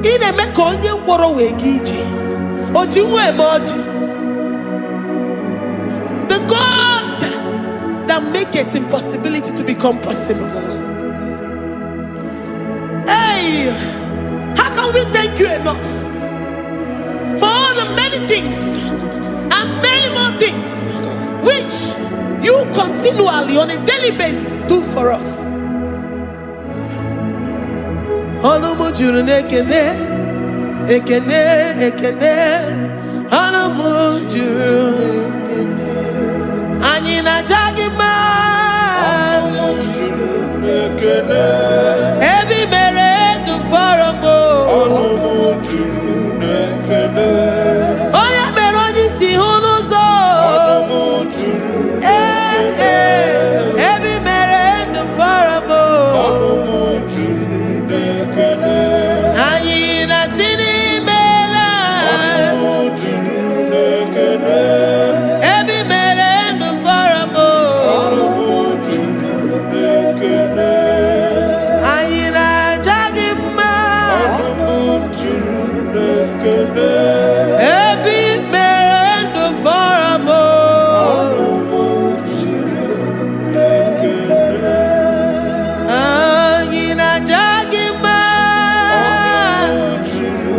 ina-eme ka onye ngwọrọ wee ga ije. Oji nwa eme ọjị. The God that maketh impossibility to become possible. Hey, how can we thank you enough for all the many things and many more things which you continually on a daily basis do for us? Ọnụmụ juru n'ekene, ekene, ekene. Ọnụmụ juru anyị na-aja gị mma. Ọnụmụ juru n'ekene.